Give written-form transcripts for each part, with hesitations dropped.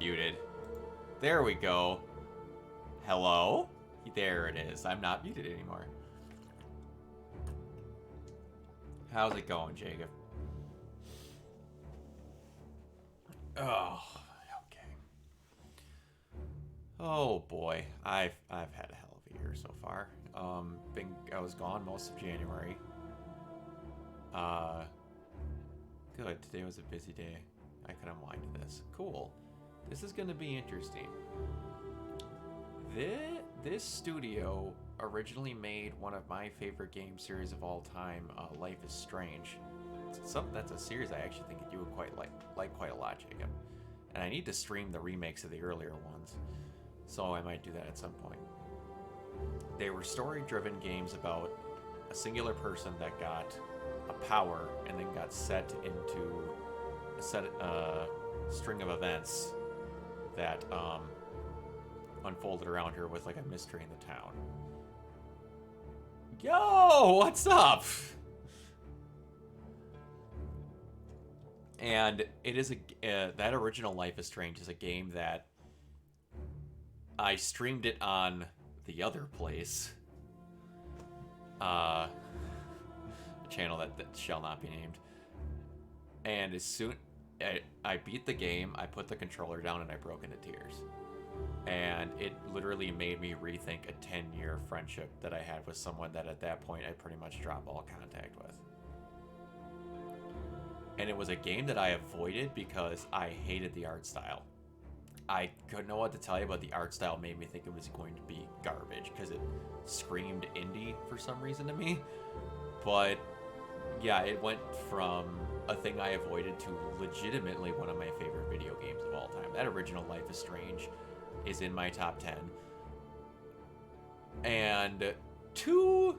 muted. There we go. Hello? There it is. I'm not muted anymore. How's it going, Jacob? Oh, okay. Oh boy, I've had a hell of a year so far. I was gone most of January. Good. Today was a busy day. I can unwind to this. Cool. This is gonna be interesting. This studio originally made one of my favorite game series of all time, Life is Strange. That's a series I actually think you would quite like quite a lot, Jacob. And I need to stream the remakes of the earlier ones, so I might do that at some point. They were story-driven games about a singular person that got a power and then got set into a string of events that unfolded around her with like a mystery in the town. Yo, what's up? And it is that original Life is Strange is a game that I streamed it on the other place, a channel that shall not be named. And as soon I beat the game, I put the controller down and I broke into tears. And it literally made me rethink a 10-year friendship that I had with someone that at that point I pretty much dropped all contact with. And it was a game that I avoided because I hated the art style. I couldn't know what to tell you, but the art style made me think it was going to be garbage because it screamed indie for some reason to me. But yeah, it went from a thing I avoided to legitimately one of my favorite video games of all time. That original Life is Strange is in my top 10. And 2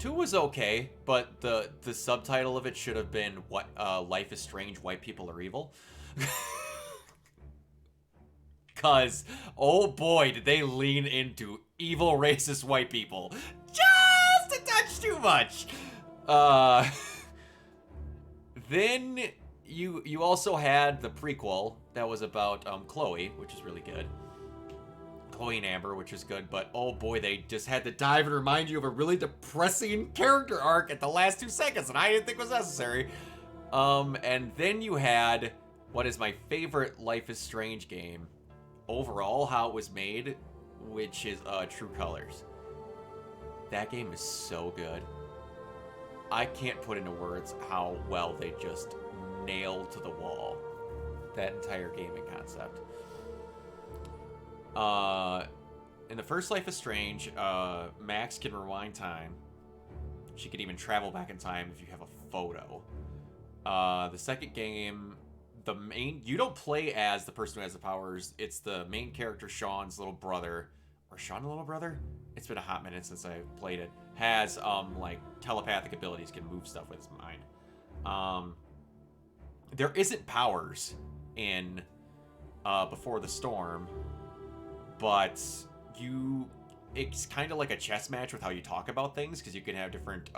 was okay, but the subtitle of it should have been "What Life is Strange, White People Are Evil." Cause oh boy, did they lean into evil racist white people just a touch too much. Then you also had the prequel that was about Chloe, which is really good. Chloe and Amber, which is good, but oh boy, they just had to dive and remind you of a really depressing character arc at the last 2 seconds, and I didn't think was necessary. And then you had what is my favorite Life is Strange game overall, how it was made, which is True Colors. That game is so good. I can't put into words how well they just nailed to the wall that entire gaming concept. In the first Life is Strange, Max can rewind time. She can even travel back in time if you have a photo. The second game, you don't play as the person who has the powers. It's the main character, Sean's little brother. Or Sean the little brother? It's been a hot minute since I played it. Has, like, telepathic abilities, can move stuff with his mind. There isn't powers in Before the Storm, but it's kind of like a chess match with how you talk about things, because you can have different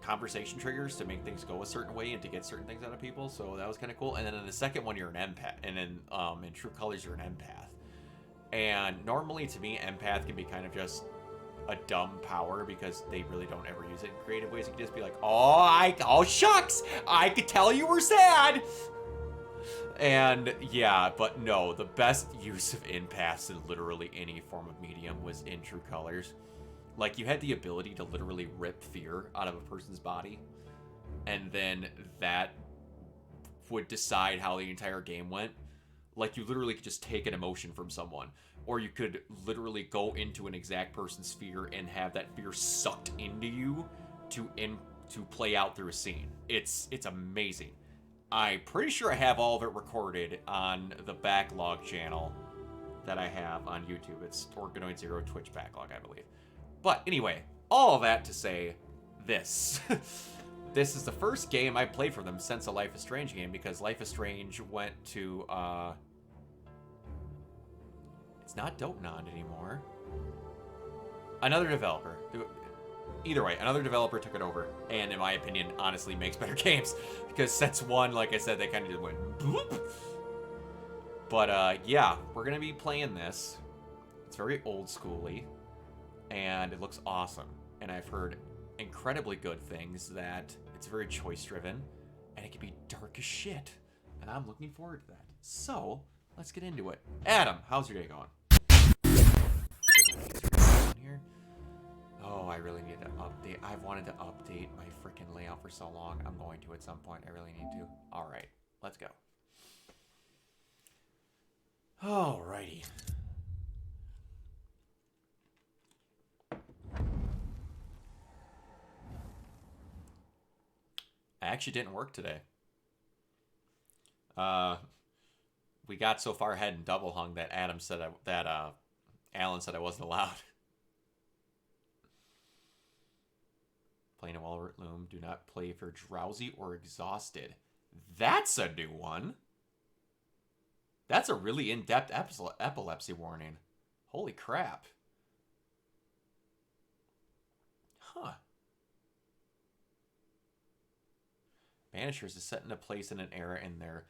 conversation triggers to make things go a certain way and to get certain things out of people, so that was kind of cool. And then in the second one, you're an empath, and then in True Colors, you're an empath. And normally, to me, empath can be kind of just a dumb power because they really don't ever use it in creative ways. You can just be like, oh shucks, I could tell you were sad. And yeah, but no, the best use of empaths in literally any form of medium was in True Colors. Like, you had the ability to literally rip fear out of a person's body, and then that would decide how the entire game went. Like, you literally could just take an emotion from someone, or you could literally go into an exact person's fear and have that fear sucked into you to play out through a scene. It's amazing. I'm pretty sure I have all of it recorded on the backlog channel that I have on YouTube. It's Organoid Zero Twitch backlog, I believe. But anyway, all of that to say this. This is the first game I played for them since a Life is Strange game, because Life is Strange went to, it's not Dopenond anymore. Another developer. Either way, another developer took it over, and in my opinion, honestly makes better games. Because since one, like I said, they kind of just went boop. But yeah, we're gonna be playing this. It's very old schooly, and it looks awesome. And I've heard incredibly good things that it's very choice driven, and it can be dark as shit. And I'm looking forward to that. So let's get into it. Adam, how's your day going? Here. Oh, I really need to update. I've wanted to update my freaking layout for so long. I'm going to at some point. I really need to. All right, let's go. Alrighty. I actually didn't work today. We got so far ahead in double hung that Alan said I wasn't allowed. Playing a well-lit loom. Do not play if you're drowsy or exhausted. That's a new one. That's a really in-depth epilepsy warning. Holy crap. Huh. Banishers is set into place in an era in their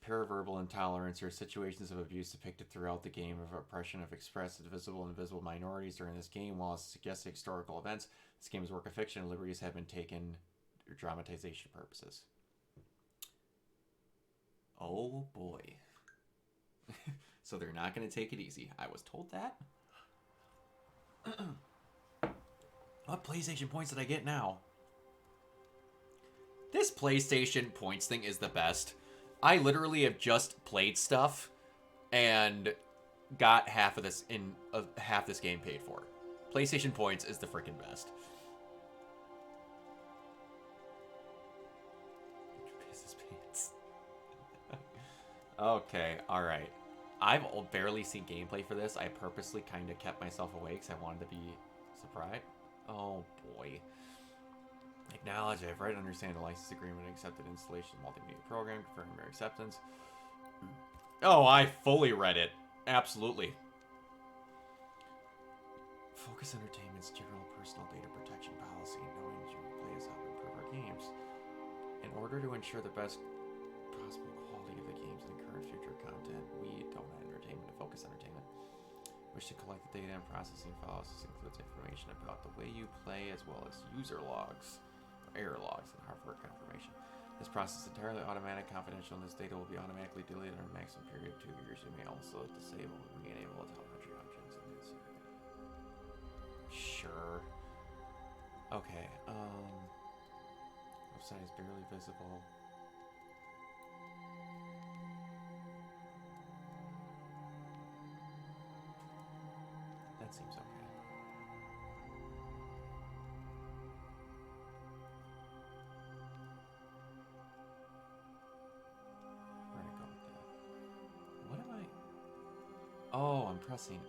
paraverbal intolerance or situations of abuse depicted throughout the game of oppression of expressed visible and invisible minorities during this game. While it suggests historical events, this game is a work of fiction and liberties have been taken for dramatization purposes. Oh boy. So they're not going to take it easy. I was told that. What PlayStation points did I get now? This PlayStation points thing is the best. I literally have just played stuff and got half this game paid for. PlayStation points is the freaking best. Pisses pants. Okay, all right. I've barely seen gameplay for this. I purposely kind of kept myself awake because I wanted to be surprised. Oh boy. Acknowledge I've read and understand the license agreement and accepted installation of multimedia program, confirming your acceptance. Oh, I fully read it. Absolutely. Focus Entertainment's general personal data protection policy, knowing that your play has helped improve our games. In order to ensure the best possible quality of the games and current future content, we don't have entertainment to Focus Entertainment. Wish to collect the data and processing files. This includes information about the way you play as well as user logs, error logs, and hardware confirmation. This process is entirely automatic, confidential, and this data will be automatically deleted in a maximum period of 2 years. You may also disable and re-enable telemetry options in this. Sure. Okay. Website is barely visible. That seems okay. Where to go with that? What am I? Oh, I'm pressing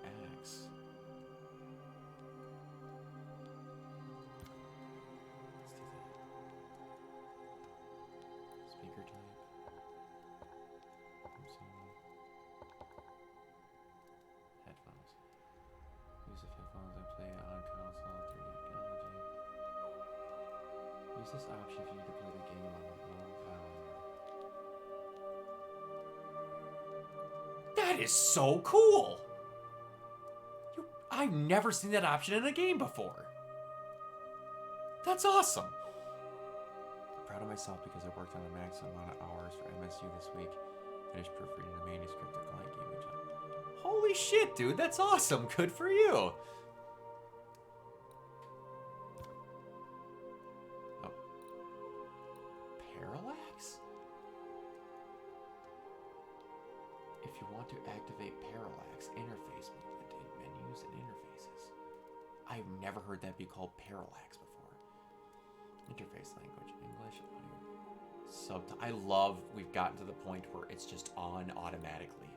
X. Let's do that. Speaker type. Headphones. Use the headphones and play on console 3D technology. Use this option if you need to play the game on a low volume. That is so cool! I've never seen that option in a game before. That's awesome. I'm proud of myself because I worked on a maximum amount of hours for MSU this week. Finished proofreading a manuscript the client gave me. Holy shit, dude, that's awesome. Good for you. Oh. Parallax? If you want to activate parallax, interface movement in menus and interfaces. I've never heard that be called parallax before. Interface language, English, audio, I love we've gotten to the point where it's just on automatically.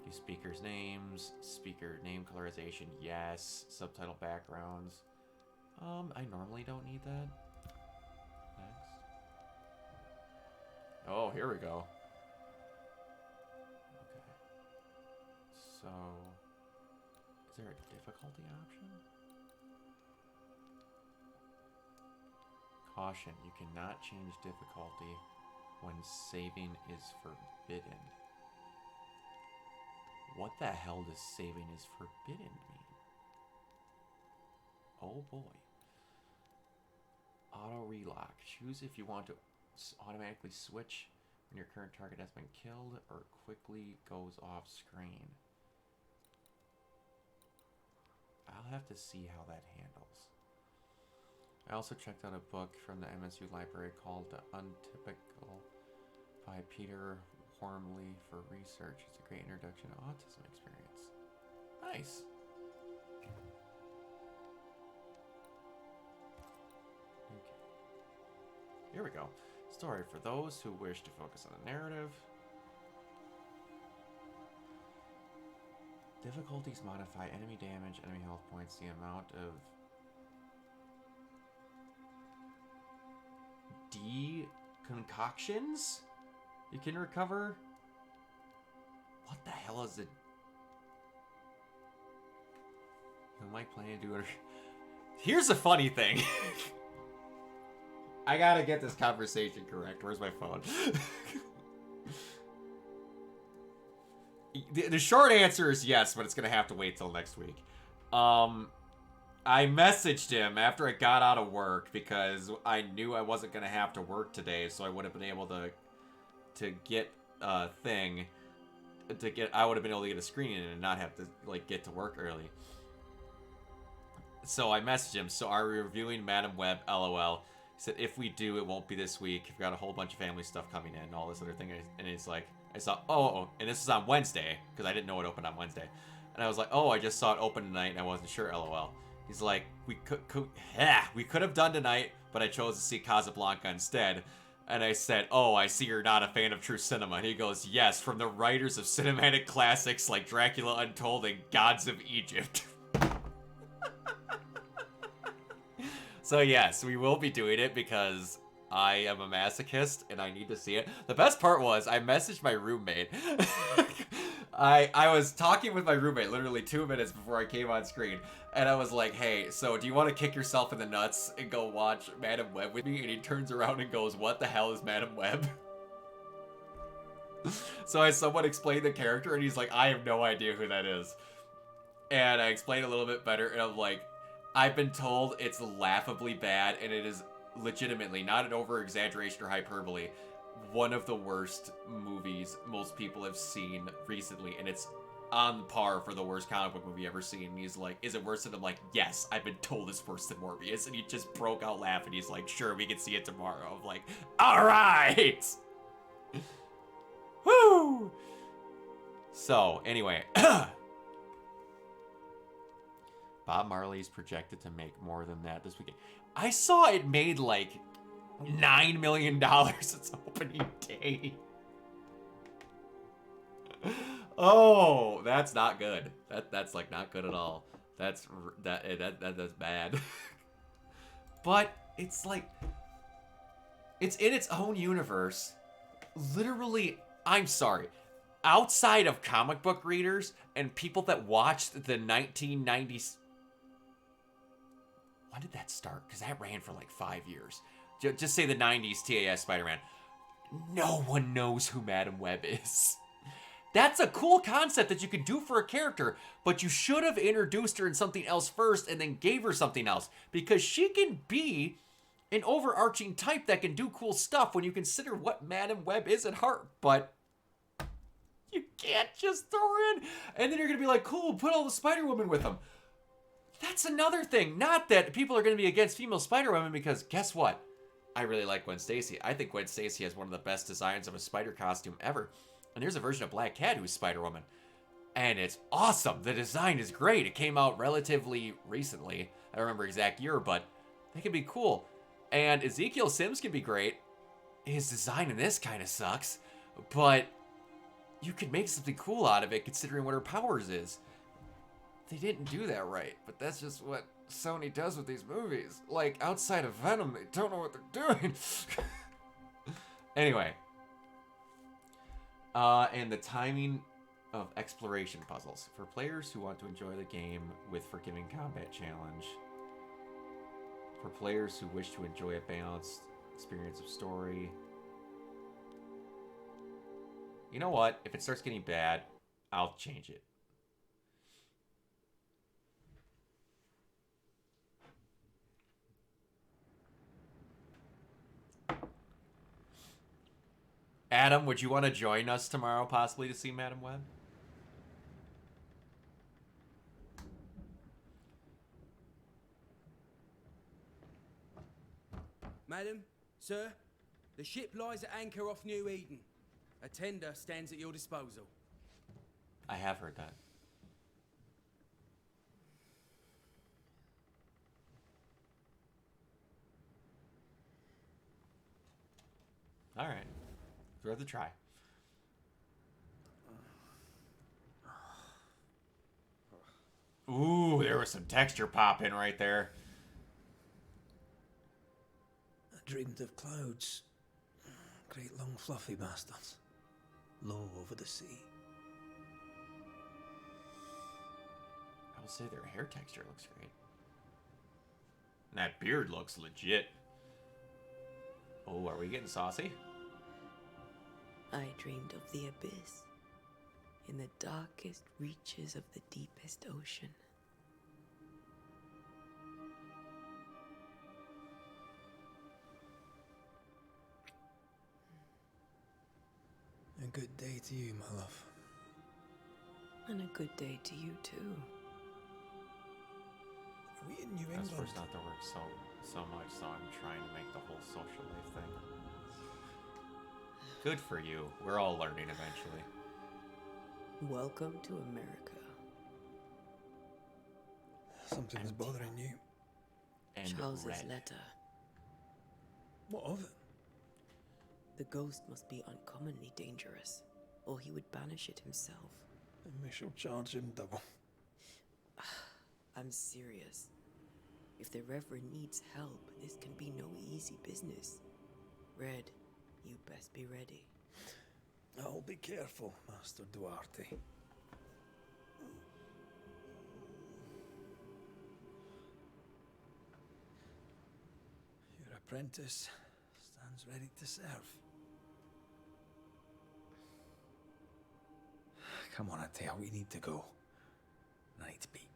Use speakers' names, speaker name colorization, yes. Subtitle backgrounds. I normally don't need that. Next. Oh, here we go. Okay. So, is there a difficulty option? Caution, you cannot change difficulty when saving is forbidden. What the hell does saving is forbidden mean? Oh boy. Auto relock. Choose if you want to automatically switch when your current target has been killed or quickly goes off screen. I'll have to see how that handles. I also checked out a book from the MSU library called The Untypical by Peter Wormley for research. It's a great introduction to autism experience. Nice. Okay. Here we go. Story for those who wish to focus on the narrative. Difficulties modify enemy damage, enemy health points, the amount of concoctions you can recover. What the hell is it? Who am I planning to do it? Here's a funny thing. I gotta get this conversation correct. Where's my phone? The short answer is yes, but it's gonna have to wait till next week. I messaged him after I got out of work because I knew I wasn't gonna have to work today, so I would have been able to get a thing I would have been able to get a screening and not have to like get to work early. So I messaged him. So are we reviewing Madam Web? LOL. He said if we do, it won't be this week. We've got a whole bunch of family stuff coming in and all this other thing. And it's like I saw and this is on Wednesday because I didn't know it opened on Wednesday. And I was like, oh, I just saw it open tonight and I wasn't sure. LOL. He's like, we could have done tonight, but I chose to see Casablanca instead. And I said, oh, I see you're not a fan of true cinema. And he goes, yes, from the writers of cinematic classics like Dracula Untold and Gods of Egypt. So yes, we will be doing it because I am a masochist and I need to see it. The best part was I messaged my roommate. I was talking with my roommate literally 2 minutes before I came on screen. And I was like, hey, so do you want to kick yourself in the nuts and go watch Madam Web with me? And he turns around and goes, what the hell is Madam Web? So I somewhat explained the character and he's like, I have no idea who that is. And I explained a little bit better and I'm like, I've been told it's laughably bad and it is legitimately, not an over-exaggeration or hyperbole, one of the worst movies most people have seen recently, and it's on par for the worst comic book movie ever seen. And he's like, is it worse than? I'm like, yes, I've been told it's worse than Morbius. And he just broke out laughing. He's like, sure, we can see it tomorrow. I'm like, all right. Woo. So anyway, Bob Marley's projected to make more than that this weekend. I saw it made like $9 million its opening day. Oh, that's not good. That's like not good at all. That's bad. But it's like it's in its own universe. Literally, I'm sorry. Outside of comic book readers and people that watched the 1990s. When did that start? Because that ran for like 5 years. Just say the 90s TAS Spider-Man. No one knows who Madam Web is. That's a cool concept that you could do for a character, but you should have introduced her in something else first and then gave her something else. Because she can be an overarching type that can do cool stuff when you consider what Madam Web is at heart. But you can't just throw her in. And then you're going to be like, cool, put all the Spider-Woman with them. That's another thing. Not that people are going to be against female Spider-Women, because guess what? I really like Gwen Stacy. I think Gwen Stacy has one of the best designs of a spider costume ever. And there's a version of Black Cat who's Spider-Woman. And it's awesome. The design is great. It came out relatively recently. I don't remember exact year, but they can be cool. And Ezekiel Sims can be great. His design in this kind of sucks. But you could make something cool out of it considering what her powers is. They didn't do that right, but that's just what Sony does with these movies. Like, outside of Venom, they don't know what they're doing. Anyway. And the timing of exploration puzzles. For players who want to enjoy the game with forgiving combat challenge. For players who wish to enjoy a balanced experience of story. You know what? If it starts getting bad, I'll change it. Adam, would you want to join us tomorrow, possibly, to see Madam Web? Madam, sir, the ship lies at anchor off New Eden. A tender stands at your disposal. I have heard that. All right. It's worth a try. Ooh, there was some texture pop in right there. I dreamed of clouds. Great long fluffy bastards. Low over the sea. I will say their hair texture looks great. And that beard looks legit. Oh, are we getting saucy? I dreamed of the abyss, in the darkest reaches of the deepest ocean. A good day to you, my love. And a good day to you, too. Are we in New That's England? first not to work so much, so I'm trying to make the whole social life thing. Good for you. We're all learning eventually. Welcome to America. Something's bothering you. And Charles's red. letter. What of it? The ghost must be uncommonly dangerous, or he would banish it himself. And we shall charge him double. I'm serious. If the Reverend needs help, this can be no easy business. Red, you best be ready. I'll be careful, Master Duarte. Your apprentice stands ready to serve. Come on, Atea, we need to go. I need to be.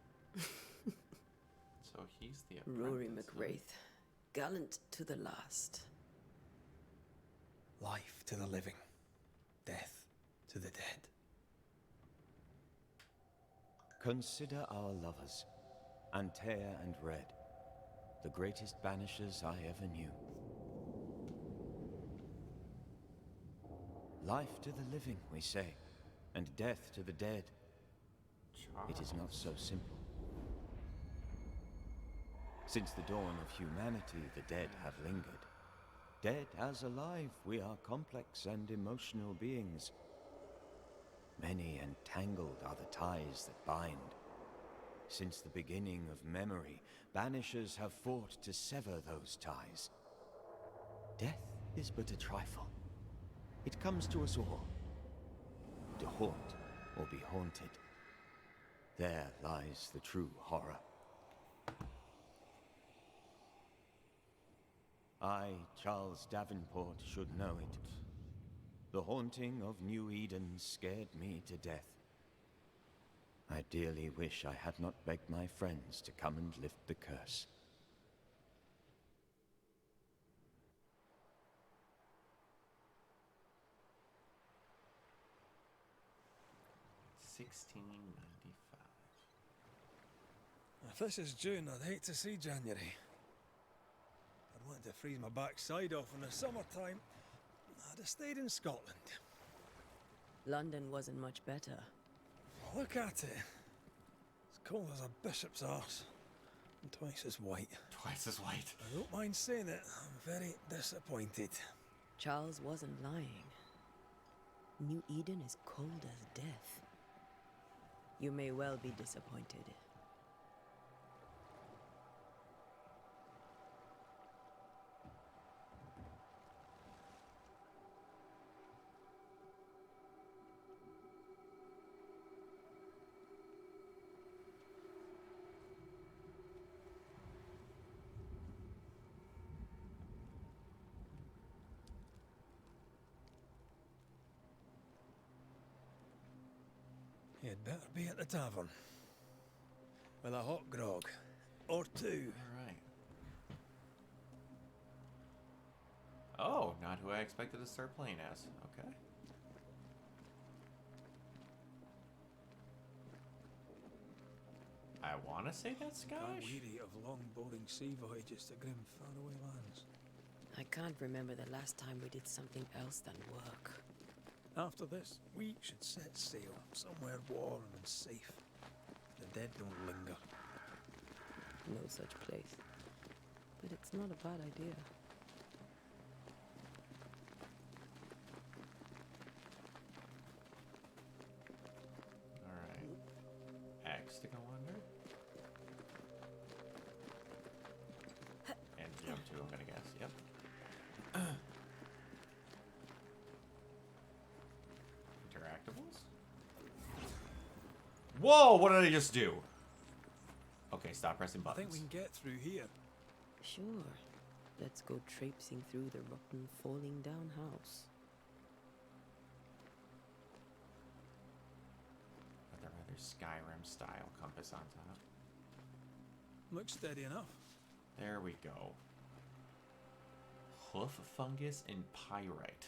So he's the Rory apprentice, huh? McWraith, gallant to the last. Life to the living, death to the dead. Consider our lovers, Antea and Red, the greatest banishers I ever knew. Life to the living, we say, and death to the dead. It is not so simple. Since the dawn of humanity, the dead have lingered. Dead as alive, we are complex and emotional beings. Many and tangled are the ties that bind. Since the beginning of memory, banishers have fought to sever those ties. Death is but a trifle. It comes to us all. To haunt or be haunted. There lies the true horror. I, Charles Davenport, should know it. The haunting of New Eden scared me to death. I dearly wish I had not begged my friends to come and lift the curse. $16.95. If this is June, I'd hate to see January. I'd want to freeze my backside off in the summertime. I'd have stayed in Scotland. London wasn't much better. Look at it. As cold as a bishop's arse. And twice as white. Twice as white. I don't mind saying it, I'm very disappointed. Charles wasn't lying. New Eden is cold as death. You may well be disappointed. You'd better be at the tavern. With a hot grog. Or two. Alright. Oh, not who I expected to start playing as. Okay. I want to say that's Gone Scottish. weary of long, boring sea voyages to grim, faraway lands. I can't remember the last time we did something else than work. After this, we should set sail somewhere warm and safe. The dead don't linger. No such place. But it's not a bad idea. Alright. X to go under. And jump to, I'm gonna guess. Yep. Interactables? Whoa! What did I just do? Okay, stop pressing I buttons. think we can get through here. Sure. Let's go traipsing through the rotten, falling down house. With a rather Skyrim style compass on top. Looks steady enough. There we go. Hoof fungus and pyrite.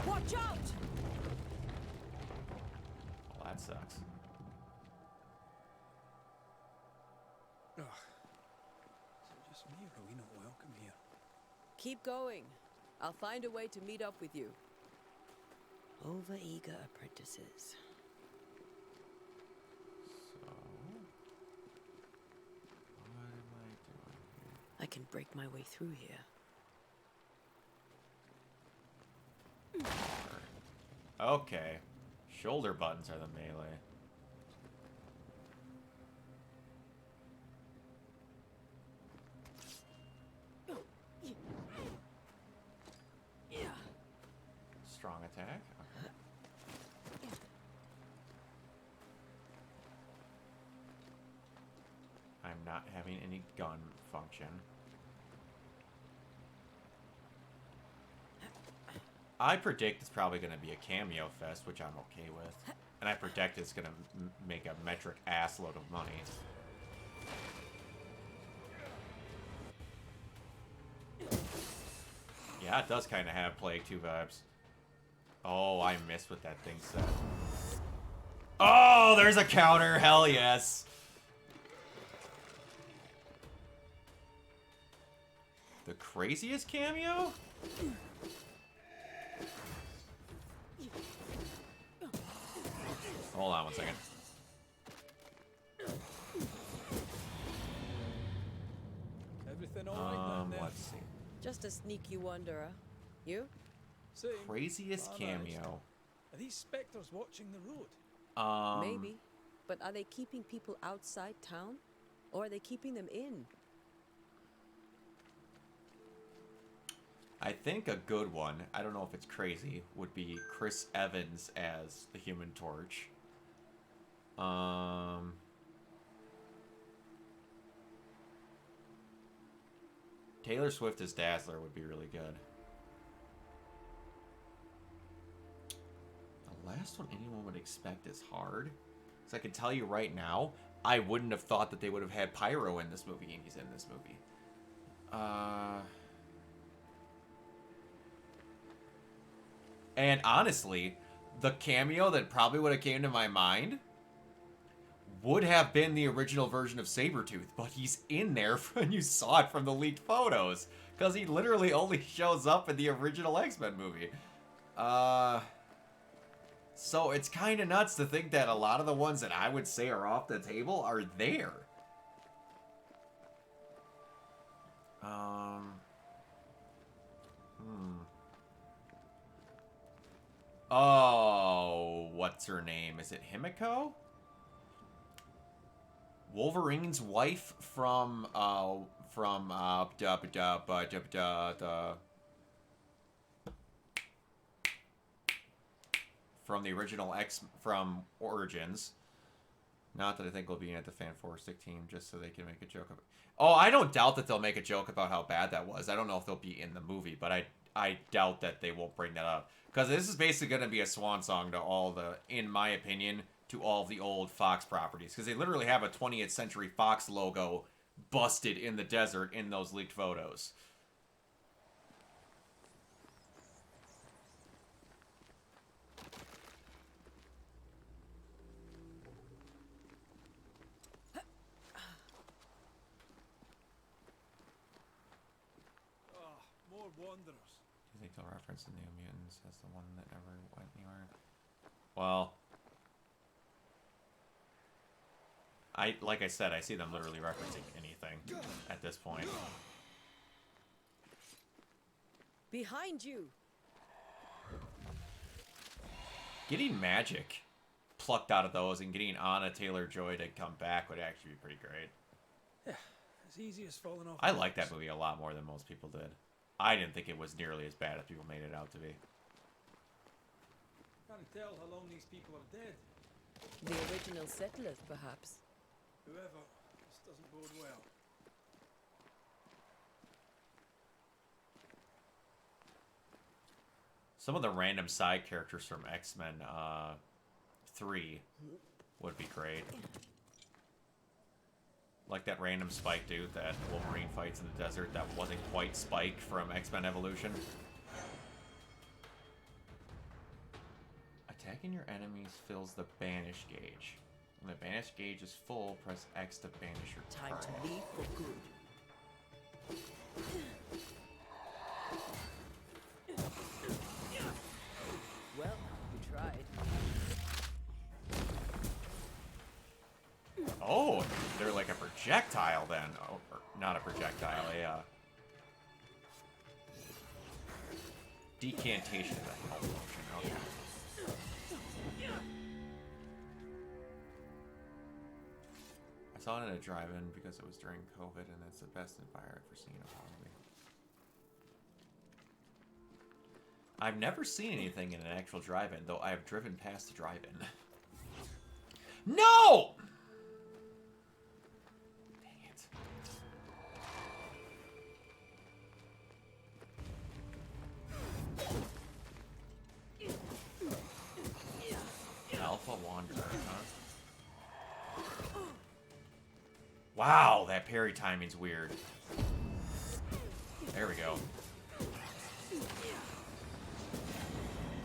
Watch out! Well, that sucks. Ugh. Is it just me, or are we not welcome here? Keep going. I'll find a way to meet up with you. Over-eager apprentices. So, what am I doing here? I can break my way through here. Okay. Shoulder buttons are the melee. Yeah. Strong attack. Okay. I'm not having any gun function. I predict it's probably going to be a cameo fest, which I'm okay with. And I predict it's going to make a metric ass load of money. Yeah, it does kind of have Plague 2 vibes. Oh, I missed what that thing said. Oh, there's a counter. Hell yes. The craziest cameo? Hold on 1 second. Everything all right down there? Let's see. Just a sneaky wanderer. You? Same. Craziest Bar managed. cameo. Are these spectres watching the road? Maybe. But are they keeping people outside town? Or are they keeping them in? I think a good one, I don't know if it's crazy, would be Chris Evans as the Human Torch. Taylor Swift as Dazzler would be really good. The last one anyone would expect is hard. Because I can tell you right now, I wouldn't have thought that they would have had Pyro in this movie, and he's in this movie. And honestly, the cameo that probably would have came to my mind would have been the original version of Sabretooth, but he's in there when you saw it from the leaked photos. Because he literally only shows up in the original X-Men movie. So it's kind of nuts to think that a lot of the ones that I would say are off the table are there. Oh, what's her name? Is it Himiko? Wolverine's wife from the original X from Origins. Not that I think we'll be in at the Fanforstic team just so they can make a joke of it. Oh, I don't doubt that they'll make a joke about how bad that was. I don't know if they'll be in the movie, but I doubt that they won't bring that up. Because this is basically going to be a swan song to all the, in my opinion, to all of the old Fox properties. Because they literally have a 20th Century Fox logo busted in the desert in those leaked photos. More wanderers. Do you think they'll reference the New Mutants as the one that never went anywhere? Well, like I said, I see them literally referencing anything at this point. Behind you! Getting magic plucked out of those and getting Anna Taylor-Joy to come back would actually be pretty great. Yeah, as easy as falling off. I like that movie a lot more than most people did. I didn't think it was nearly as bad as people made it out to be. Can't tell how long these people are dead. The original settlers, perhaps. Whoever, this doesn't bode well. Some of the random side characters from X-Men 3 would be great. Like that random Spike dude that Wolverine fights in the desert that wasn't quite Spike from X-Men Evolution. Attacking your enemies fills the banish gauge. When the banish gauge is full, press X to banish your Time target. to leave for good. Well, you tried. Oh, they're like a projectile then. Oh, or not a projectile, a decantation of a health potion. Okay. I saw it at a drive-in because it was during COVID, and it's the best fire I've ever seen, probably. I've never seen anything in an actual drive-in, though I have driven past the drive-in. No! Dang it. Alpha Wanderer, huh? Wow, that parry timing's weird. There we go.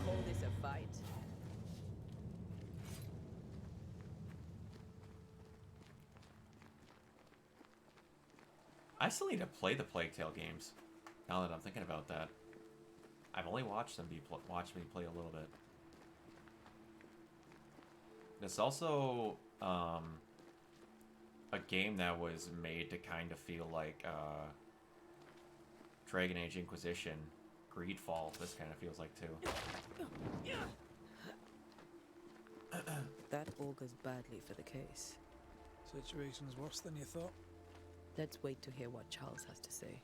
Call this a fight. I still need to play the Plague Tale games. Now that I'm thinking about that, I've only watched them watch me play a little bit. It's also a game that was made to kind of feel like Dragon Age Inquisition, Greedfall. This kind of feels like too. That augurs badly for the case. Situation's worse than you thought. Let's wait to hear what Charles has to say.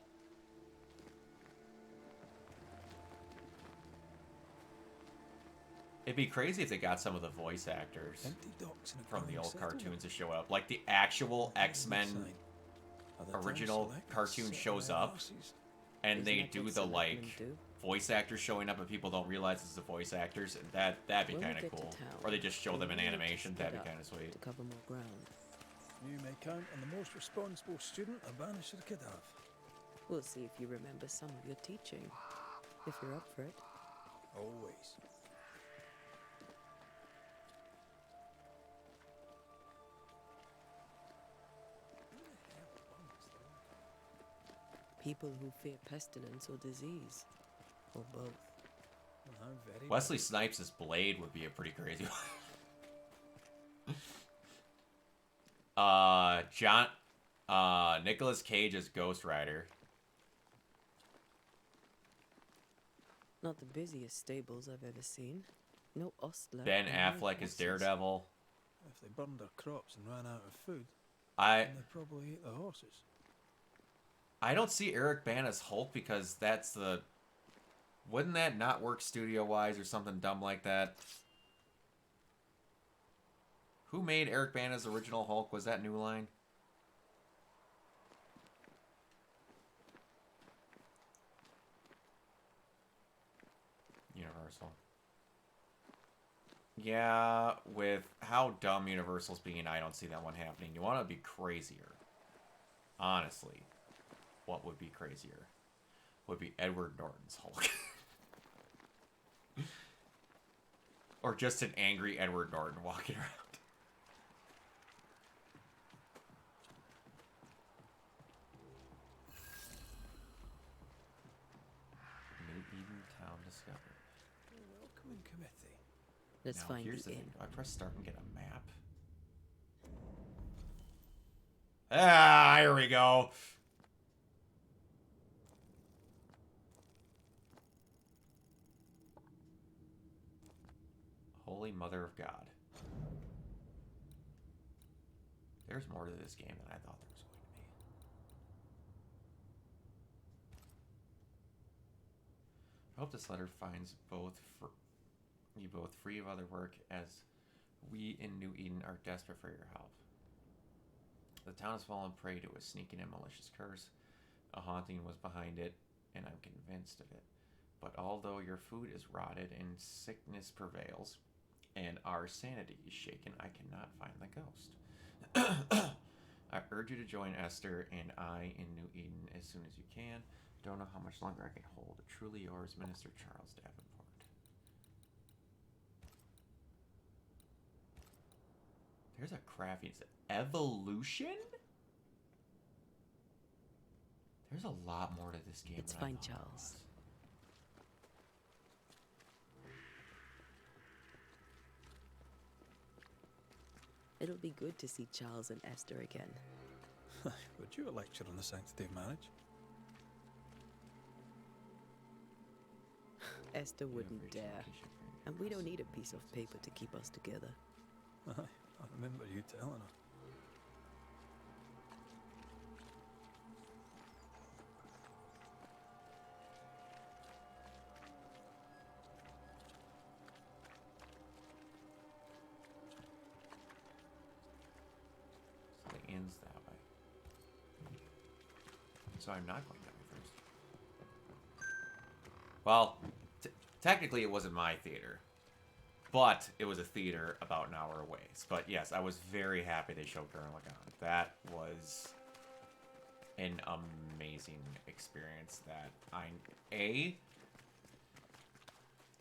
It'd be crazy if they got some of the voice actors Empty docks in a from the crime old settlement. cartoons to show up. Like the actual X-Men Other original times select cartoon set shows their up, asses. and Isn't they that do what the selectmen like do? voice actors showing up and people don't realize it's the voice actors. That'd be When we kind of get to cool. town, Or they just show we'll them in need to animation. split That'd be up kind of sweet. to cover more ground. You may count on the most responsible student a Banisher could have. We'll see if you remember some of your teaching. If you're up for it. Always. People who fear pestilence or disease. Or both. How very Wesley Snipes' Blade would be a pretty crazy one. Nicolas Cage as Ghost Rider. Not the busiest stables I've ever seen. No ostler. Ben and no Affleck as horses. Daredevil. If they burned their crops and ran out of food, I then they probably ate the horses. don't see Eric Bana as Hulk because that's the... Wouldn't that not work studio-wise or something dumb like that? Who made Eric Bana's original Hulk? Was that New Line? Universal. Yeah, with how dumb Universal's being, I don't see that one happening. You want to be crazier. Honestly, what would be crazier? Would be Edward Norton's Hulk. Or just an angry Edward Norton walking around. New Eden Town discovered. Welcoming committee. Let's Now, find here's the the inn. thing. Do I press start and get a map? Ah, here we go. Holy Mother of God. There's more to this game than I thought there was going to be. I hope this letter finds you both free of other work, as we in New Eden are desperate for your help. The town has fallen prey to a sneaking and malicious curse. A haunting was behind it, and I'm convinced of it. But although your food is rotted and sickness prevails, and our sanity is shaken, I cannot find the ghost. I urge you to join Esther and I in New Eden as soon as you can. Don't know how much longer I can hold. Truly yours, Minister Charles Davenport. There's a crafty evolution? There's a lot more to this game. Let's than I find thought there Charles. was. It'll be good to see Charles and Esther again. Would you a lecture on the sanctity of marriage? Esther wouldn't dare. And we don't need a piece of paper to keep us together. Aye, I remember you telling her. So it ends that way. So I'm not going that way first. Well, technically it wasn't my theater. But it was a theater about an hour away. But yes, I was very happy they showed Gurren Lagann. That was an amazing experience that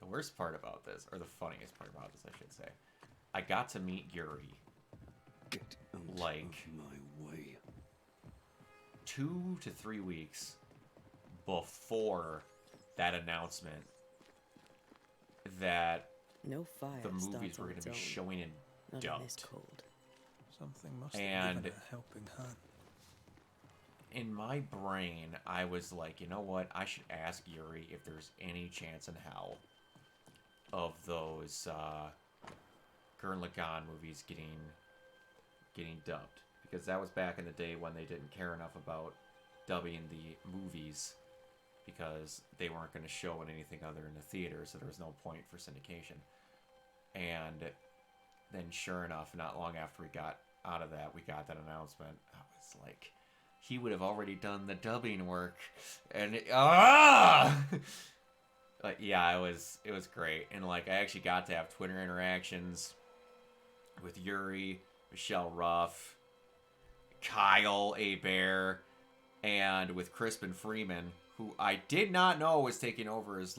the worst part about this, or the funniest part about this, I should say, I got to meet Yuri. Get out Like, of my way. 2 to 3 weeks before that announcement that No fire the movies starts were on going its to be own. showing in Not in this dubbed. cold. Something must And- have given a helping hand. In my brain, I was like, you know what? I should ask Yuri if there's any chance in hell of those Gurren Lagann movies getting dubbed, because that was back in the day when they didn't care enough about dubbing the movies because they weren't going to show in anything other than the theater, so there was no point for syndication. And then, sure enough, not long after we got out of that, we got that announcement. I was like, he would have already done the dubbing work, and like, yeah, it was great. And like, I actually got to have Twitter interactions with Yuri, Michelle Ruff, Kyle A. and with Crispin Freeman, who I did not know was taking over as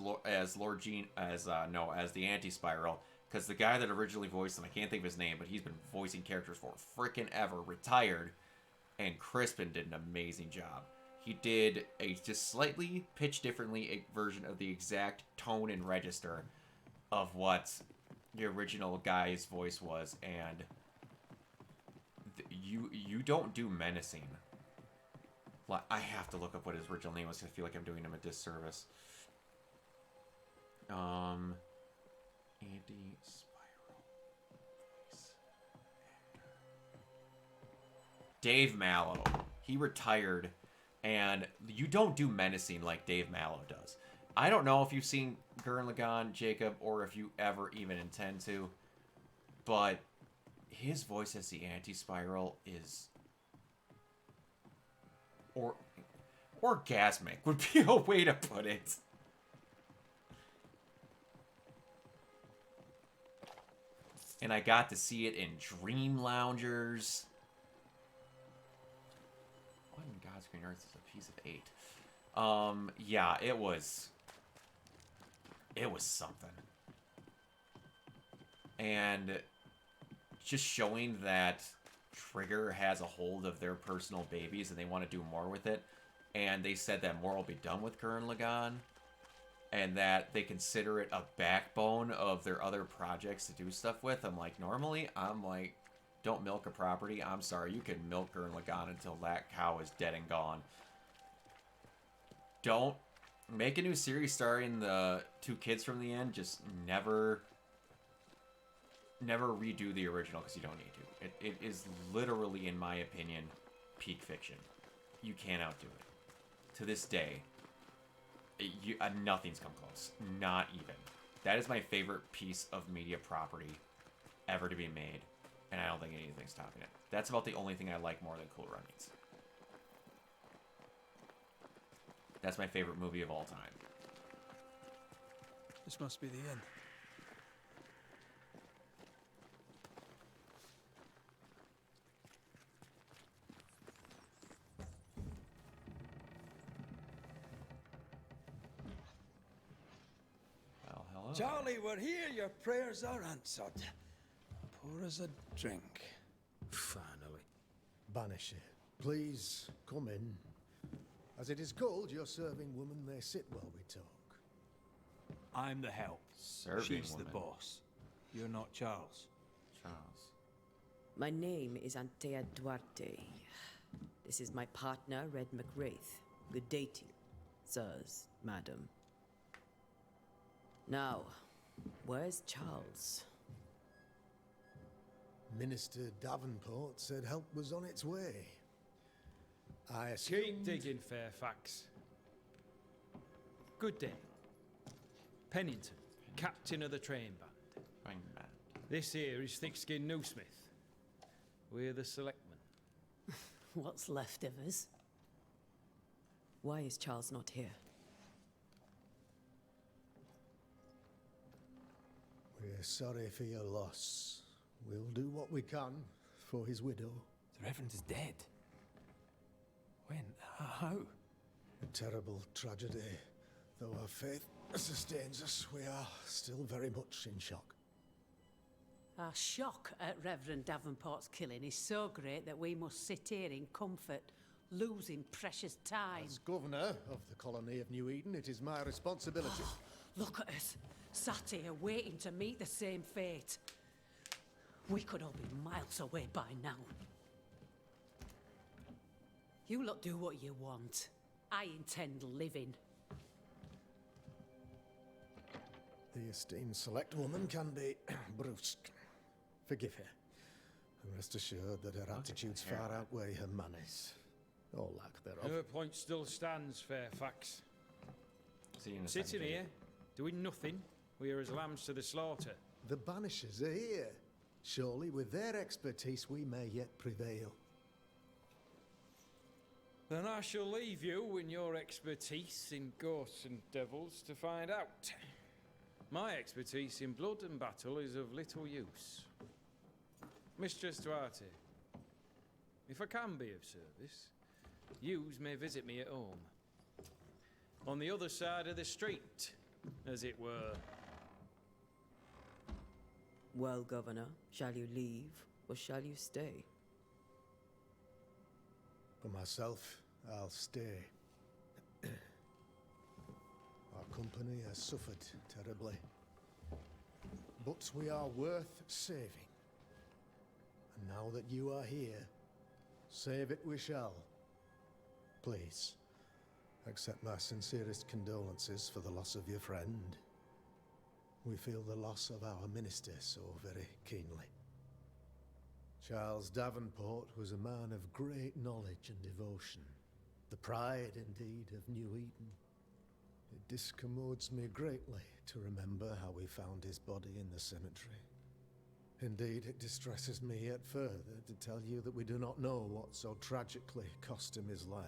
Lord Gene, as the Anti-Spiral, because the guy that originally voiced him, I can't think of his name, but he's been voicing characters for frickin' ever, retired, and Crispin did an amazing job. He did a just slightly pitched differently a version of the exact tone and register of what the original guy's voice was, and you don't do menacing. Like, I have to look up what his original name was, because I feel like I'm doing him a disservice. Anti-Spiral voice actor. Dave Mallow. He retired, and you don't do menacing like Dave Mallow does. I don't know if you've seen Gurren Lagann, Jacob, or if you ever even intend to, but his voice as the anti-spiral is or orgasmic would be a way to put it. And I got to see it in Dream Loungers. What in God's green earth is a piece of 8? Yeah, it was something. And just showing that Trigger has a hold of their personal babies and they want to do more with it. And they said that more will be done with Gurren Lagann. And that they consider it a backbone of their other projects to do stuff with. I'm like, normally, I'm like, don't milk a property. I'm sorry, you can milk Gurren Lagann until that cow is dead and gone. Don't make a new series starring the 2 kids from the end. Just never redo the original because you don't need to. It is literally, in my opinion, peak fiction. You can't outdo it. To this day, nothing's come close. Not even. That is my favorite piece of media property ever to be made, and I don't think anything's topping it. That's about the only thing I like more than Cool Runnings. That's my favorite movie of all time. This must be the end. Well, hello. Charlie, we're here. Your prayers are answered. Pour us a drink. Finally. Banisher, please come in. As it is cold, your serving woman may sit while we talk. I'm the help. Serving She's woman. the boss. You're not Charles. Charles. My name is Antea Duarte. This is my partner, Red McWraith. Good day to you, sirs, madam. Now, where's Charles? Minister Davenport said help was on its way. I assumed... Keep digging, Fairfax. Good day. Pennington, captain of the train band. Going mad. This here is Thick-Skinned Newsmith. We're the selectmen. What's left of us? Why is Charles not here? We're sorry for your loss. We'll do what we can for his widow. The Reverend is dead. When? How? A terrible tragedy. Though our faith sustains us, we are still very much in shock. Our shock at Reverend Davenport's killing is so great that we must sit here in comfort, losing precious time. As governor of the colony of New Eden, it is my responsibility. Look at us, sat here waiting to meet the same fate. We could all be miles away by now. You lot do what you want. I intend living. The esteemed select woman can be brusque. Forgive her. And rest assured that her attitudes far outweigh her manners. Or lack thereof. Her point still stands, Fairfax. See you in a Sitting second, here, doing nothing, we're as lambs to the slaughter. The Banishers are here. Surely with their expertise we may yet prevail. Then I shall leave you and your expertise in ghosts and devils to find out. My expertise in blood and battle is of little use. Mistress Duarte, if I can be of service, yous may visit me at home. On the other side of the street, as it were. Well, Governor, shall you leave or shall you stay? For myself, I'll stay. Our company has suffered terribly. But we are worth saving. And now that you are here, save it we shall. Please, accept my sincerest condolences for the loss of your friend. We feel the loss of our minister so very keenly. Charles Davenport was a man of great knowledge and devotion. The pride, indeed, of New Eden. It discommodes me greatly to remember how we found his body in the cemetery. Indeed, it distresses me yet further to tell you that we do not know what so tragically cost him his life.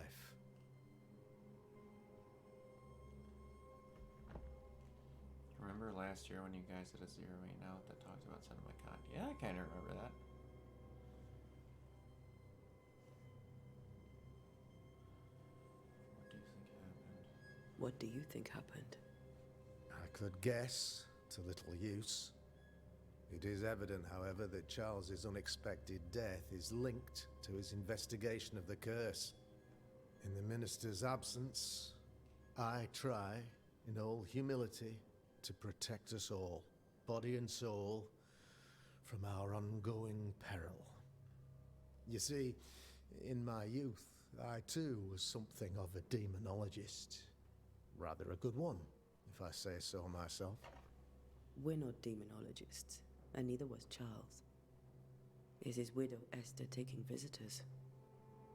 Remember last year when you guys did a zeroing out that talked about CinemaCon? Yeah, I kind of remember that. What do you think happened? I could guess, to little use. It is evident, however, that Charles's unexpected death is linked to his investigation of the curse. In the minister's absence, I try, in all humility, to protect us all, body and soul, from our ongoing peril. You see, in my youth, I too was something of a demonologist. Rather a good one, if I say so myself. We're not demonologists, and neither was Charles. Is his widow Esther taking visitors?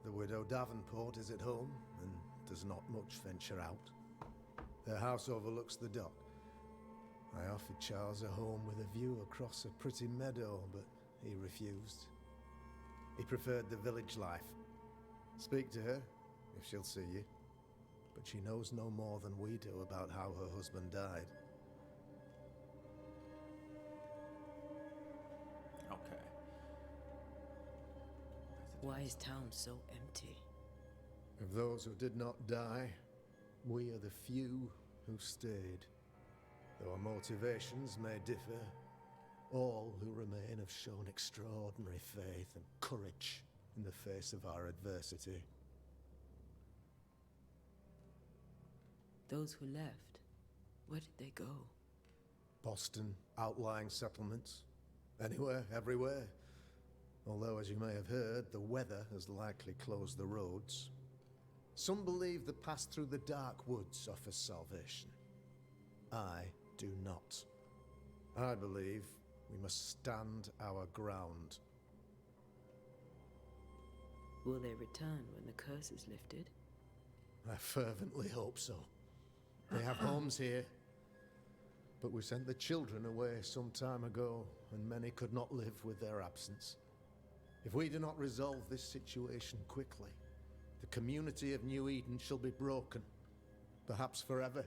The widow Davenport is at home, and does not much venture out. Their house overlooks the dock. I offered Charles a home with a view across a pretty meadow, but he refused. He preferred the village life. Speak to her, if she'll see you. But she knows no more than we do about how her husband died. Okay. Why is town so empty? Of those who did not die, we are the few who stayed. Though our motivations may differ, all who remain have shown extraordinary faith and courage in the face of our adversity. Those who left, where did they go? Boston, outlying settlements. Anywhere, everywhere. Although, as you may have heard, the weather has likely closed the roads. Some believe the path through the dark woods offers salvation. I do not. I believe we must stand our ground. Will they return when the curse is lifted? I fervently hope so. They have homes here, but we sent the children away some time ago, and many could not live with their absence. If we do not resolve this situation quickly, the community of New Eden shall be broken, perhaps forever.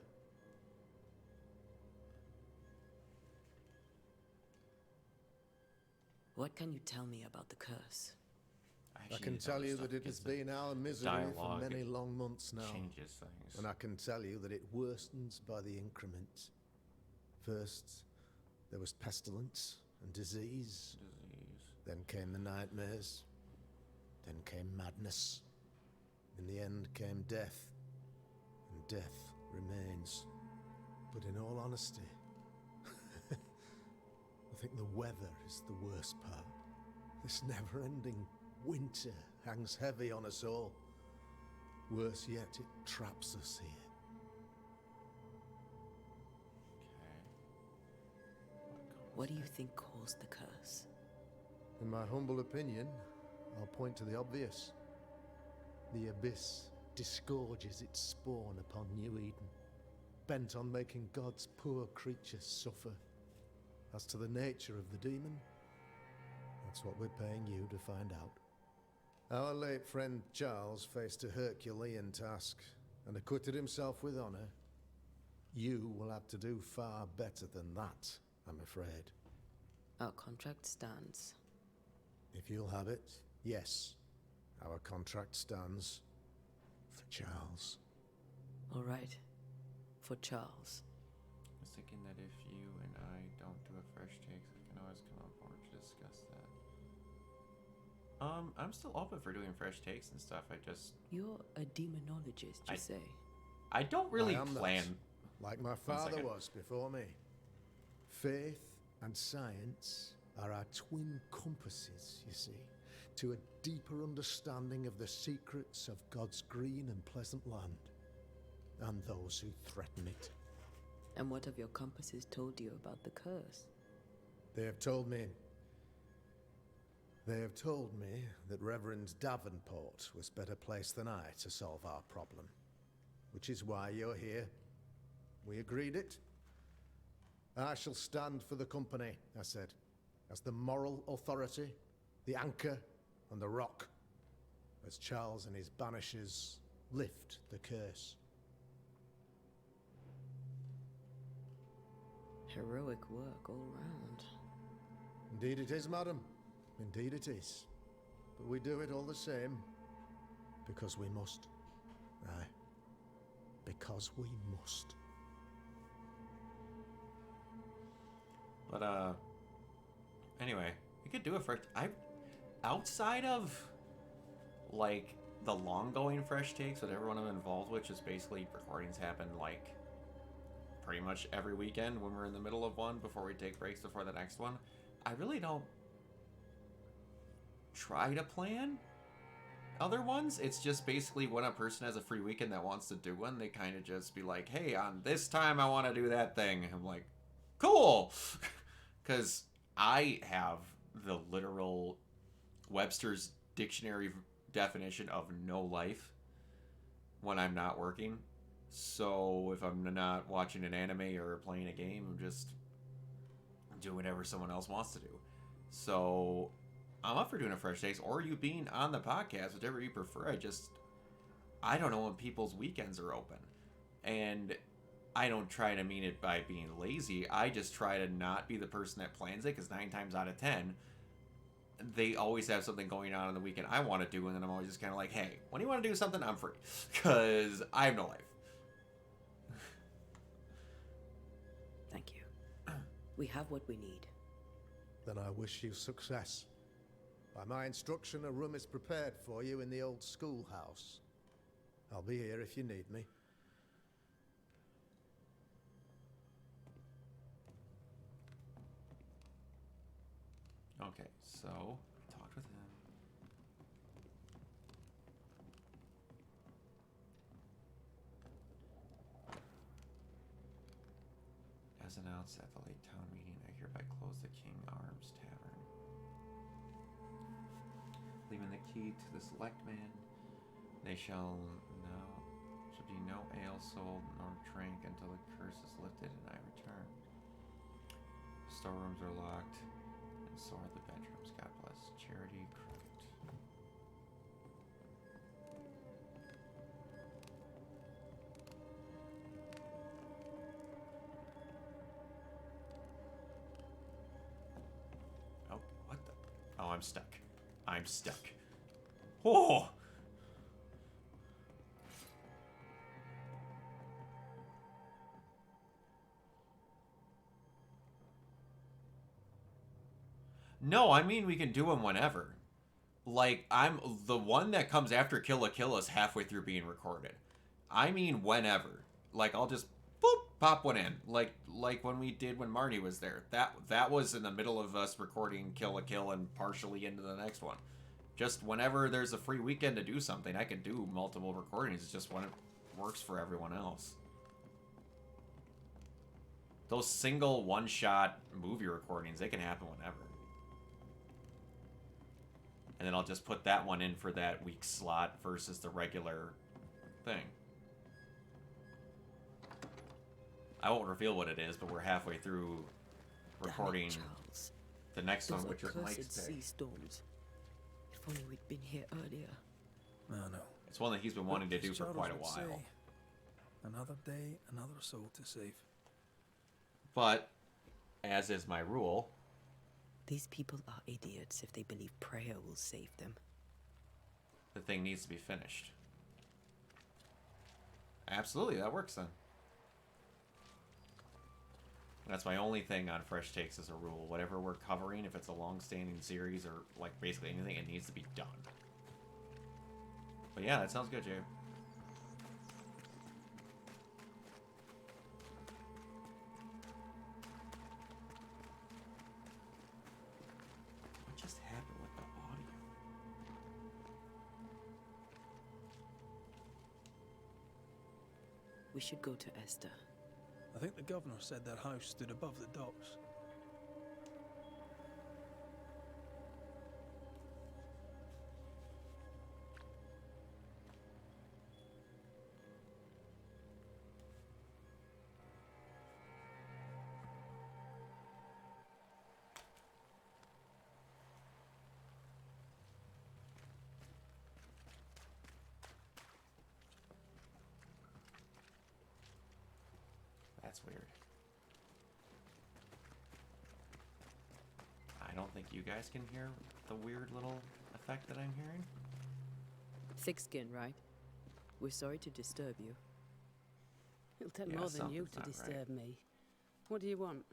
What can you tell me about the curse? I can tell you that it has been our misery for many long months now. Changes things. And I can tell you that it worsens by the increment. First, there was pestilence and disease. Then came the nightmares. Then came madness. In the end came death. And death remains. But in all honesty, I think the weather is the worst part. This never-ending winter hangs heavy on us all. Worse yet, it traps us here. What do you think caused the curse? In my humble opinion, I'll point to the obvious. The abyss disgorges its spawn upon New Eden, bent on making God's poor creatures suffer. As to the nature of the demon, that's what we're paying you to find out. Our late friend Charles faced a Herculean task and acquitted himself with honor. You will have to do far better than that, I'm afraid. Our contract stands. If you'll have it, yes, our contract stands for Charles. All right, for Charles. I was thinking that if you and I don't do a fresh take, we can always come on board to discuss that. I'm still open for doing fresh takes and stuff. You're a demonologist, you say? I don't really I am plan. That, like my father was before me. Faith and science are our twin compasses, you see, to a deeper understanding of the secrets of God's green and pleasant land, and those who threaten it. And what have your compasses told you about the curse? They have told me that Reverend Davenport was better placed than I to solve our problem. Which is why you're here. We agreed it. I shall stand for the company, I said. as the moral authority, the anchor, and the rock, as Charles and his Banishers lift the curse. Heroic work all round. Indeed it is, madam. Indeed it is. But we do it all the same. Because we must. Aye. Because we must. But, anyway, we could do it for... outside of, like, the long-going Fresh Takes that everyone I'm involved with, just basically recordings happen, like, pretty much every weekend when we're in the middle of one before we take breaks before the next one. I really don't try to plan other ones. It's just basically when a person has a free weekend that wants to do one, they kind of just be like, hey, on this time I want to do that thing. I'm like, cool! Because I have the literal Webster's dictionary definition of no life when I'm not working. So if I'm not watching an anime or playing a game, I'm just doing whatever someone else wants to do. So I'm up for doing a Fresh Takes, or you being on the podcast, whichever you prefer. I don't know when people's weekends are open. And I don't try to mean it by being lazy. I just try to not be the person that plans it, because 9 times out of 10, they always have something going on the weekend I want to do, and then I'm always just kind of like, hey, when you want to do something, I'm free. Because I have no life. Thank you. We have what we need. Then I wish you success. By my instruction, a room is prepared for you in the old schoolhouse. I'll be here if you need me. Okay, so talked with him. As announced at the late town meeting, I hereby close the King Arms Tavern, leaving the key to the select man. They shall be no ale sold nor drink until the curse is lifted and I return. Storerooms are locked, and so are the bedrooms. God bless. Charity Crooked. Oh, what the? Oh, I'm stuck. I'm stuck. Oh! No, I mean we can do them whenever. Like, I'm the one that comes after Kill la Kill is halfway through being recorded. I mean whenever. Like, I'll just boop pop one in. Like when we did when Marty was there. That was in the middle of us recording Kill la Kill and partially into the next one. Just whenever there's a free weekend to do something, I can do multiple recordings. It's just when it works for everyone else. Those single one-shot movie recordings, they can happen whenever. And then I'll just put that one in for that week slot versus the regular thing. I won't reveal what it is, but we're halfway through recording Charles. the next Those one, which is Mike's accursed sea pick. storms. If only we'd been here earlier. No. It's one that he's been wanting to do for Charles quite a would while. say, another day, another soul to save. But, as is my rule, These people are idiots if they believe prayer will save them. the thing needs to be finished. Absolutely, that works then. That's my only thing on Fresh Takes as a rule. Whatever we're covering, if it's a long-standing series or like basically anything, it needs to be done. But yeah, that sounds good, Jay. What just happened with the audio? We should go to Esther. I think the governor said that house stood above the docks. That's weird. I don't think you guys can hear the weird little effect that I'm hearing. Thick skin, right? We're sorry to disturb you. It'll take Yeah, more than you something's to not disturb right. me. What do you want?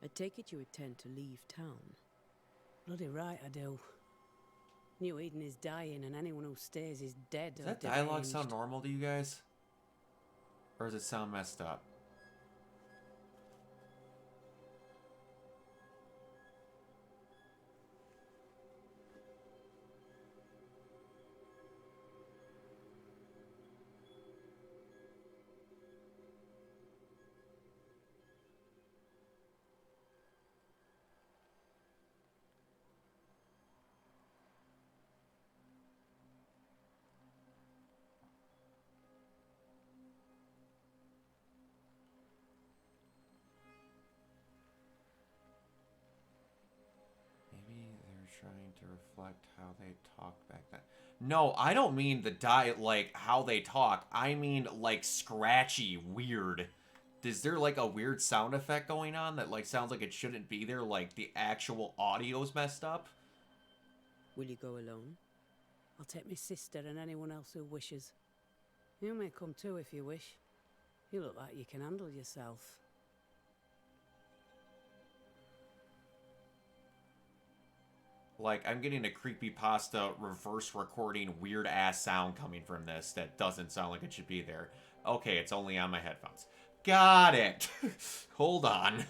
I take it you intend to leave town. Bloody right I do. New Eden is dying, and anyone who stays is dead Does or that dialogue deranged. sound normal to you guys? Or does it sound messed up? Maybe they're trying to reflect how they talked back then. No, I don't mean like how they talk. I mean like scratchy, weird. Is there like a weird sound effect going on that like sounds like it shouldn't be there? Like the actual audio's messed up? Will you go alone? I'll take my sister and anyone else who wishes. You may come too if you wish. You look like you can handle yourself. Like, I'm getting a creepypasta reverse recording weird ass sound coming from this that doesn't sound like it should be there. Okay, it's only on my headphones. Got it! Hold on.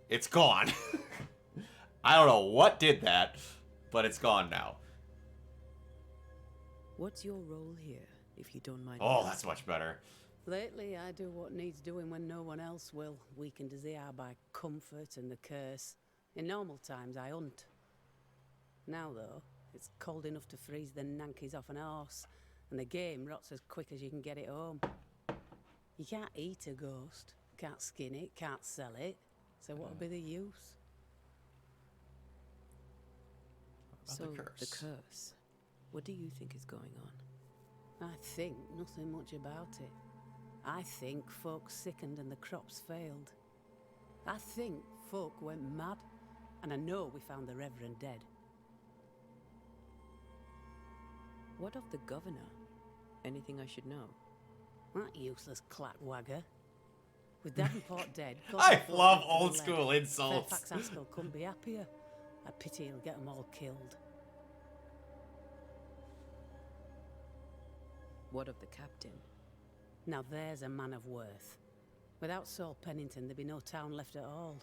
It's gone. I don't know what did that, but it's gone now. What's your role here, if you don't mind? Oh, that's much better. Lately, I do what needs doing when no one else will, weakened as they are by comfort and the curse. In normal times, I hunt. Now, though, it's cold enough to freeze the nankies off an horse, and the game rots as quick as you can get it home. You can't eat a ghost, can't skin it, can't sell it, so what'll be the use? So, the curse. the curse. What do you think is going on? I think nothing much about it. I think folk sickened and the crops failed. I think folk went mad, and I know we found the Reverend dead. What of the governor? Anything I should know? That useless clackwagger. With Davenport dead, I Gosford love to the old left. school insults. Fairfax Haskell couldn't be happier. A pity he'll get them all killed. What of the captain? Now there's a man of worth. Without Saul Pennington, there'd be no town left at all.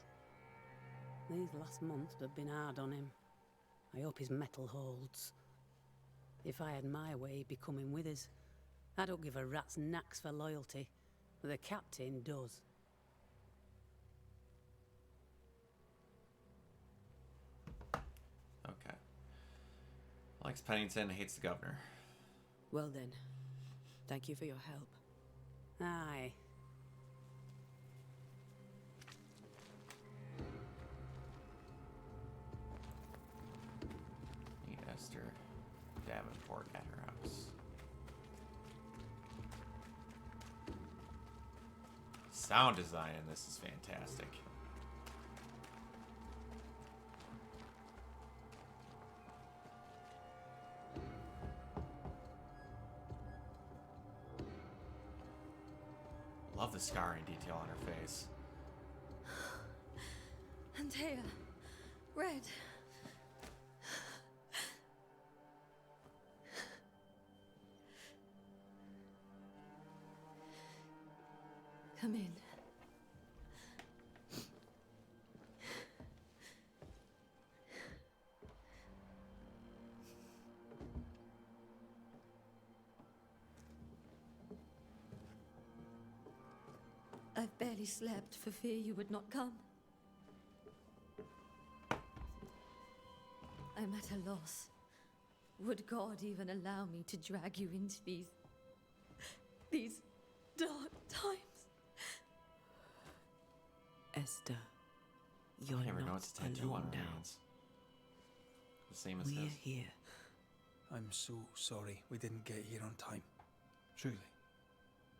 These last months have been hard on him. I hope his mettle holds. If I had my way, he'd be coming with us. I don't give a rat's knacks for loyalty, but the captain does. Okay. Likes Pennington, hates the governor. Well then, thank you for your help. Aye. Meet Esther Davenport at her house. Sound design in this is fantastic. Love the scarring detail on her face. Antea, Red. Come in. I've barely slept for fear you would not come. I'm at a loss. Would God even allow me to drag you into these dark times? Esther, you're I never not noticed a tattoo alone on her now. hands. The same as We're his. here. I'm so sorry we didn't get here on time. Truly.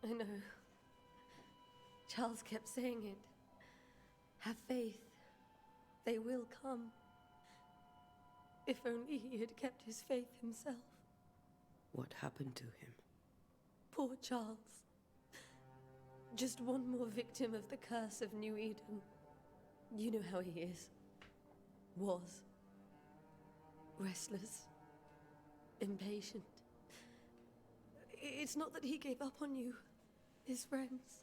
I know. Charles kept saying it. Have faith. They will come. If only he had kept his faith himself. What happened to him? Poor Charles. Just one more victim of the curse of New Eden. You know how he is. Was. Restless. Impatient. It's not that he gave up on you, his friends,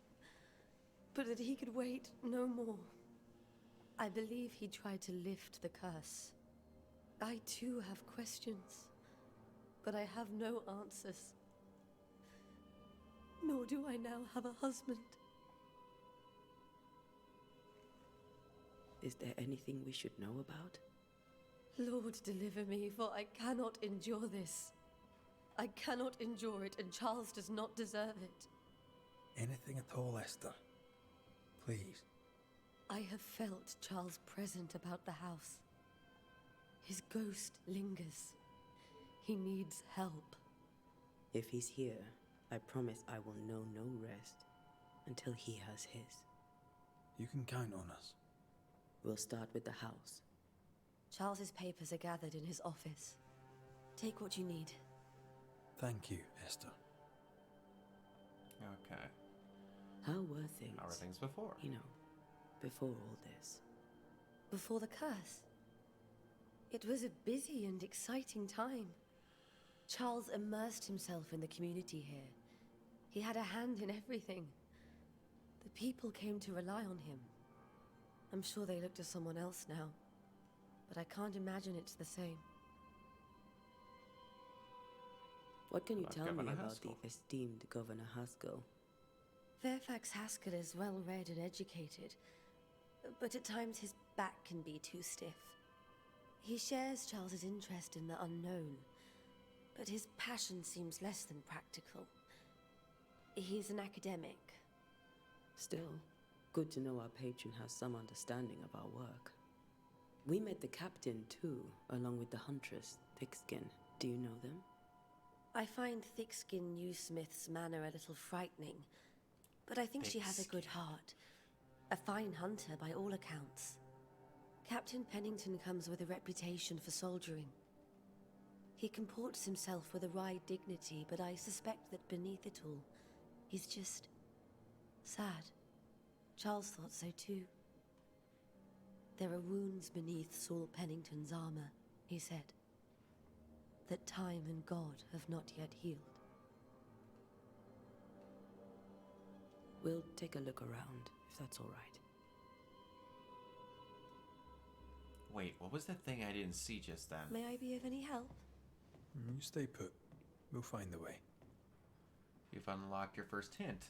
but that he could wait no more. I believe he tried to lift the curse. I too have questions, but I have no answers. Nor do I now have a husband. Is there anything we should know about? Lord, deliver me, for I cannot endure this. I cannot endure it, and Charles does not deserve it. Anything at all, Esther. Please. I have felt Charles present about the house. His ghost lingers. He needs help. If he's here, I promise I will know no rest until he has his. You can count on us. We'll start with the house. Charles's papers are gathered in his office. Take what you need. Thank you, Esther. Okay. How were things? How were things before? You know, before all this. Before the curse. It was a busy and exciting time. Charles immersed himself in the community here. He had a hand in everything. The people came to rely on him. I'm sure they look to someone else now, but I can't imagine it's the same. What can you About tell me Governor about Haskell? the esteemed Governor Haskell? Fairfax Haskell is well read and educated, but at times his back can be too stiff. He shares Charles's interest in the unknown, but his passion seems less than practical. He's an academic. Still, good to know our patron has some understanding of our work. We met the captain too, along with the huntress, Thickskin. Do you know them? I find thick-skinned Newsmith's manner a little frightening, but I think she has a good heart. A fine hunter by all accounts. Captain Pennington comes with a reputation for soldiering. He comports himself with a wry dignity, but I suspect that beneath it all, he's just sad. Charles thought so too. There are wounds beneath Saul Pennington's armor, he said, that time and God have not yet healed. We'll take a look around, if that's all right. Wait, what was that thing I didn't see just then? May I be of any help? You stay put. We'll find the way. You've unlocked your first hint.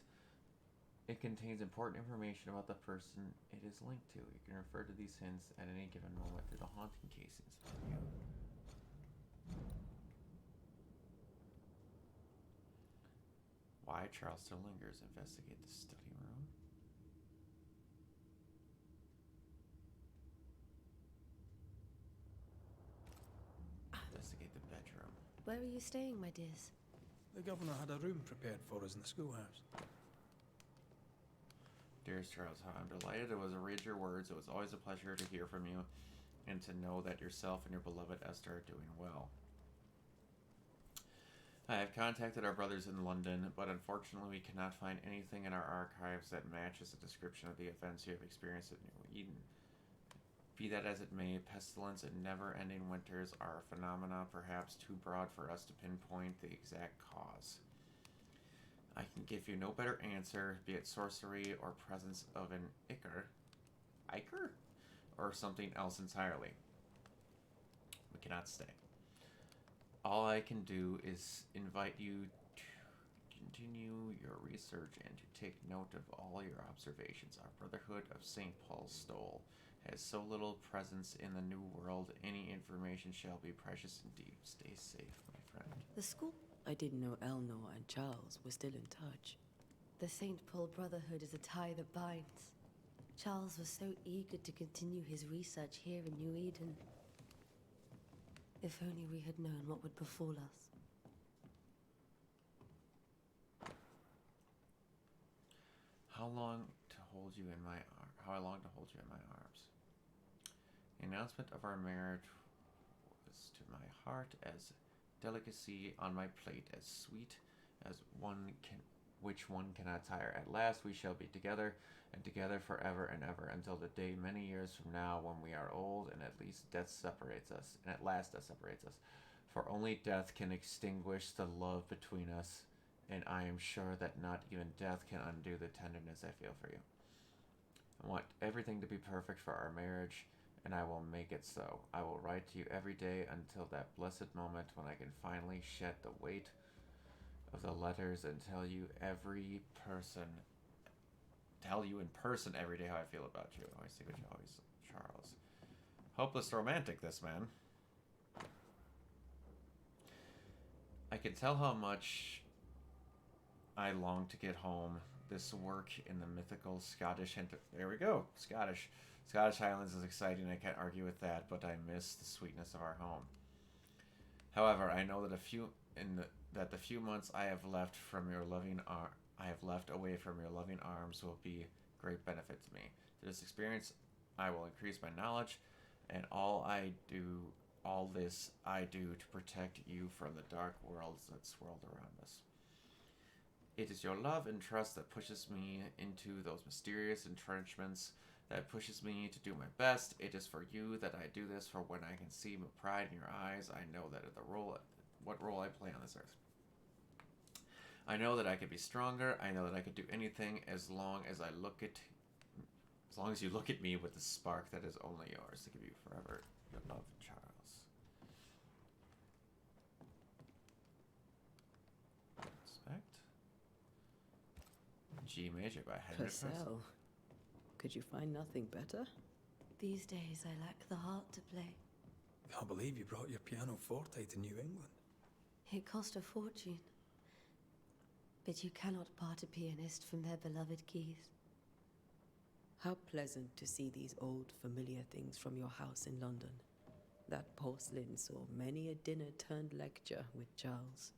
It contains important information about the person it is linked to. You can refer to these hints at any given moment through the haunting casings on you. Why Charles still lingers. Investigate the study room. Investigate the bedroom. Where are you staying, my dears? The governor had a room prepared for us in the schoolhouse. Dearest Charles, how I'm delighted to read your words. It was always a pleasure to hear from you and to know that yourself and your beloved Esther are doing well. I have contacted our brothers in London, but unfortunately we cannot find anything in our archives that matches the description of the events you have experienced at New Eden. Be that as it may, pestilence and never-ending winters are a phenomena perhaps too broad for us to pinpoint the exact cause. I can give you no better answer, be it sorcery or presence of an Iker? Or something else entirely. We cannot stay. All I can do is invite you to continue your research and to take note of all your observations. Our Brotherhood of St. Paul's Stole has so little presence in the New World, any information shall be precious indeed. Stay safe, my friend. The school? I didn't know Elnor and Charles were still in touch. The St. Paul Brotherhood is a tie that binds. Charles was so eager to continue his research here in New Eden. If only we had known what would befall us. How long to hold you in my arms? The announcement of our marriage was to my heart as delicacy on my plate, as sweet as which one cannot tire. At last we shall be together, and together forever and ever, until the day many years from now when we are old, and at last death separates us. For only death can extinguish the love between us, and I am sure that not even death can undo the tenderness I feel for you. I want everything to be perfect for our marriage, and I will make it so. I will write to you every day until that blessed moment when I can finally shed the weight of the letters and tell you in person every day how I feel about you. Always think of you, always, Charles. Hopeless romantic, this man. I can tell how much I long to get home. This work in the mythical Scottish there we go, Scottish Highlands is exciting. I can't argue with that, but I miss the sweetness of our home. However, I know that the few months I have left away from your loving arms will be great benefit to me. Through this experience, I will increase my knowledge, and all this I do to protect you from the dark worlds that swirl around us. It is your love and trust that pushes me into those mysterious entrenchments, that pushes me to do my best. It is for you that I do this, for when I can see pride in your eyes, I know that what role I play on this earth. I know that I could be stronger. I know that I could do anything as long as you look at me with the spark that is only yours, to give you forever your love, Charles. Respect. G major by Henry Purcell. Could you find nothing better? These days I lack the heart to play. Can't believe you brought your piano forte to New England. It cost a fortune. But you cannot part a pianist from their beloved keys. How pleasant to see these old familiar things from your house in London. That porcelain saw many a dinner-turned-lecture with Charles.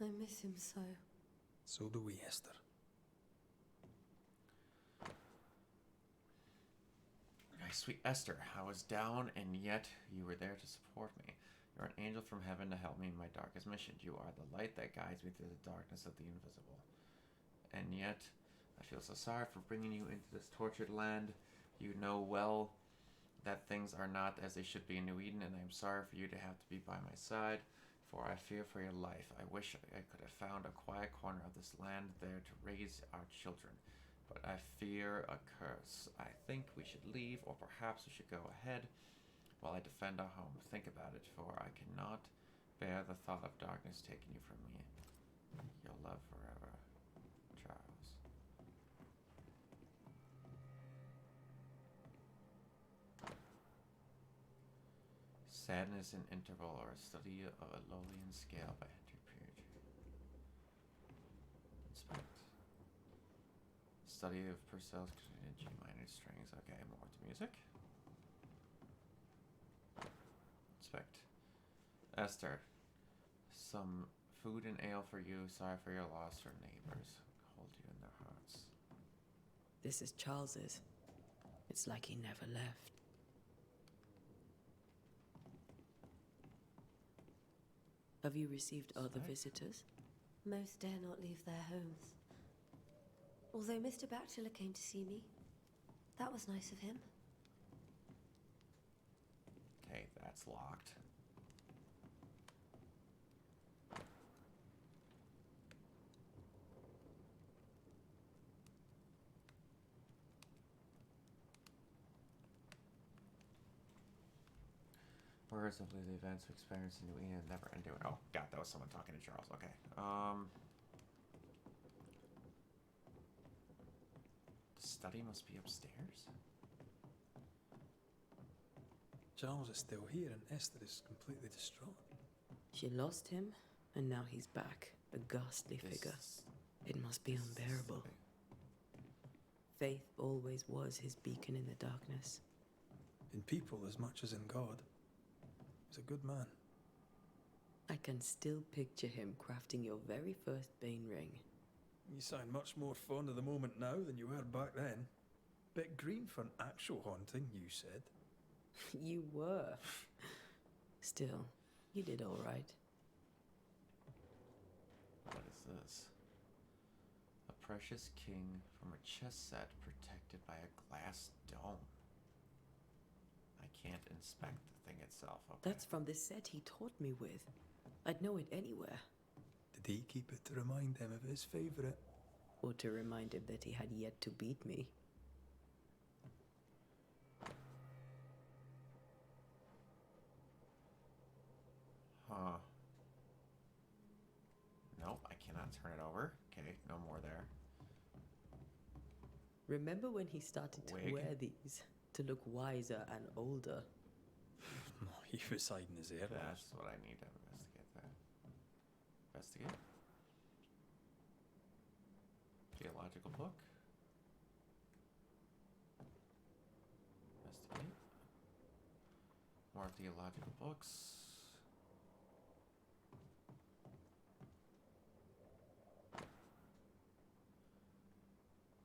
I miss him so. So do we, Esther. My sweet Esther, I was down, and yet you were there to support me. You're an angel from heaven to help me in my darkest mission. You are the light that guides me through the darkness of the invisible. And yet, I feel so sorry for bringing you into this tortured land. You know well that things are not as they should be in New Eden, and I am sorry for you to have to be by my side, for I fear for your life. I wish I could have found a quiet corner of this land there to raise our children, but I fear a curse. I think we should leave, or perhaps we should go ahead while I defend our home. Think about it, for I cannot bear the thought of darkness taking you from me. Your love forever, Charles. Sadness in Interval, or a study of a Lolian scale by Henry Page. Inspect. Study of Purcell's G minor strings. Okay, more to music. Inspect. Esther. Some food and ale for you. Sorry for your loss. Your neighbors hold you in their hearts. This is Charles's. It's like he never left. Have you received other visitors? Most dare not leave their homes. Although Mr. Bachelor came to see me. That was nice of him. Okay, that's locked. Words of the events we experienced in New England never ending. Oh, God, that was someone talking to Charles. Okay. The study must be upstairs? Charles is still here and Esther is completely distraught. She lost him, and now he's back. A ghastly figure. It must be unbearable. Faith always was his beacon in the darkness. In people as much as in God. He's a good man. I can still picture him crafting your very first Bane ring. You sound much more fond of the moment now than you were back then. Bit green for an actual haunting, you said. You were. Still, you did all right. What is this? A precious king from a chess set protected by a glass dome. I can't inspect the thing itself. Okay. That's from the set he taught me with. I'd know it anywhere. Did he keep it to remind him of his favourite? Or to remind him that he had yet to beat me. Huh. Nope, I cannot turn it over. Okay, no more there. Remember when he started to Wig. wear these to look wiser and older? He was hiding his ear. That's what I need to investigate there. Investigate. Theological book. Investigate. More theological books.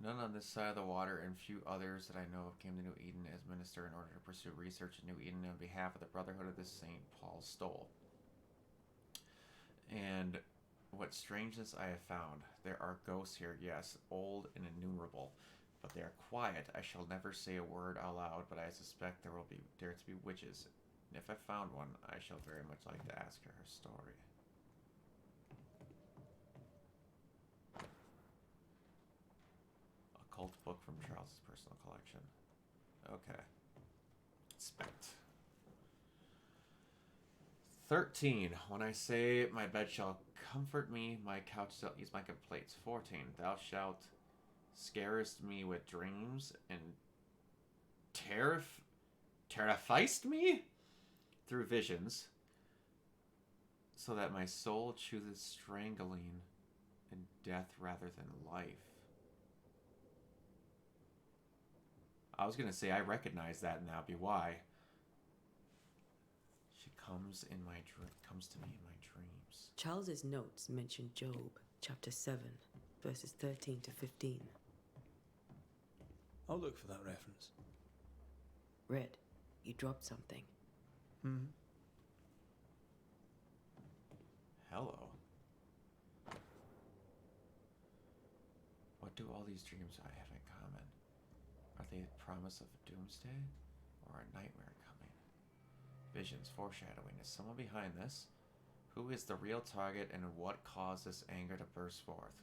None on this side of the water, and few others that I know of came to New Eden as minister in order to pursue research in New Eden on behalf of the Brotherhood of the St. Paul's Stole. And what strangeness I have found. There are ghosts here, yes, old and innumerable, but they are quiet. I shall never say a word aloud, but I suspect there to be witches. And if I found one, I shall very much like to ask her story. Occult book from Charles's personal collection. Okay. Inspect. 13. When I say my bed shall comfort me, my couch shall ease my complaints. 14. Thou shalt scarest me with dreams and terrifiest me through visions, so that my soul chooses strangling and death rather than life. I was gonna say I recognize that, and that'd be why. She comes to me in my dreams. Charles's notes mention Job, chapter 7, verses 13 to 15. I'll look for that reference. Red, you dropped something. Hello. What What do all these dreams I have in common? Are they the promise of a doomsday or a nightmare coming? Visions, foreshadowing. Is someone behind this? Who is the real target and what caused this anger to burst forth?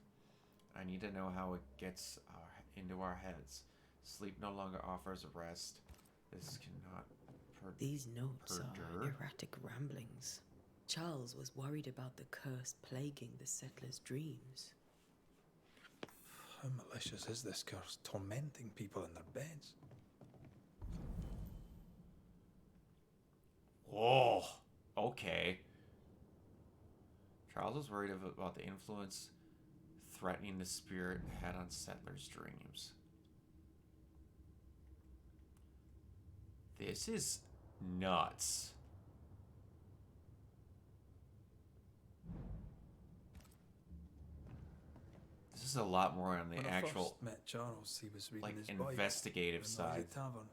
I need to know how it gets into our heads. Sleep no longer offers rest. This cannot These notes are erratic ramblings. Charles was worried about the curse plaguing the settlers' dreams. How malicious is this curse, tormenting people in their beds? Whoa. Okay. Charles was worried about the influence threatening the spirit had on settlers' dreams. This is nuts. This is a lot more on the When actual, I first met Charles, he was reading like, his Bible investigative in the side. noisy tavern.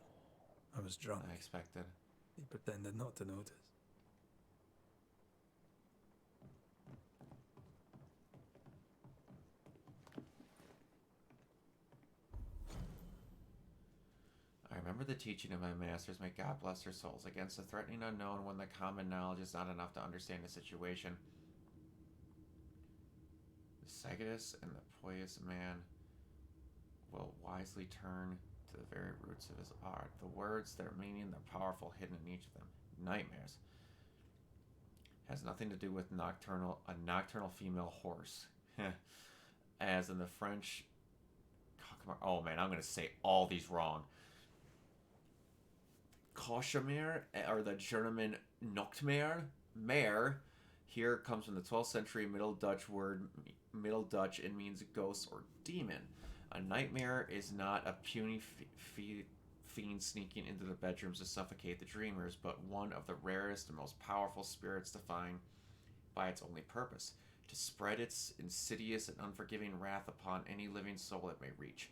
I was drunk. I expected. He pretended not to notice. I remember the teaching of my masters, may God bless their souls, against the threatening unknown when the common knowledge is not enough to understand the situation. The sagitous and the pious man will wisely turn to the very roots of his art. The words, their meaning, their powerful, hidden in each of them. Nightmares. Has nothing to do with a nocturnal female horse. As in the French... Oh man, I'm going to say all these wrong. Cauchemar, or the German Nachtmare, mare, here comes from the 12th century Middle Dutch word, Middle Dutch, it means ghost or demon. A nightmare is not a puny fiend sneaking into the bedrooms to suffocate the dreamers, but one of the rarest and most powerful spirits defined by its only purpose, to spread its insidious and unforgiving wrath upon any living soul it may reach.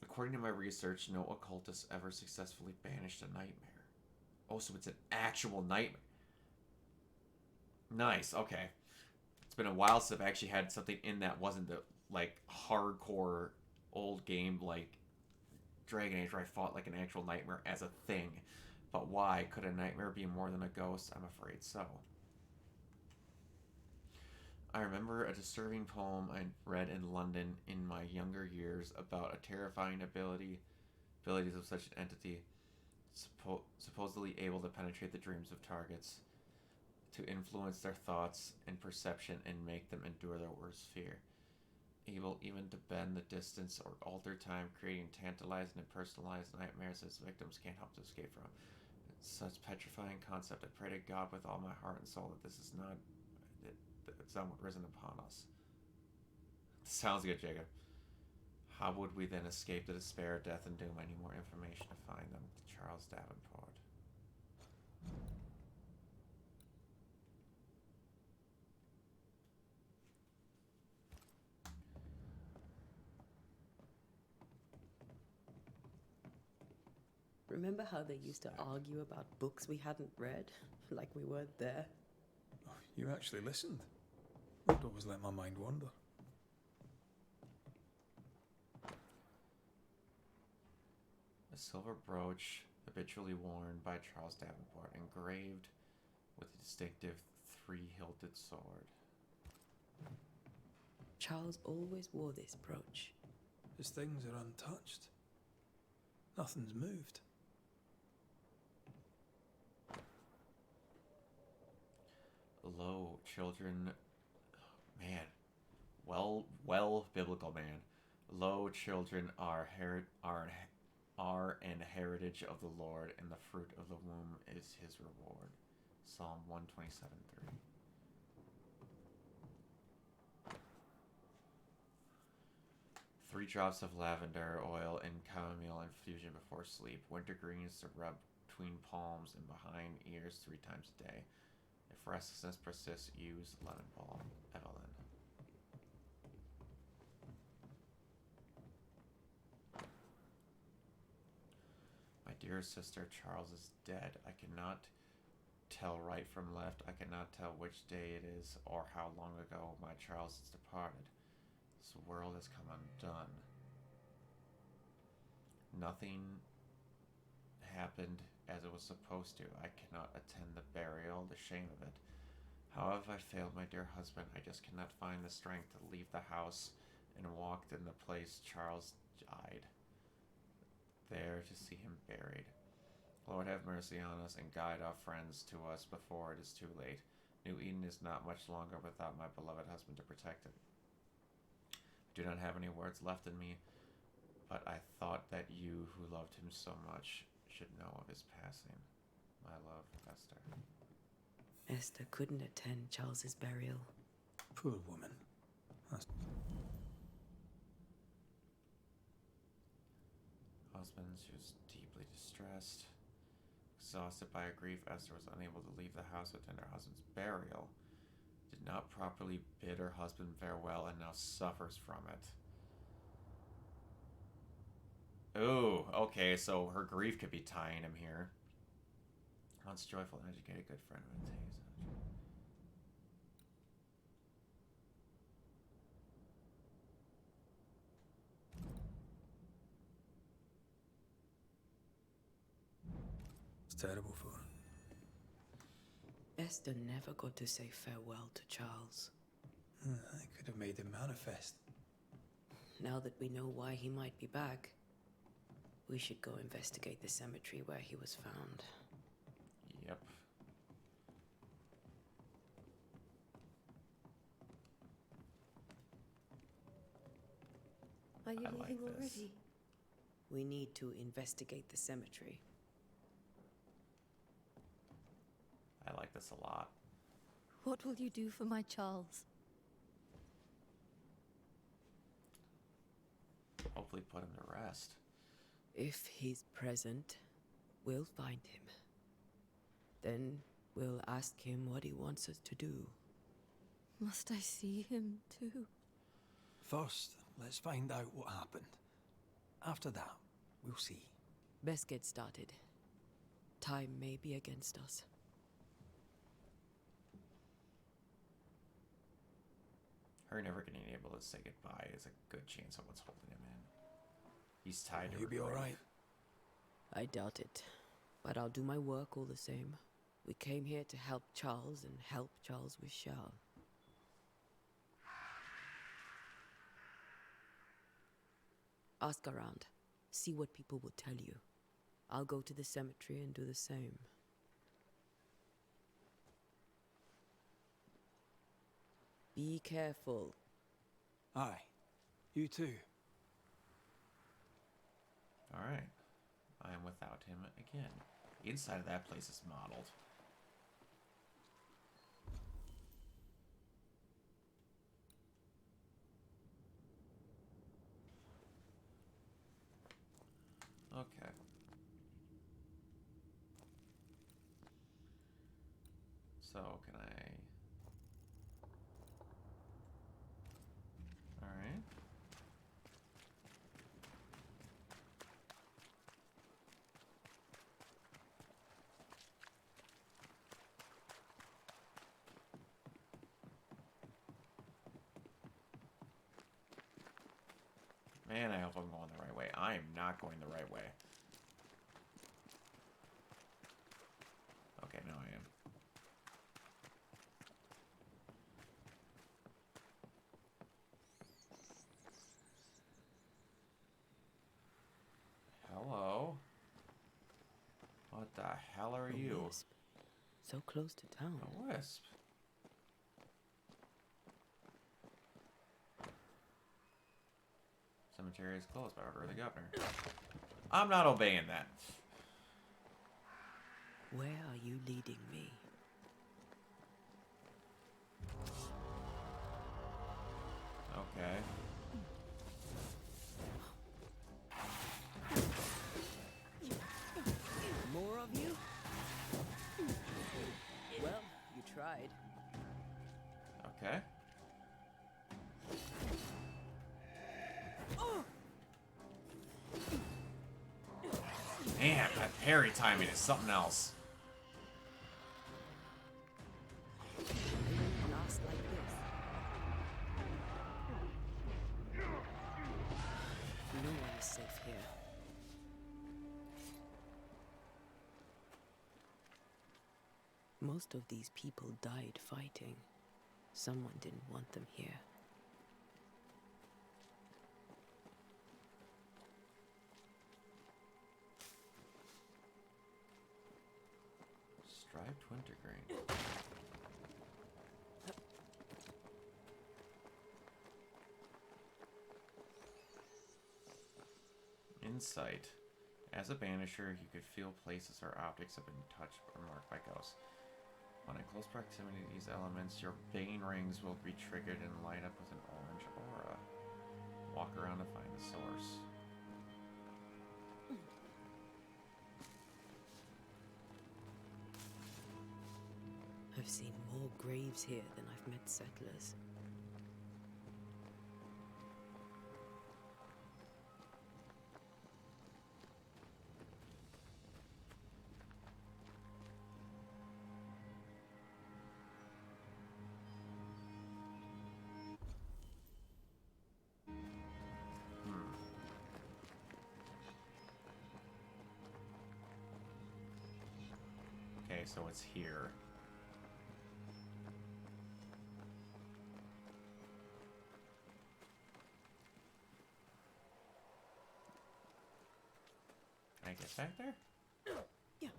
According to my research, no occultist ever successfully banished a nightmare. Oh, so it's an actual nightmare. Nice, okay. It's been a while since I've actually had something in that wasn't the, like, hardcore old game, like, Dragon Age, where I fought like an actual nightmare as a thing. But why? Could a nightmare be more than a ghost? I'm afraid so. I remember a disturbing poem I read in London in my younger years about a terrifying abilities of such an entity, supposedly able to penetrate the dreams of targets, to influence their thoughts and perception and make them endure their worst fear. Able even to bend the distance or alter time, creating tantalizing and personalized nightmares as victims can't help to escape from. It's such a petrifying concept. I pray to God with all my heart and soul that this is not... It's not risen upon us. Sounds good, Jacob. How would we then escape the despair, death, and doom? I need more information to find them. Charles Davenport. Remember how they used to argue about books we hadn't read? Like we weren't there? Oh, you actually listened. I'd always let my mind wander. A silver brooch habitually worn by Charles Davenport, engraved with a distinctive three-hilted sword. Charles always wore this brooch. His things are untouched. Nothing's moved. Lo, children, man, well, biblical man. Lo, children are an heritage of the Lord, and the fruit of the womb is his reward. Psalm 127:3. Three drops of lavender oil and chamomile infusion before sleep. Wintergreens to rub between palms and behind ears 3 times a day. If restlessness persists, use lemon balm. Evelyn. My dear sister, Charles is dead. I cannot tell right from left. I cannot tell which day it is or how long ago my Charles has departed. This world has come undone. Nothing happened as it was supposed to. I cannot attend the burial, the shame of it. How have I failed my dear husband? I just cannot find the strength to leave the house and walked in the place Charles died, there to see him buried. Lord, have mercy on us and guide our friends to us before it is too late. New Eden is not much longer without my beloved husband to protect it. I do not have any words left in me, but I thought that you, who loved him so much, should know of his passing. My love, Esther. Esther couldn't attend Charles's burial. Poor woman. Husband, she was deeply distressed. Exhausted by her grief, Esther was unable to leave the house to attend her husband's burial. Did not properly bid her husband farewell and now suffers from it. Ooh, okay, so her grief could be tying him here. Once joyful and educated, good friend of Antaeus. It's terrible for her. Esther never got to say farewell to Charles. I could have made him manifest. Now that we know why he might be back, we should go investigate the cemetery where he was found. Yep. Are you I like leaving this. already? We need to investigate the cemetery. I like this a lot. What will you do for my Charles? Hopefully put him to rest. If he's present, we'll find him. Then we'll ask him what he wants us to do. Must I see him too? First, let's find out what happened. After that, we'll see. Best get started. Time may be against us. Her never getting able to say goodbye is a good chance of what's holding him in. He's tied to her You'll be grief. alright. I doubt it, but I'll do my work all the same. We came here to help Charles and help Charles with Shao. Ask around. See what people will tell you. I'll go to the cemetery and do the same. Be careful. Aye. You too. Alright. I am without him again. The inside of that place is modeled. Okay. So, can I... Alright. Man, I hope I'm going the right way. I am not going the right way. Okay, now I am. Hello? What the hell are A you? wisp. So close to town. A wisp. Cemetery is closed by order of the governor. I'm not obeying that. Where are you leading me? Okay. More of you? Well, you tried. Okay. Man, that parry timing is something else. Blast like this. Most of these people died fighting. Someone didn't want them here. Striped wintergreen. Insight. As a banisher, you could feel places or objects have been touched or marked by ghosts. When in close proximity to these elements, your bane rings will be triggered and light up with an orange aura. Walk around to find the source. I've seen more graves here than I've met settlers. Okay, so it's here. Can I get back there? Yeah.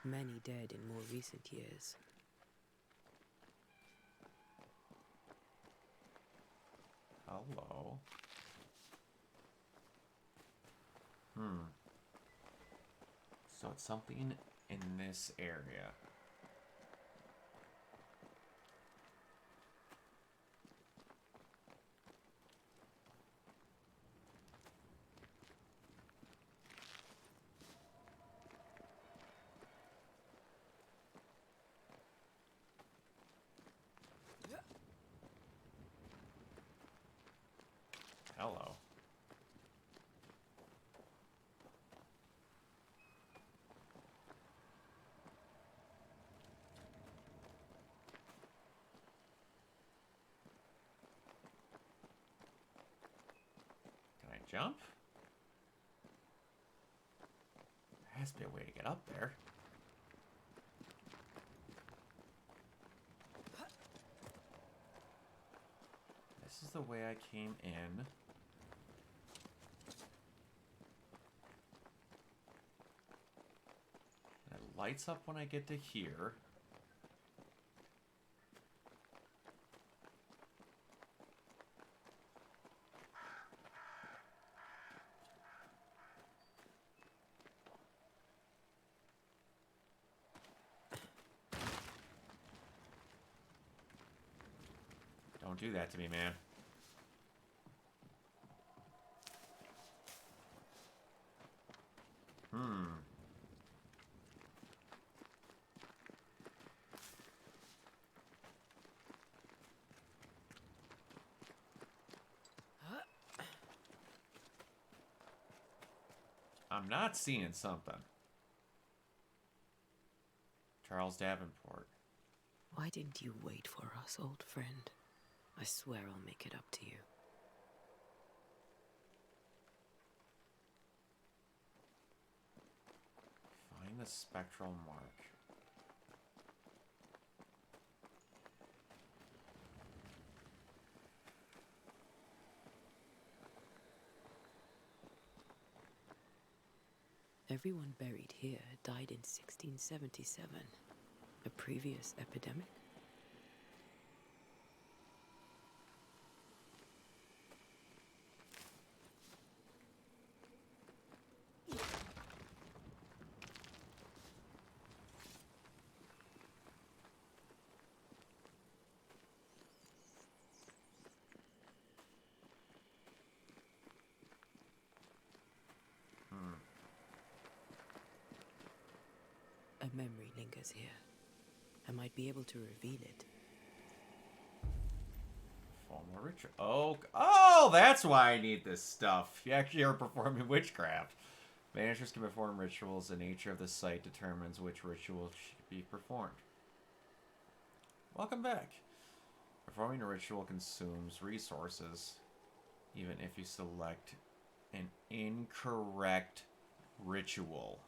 Many dead in more recent years. Hello. So it's something in this area. Hello. Can I jump? There has to be a way to get up there. This is the way I came in. It lights up when I get to here. Don't do that to me, man. I'm not seeing something. Charles Davenport. Why didn't you wait for us, old friend? I swear I'll make it up to you. Find the spectral mark. Everyone buried here died in 1677. A previous epidemic? A memory lingers here. I might be able to reveal it. Formal ritual. Oh, that's why I need this stuff. You actually are performing witchcraft. Banishers can perform rituals. The nature of the site determines which ritual should be performed. Welcome back. Performing a ritual consumes resources, even if you select an incorrect ritual.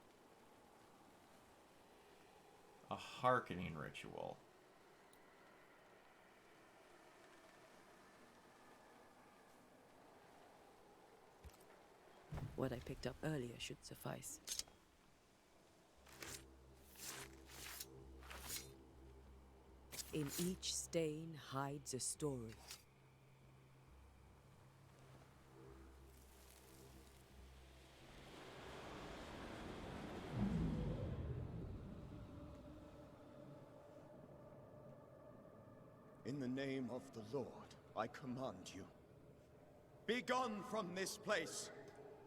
A hearkening ritual. What I picked up earlier should suffice. In each stain hides a story. In the name of the Lord, I command you. Be gone from this place!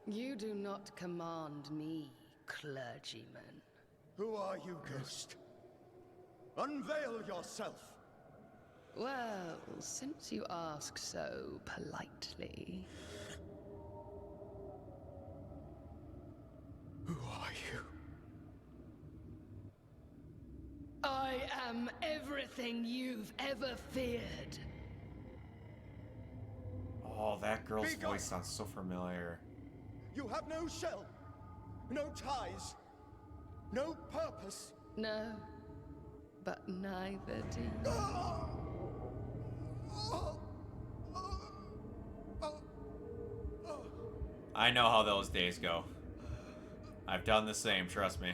You do not command me, clergyman. Who are you, ghost? Unveil yourself! Well, since you ask so politely... Who are you? I am everything you've ever feared. Oh, that girl's Be gone. voice sounds so familiar. You have no shell, no ties, no purpose. No, but neither do you. I know how those days go. I've done the same, trust me.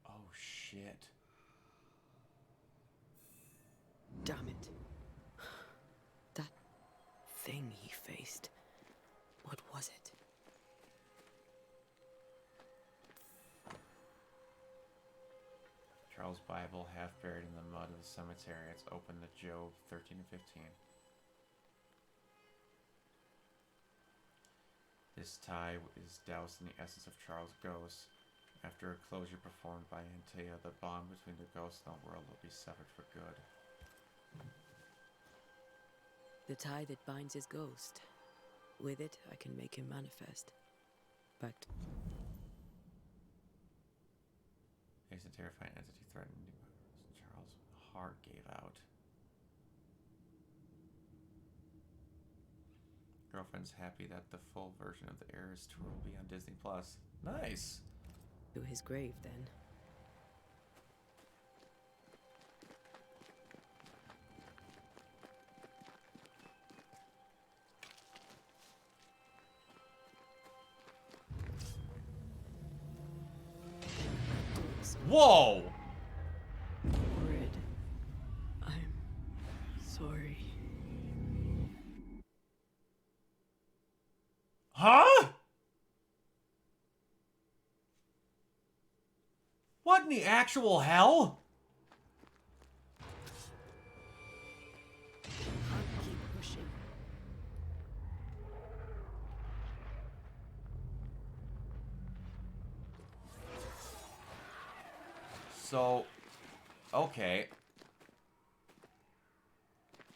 Oh, shit. Damn it. That thing he faced. What was it? Charles' Bible, half buried in the mud of the cemetery. It's open to Job 13 and 15. This tie is doused in the essence of Charles' ghost. After a closure performed by Antea, the bond between the ghost and the world will be severed for good. The tie that binds his ghost. With it, I can make him manifest. But There's a terrifying entity threatening Charles' heart gave out. Girlfriend's happy that the full version of the Eras tour will be on Disney Plus. Nice. to his grave then. Whoa! Red, I'm sorry. Huh? What in the actual hell? Keep pushing. So, okay.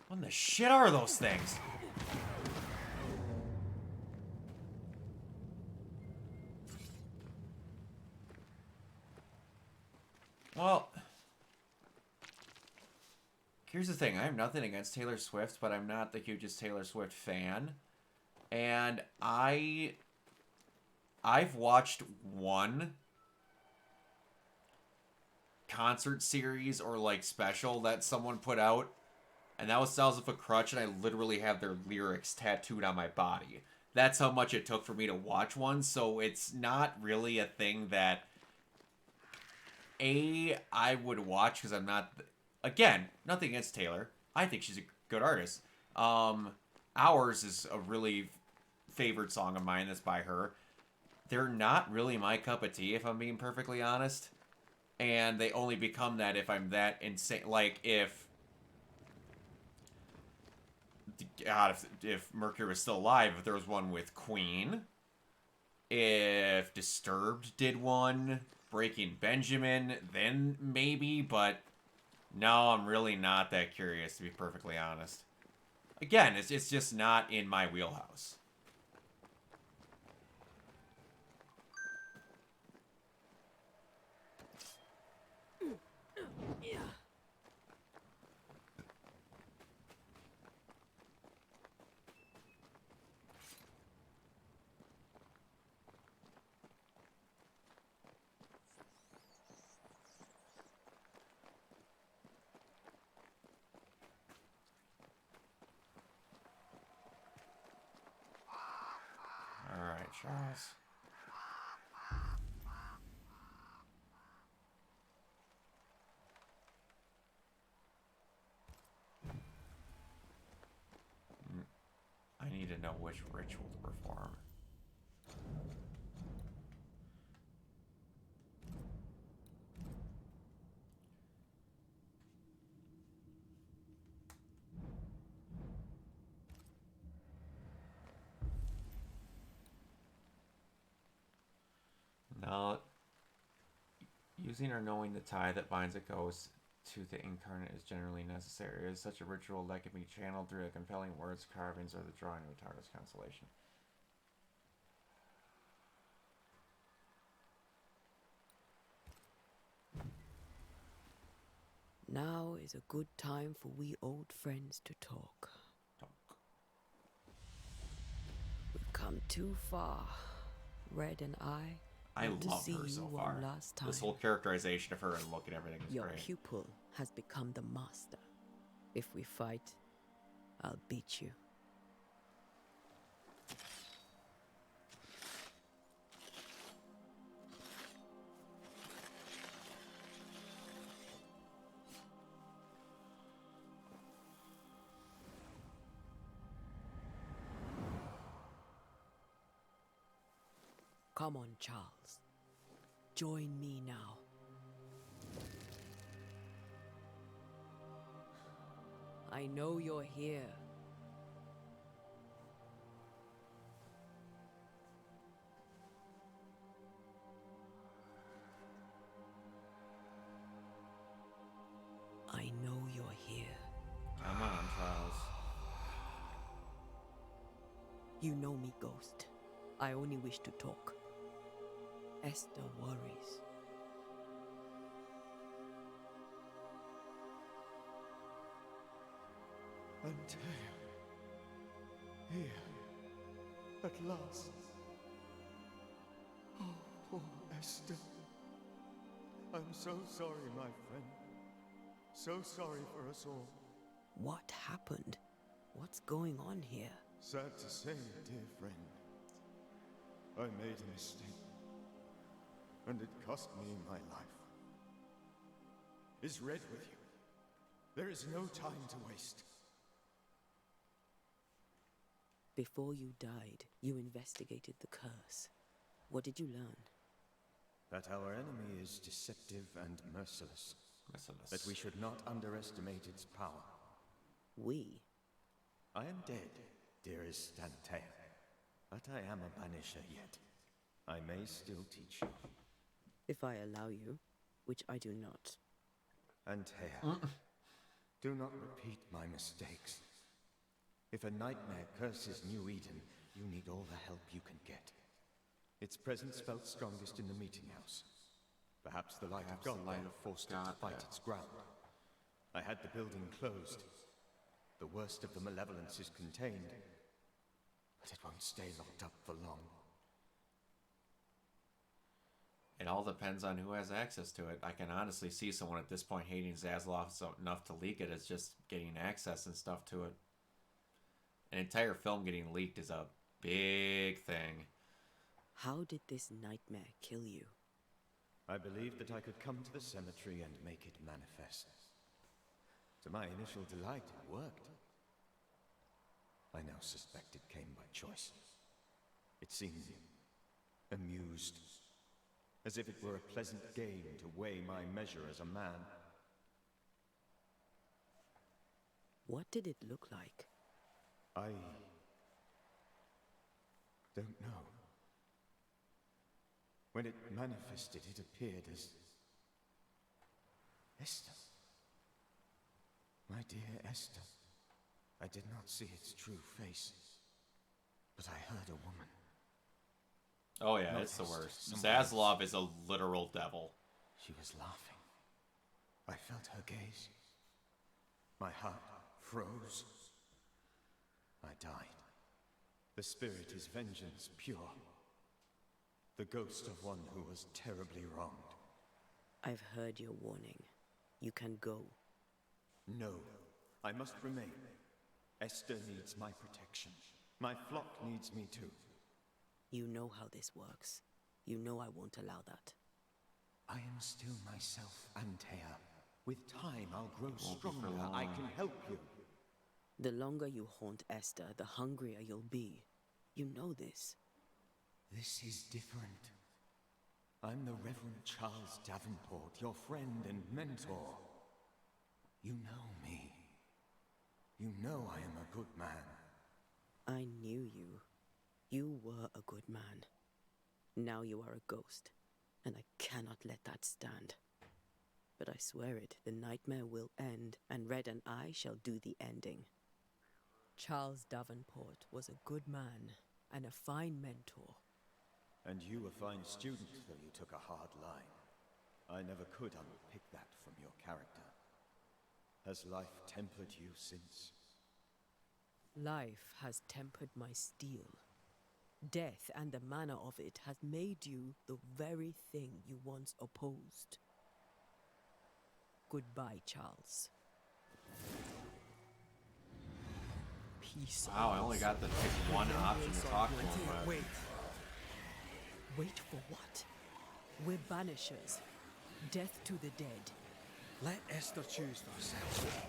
What in the shit are those things? Well, here's the thing. I have nothing against Taylor Swift, but I'm not the hugest Taylor Swift fan. And I've watched one concert series or like special that someone put out, and that was Styles of a Crutch, and I literally have their lyrics tattooed on my body. That's how much it took for me to watch one, so it's not really a thing that I would watch, because I'm not, again, nothing against Taylor. I think she's a good artist. Hours is a really favorite song of mine that's by her. They're not really my cup of tea, if I'm being perfectly honest. And they only become that if I'm that insane. Like, if... God, if Mercury was still alive, if there was one with Queen. If Disturbed did one... Breaking Benjamin, then maybe, but no, I'm really not that curious, to be perfectly honest. Again, it's just not in my wheelhouse. Yeah. Charles. I need to know which ritual to perform. Now, using or knowing the tie that binds a ghost to the incarnate is generally necessary. It is such a ritual that can be channeled through the compelling words, carvings, or the drawing of a Taurus constellation. Now is a good time for we old friends to talk. We've come too far, Red and I. I want to love see her you so one far. last time. This whole characterization of her and look and everything is Your great. pupil has become the master. If we fight, I'll beat you. Come on, Charles. Join me now. I know you're here. I know you're here. Come on, Charles. You know me, Ghost. I only wish to talk. Esther worries. Antea. Here. At last. Oh, poor Esther. I'm so sorry, my friend. So sorry for us all. What happened? What's going on here? Sad to say, dear friend. I made a mistake. And it cost me my life. Is Red with you? There is no time to waste. Before you died, you investigated the curse. What did you learn? That our enemy is deceptive and merciless. That we should not underestimate its power. We? I am dead, dearest Antea. But I am a banisher yet. I may still teach you. If I allow you, which I do not. Antea, do not repeat my mistakes. If a nightmare curses New Eden, you need all the help you can get. Its presence felt strongest in the meeting house. Perhaps the light of God may have forced it to fight its ground. I had the building closed. The worst of the malevolence is contained, but it won't stay locked up for long. It all depends on who has access to it. I can honestly see someone at this point hating Zaslav so enough to leak it as just getting access and stuff to it. An entire film getting leaked is a big thing. How did this nightmare kill you? I believed that I could come to the cemetery and make it manifest. To my initial delight, it worked. I now suspect it came by choice. It seemed amused, as if it were a pleasant game to weigh my measure as a man. What did it look like? I don't know. When it manifested, it appeared as Esther. My dear Esther. I did not see its true face, but I heard a woman. Oh yeah, it's the worst. Zaslav is a literal devil. She was laughing. I felt her gaze. My heart froze. I died. The spirit is vengeance pure. The ghost of one who was terribly wronged. I've heard your warning. You can go. No, I must remain. Esther needs my protection. My flock needs me too. You know how this works. You know I won't allow that. I am still myself, Antea. With time, I'll grow Won't be for stronger. long. I can help you. The longer you haunt Esther, the hungrier you'll be. You know this. This is different. I'm the Reverend Charles Davenport, your friend and mentor. You know me. You know I am a good man. I knew you. You were a good man. Now you are a ghost, and I cannot let that stand. But I swear it, the nightmare will end, and Red and I shall do the ending. Charles Davenport was a good man and a fine mentor. And you a fine student, though you took a hard line. I never could unpick that from your character. Has life tempered you since? Life has tempered my steel. Death and the manner of it has made you the very thing you once opposed. Goodbye, Charles. Peace. Wow, I only got to pick one option to talk to him, but... Wait. Wait for what? We're banishers. Death to the dead. Let Esther choose for herself.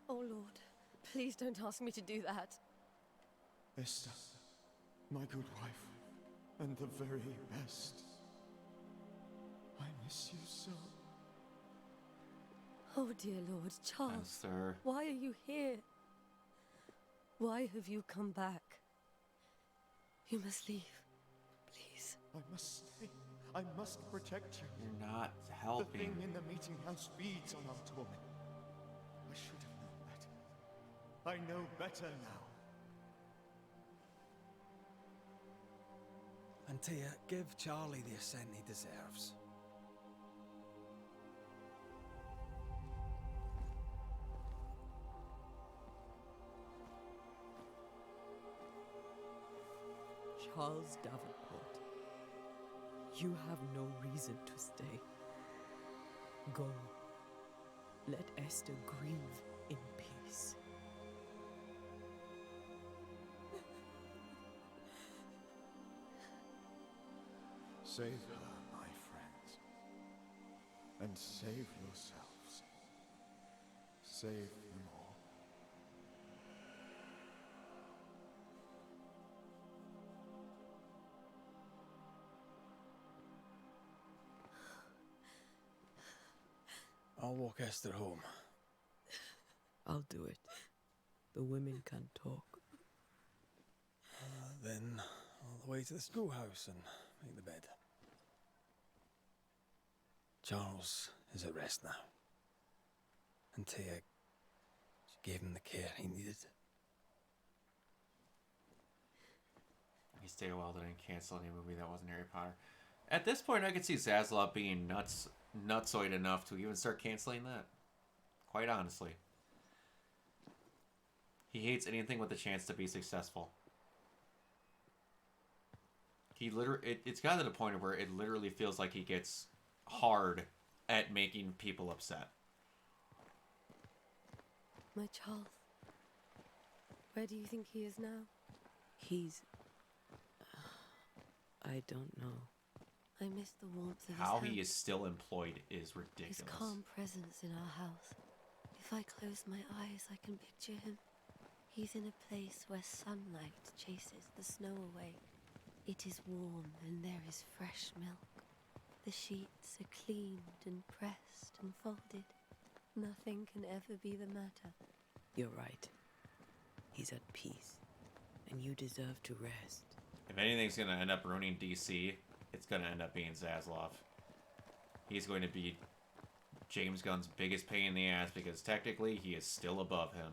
Oh, Lord, please don't ask me to do that. Esther, my good wife, and the very best. I miss you so. Oh, dear Lord, Charles, Esther. why are you here? Why have you come back? You must leave, please. I must stay. I must protect you. You're not The helping. thing in the meeting house feeds on our torment. I should have known better. I know better now. Antea, give Charlie the ascent he deserves. Charles Davenport, you have no reason to stay. Go. Let Esther grieve in peace. Save her, my friends. And save yourselves. Save them all. I'll walk Esther home. I'll do it. The women can talk. Then all the way to the schoolhouse and make the bed. Charles is at rest now. Antea, she gave him the care he needed. He stayed a while, didn't cancel any movie that wasn't Harry Potter. At this point, I could see Zaslav being nutsoid enough to even start canceling that. Quite honestly. He hates anything with a chance to be successful. He it's gotten to the point where it literally feels like he gets hard at making people upset. My Charles, where do you think he is now? He's... I don't know. I miss the warmth of his How hand. he is still employed is ridiculous. His calm presence in our house. If I close my eyes, I can picture him. He's in a place where sunlight chases the snow away. It is warm and there is fresh milk. The sheets are cleaned and pressed and folded. Nothing can ever be the matter. You're right. He's at peace. And you deserve to rest. If anything's going to end up ruining DC, it's going to end up being Zaslav. He's going to be James Gunn's biggest pain in the ass because technically he is still above him.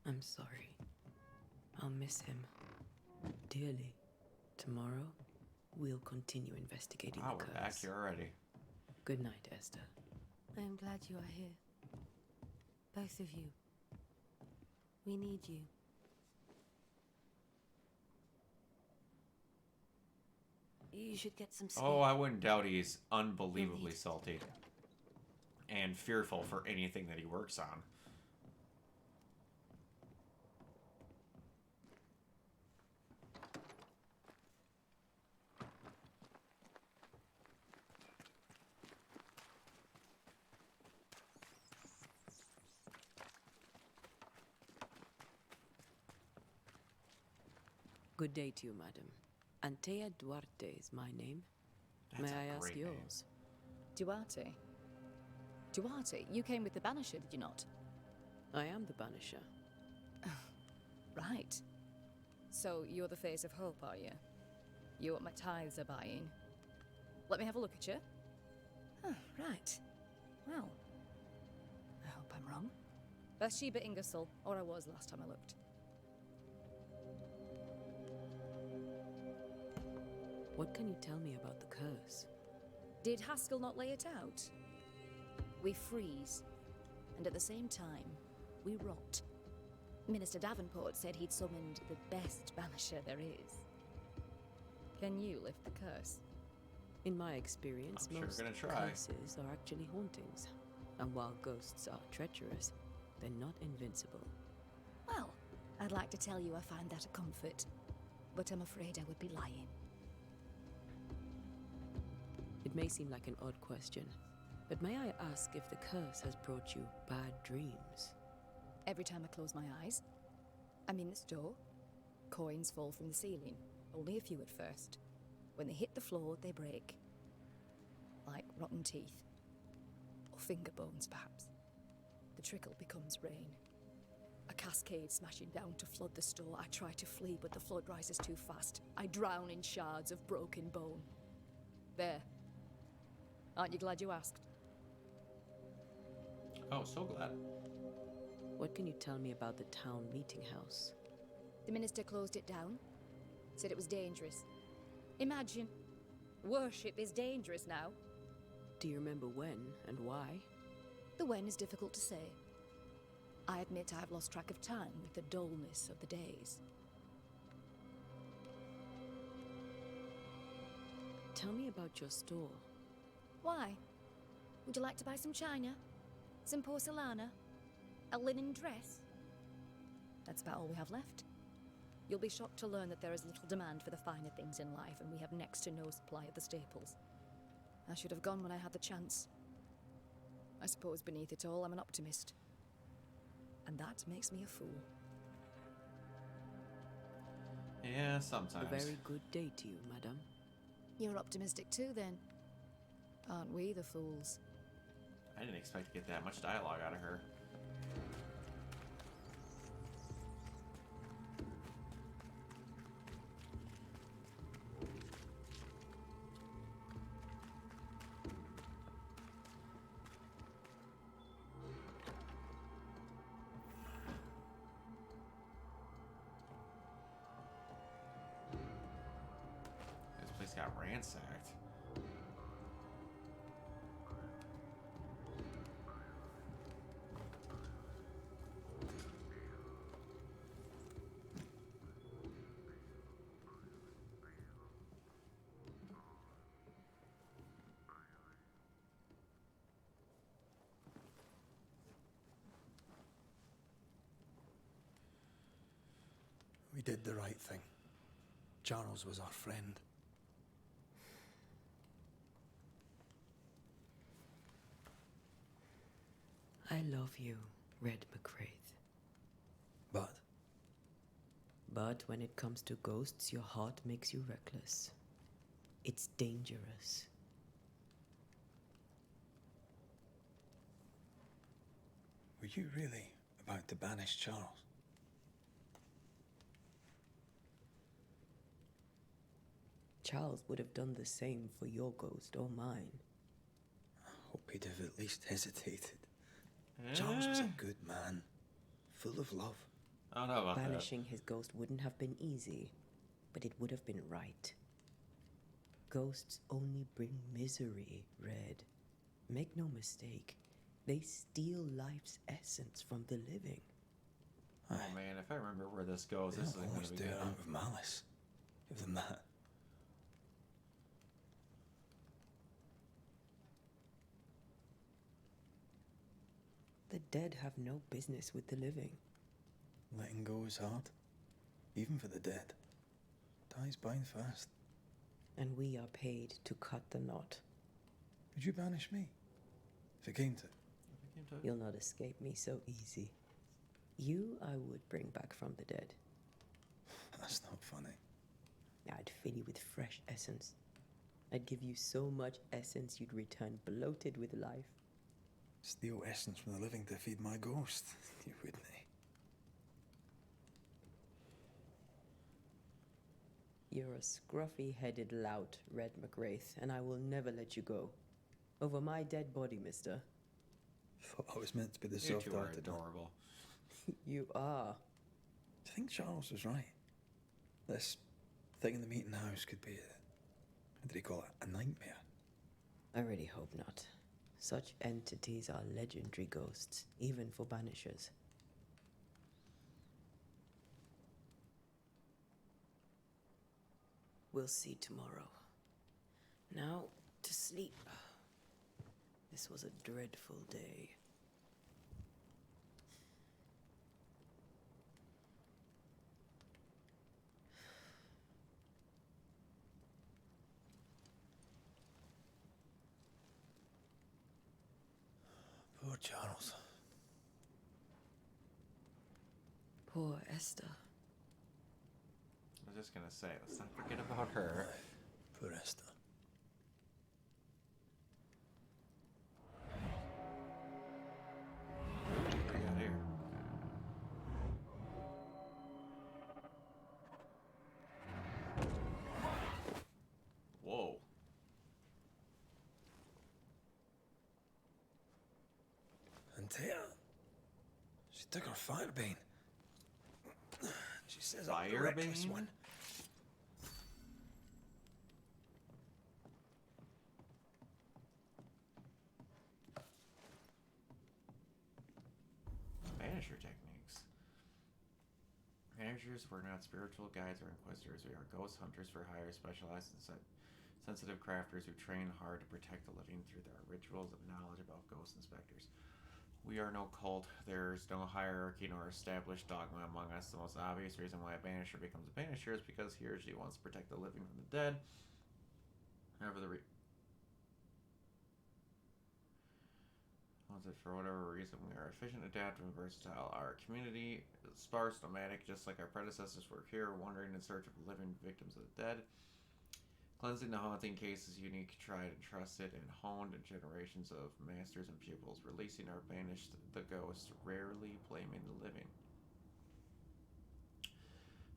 I'm sorry. I'll miss him. Dearly. Tomorrow, We'll continue investigating Wow, the we're curse. back here already. Good night, Esther. I am glad you are here. Both of you. We need you. You should get some sleep. Oh, I wouldn't doubt he's unbelievably You'll need it. salty. And fearful for anything that he works on. Good day to you, madam. Antea Duarte is my name. That's May a I ask great name. yours? Duarte? Duarte, you came with the Banisher, did you not? I am the Banisher. Right. So you're the face of hope, are you? You're what my tithes are buying. Let me have a look at you. Oh, right. Well, I hope I'm wrong. Bathsheba Ingersoll, or I was last time I looked. What can you tell me about the curse? Did Haskell not lay it out? We freeze, and at the same time, we rot. Minister Davenport said he'd summoned the best banisher there is. Can you lift the curse? In my experience, I'm sure most gonna try. curses are actually hauntings. And while ghosts are treacherous, they're not invincible. Well, I'd like to tell you I find that a comfort, but I'm afraid I would be lying. It may seem like an odd question, but may I ask if the curse has brought you bad dreams? Every time I close my eyes, I'm in this door. Coins fall from the ceiling, only a few at first. When they hit the floor, they break. Like rotten teeth. Or finger bones, perhaps. The trickle becomes rain. A cascade smashing down to flood the store. I try to flee, but the flood rises too fast. I drown in shards of broken bone. There. Aren't you glad you asked? Oh, so glad. What can you tell me about the town meeting house? The minister closed it down. Said it was dangerous. Imagine. Worship is dangerous now. Do you remember when and why? The when is difficult to say. I admit I've lost track of time with the dullness of the days. Tell me about your store. Why? Would you like to buy some china? Some porcelana? A linen dress? That's about all we have left. You'll be shocked to learn that there is little demand for the finer things in life, and we have next to no supply of the staples. I should have gone when I had the chance. I suppose beneath it all, I'm an optimist. And that makes me a fool. Yeah, sometimes. A very good day to you, madam. You're optimistic too, then. Aren't we the fools? I didn't expect to get that much dialogue out of her. This place got ransacked. We did the right thing. Charles was our friend. I love you, Red McCraith. But But when it comes to ghosts, your heart makes you reckless. It's dangerous. were you really about to banish Charles? Charles would have done the same for your ghost or mine. I hope he'd have at least hesitated. Charles was a good man, full of love. I don't know about that. Banishing his ghost wouldn't have been easy, but it would have been right. Ghosts only bring misery, Red. Make no mistake, they steal life's essence from the living. Oh man, if I remember where this goes, They this don't is going always to be do good. it out of malice. Give them that. The dead have no business with the living. Letting go is hard. Even for the dead. Time's bind fast. And we are paid to cut the knot. Would you banish me? If it came to it. You'll not escape me so easy. You I would bring back from the dead. That's not funny. I'd fill you with fresh essence. I'd give you so much essence you'd return bloated with life. Steal essence from the living to feed my ghost. You wouldn't, eh? You're a scruffy-headed lout, Red McWraith, and I will never let you go. Over my dead body, mister. Thought I was meant to be the You two are soft-hearted one. adorable. You are. Do you think Charles was right? This thing in the meeting house could be what did he call it? A nightmare? I really hope not. Such entities are legendary ghosts, even for Banishers. We'll see tomorrow. Now, to sleep. This was a dreadful day. Poor Charles. Poor Esther. I was just going to say, let's not forget about her. Poor Esther. What do we got here? Whoa. And Tia, she took her firebane. She says I'm the reckless Firebane? one. Banisher techniques. Banishers were not spiritual guides or inquisitors. We are ghost hunters for hire, specialized in sensitive crafters who train hard to protect the living through their rituals and knowledge about ghost inspectors. We are no cult. There's no hierarchy nor established dogma among us. The most obvious reason why a banisher becomes a banisher is because he or she wants to protect the living from the dead. However, for whatever reason, we are efficient, adaptive, and versatile. Our community is sparse, nomadic, just like our predecessors were here, wandering in search of living victims of the dead. Cleansing the haunting case is unique, tried and trusted, and honed in generations of masters and pupils. Releasing or banished the ghost, rarely blaming the living.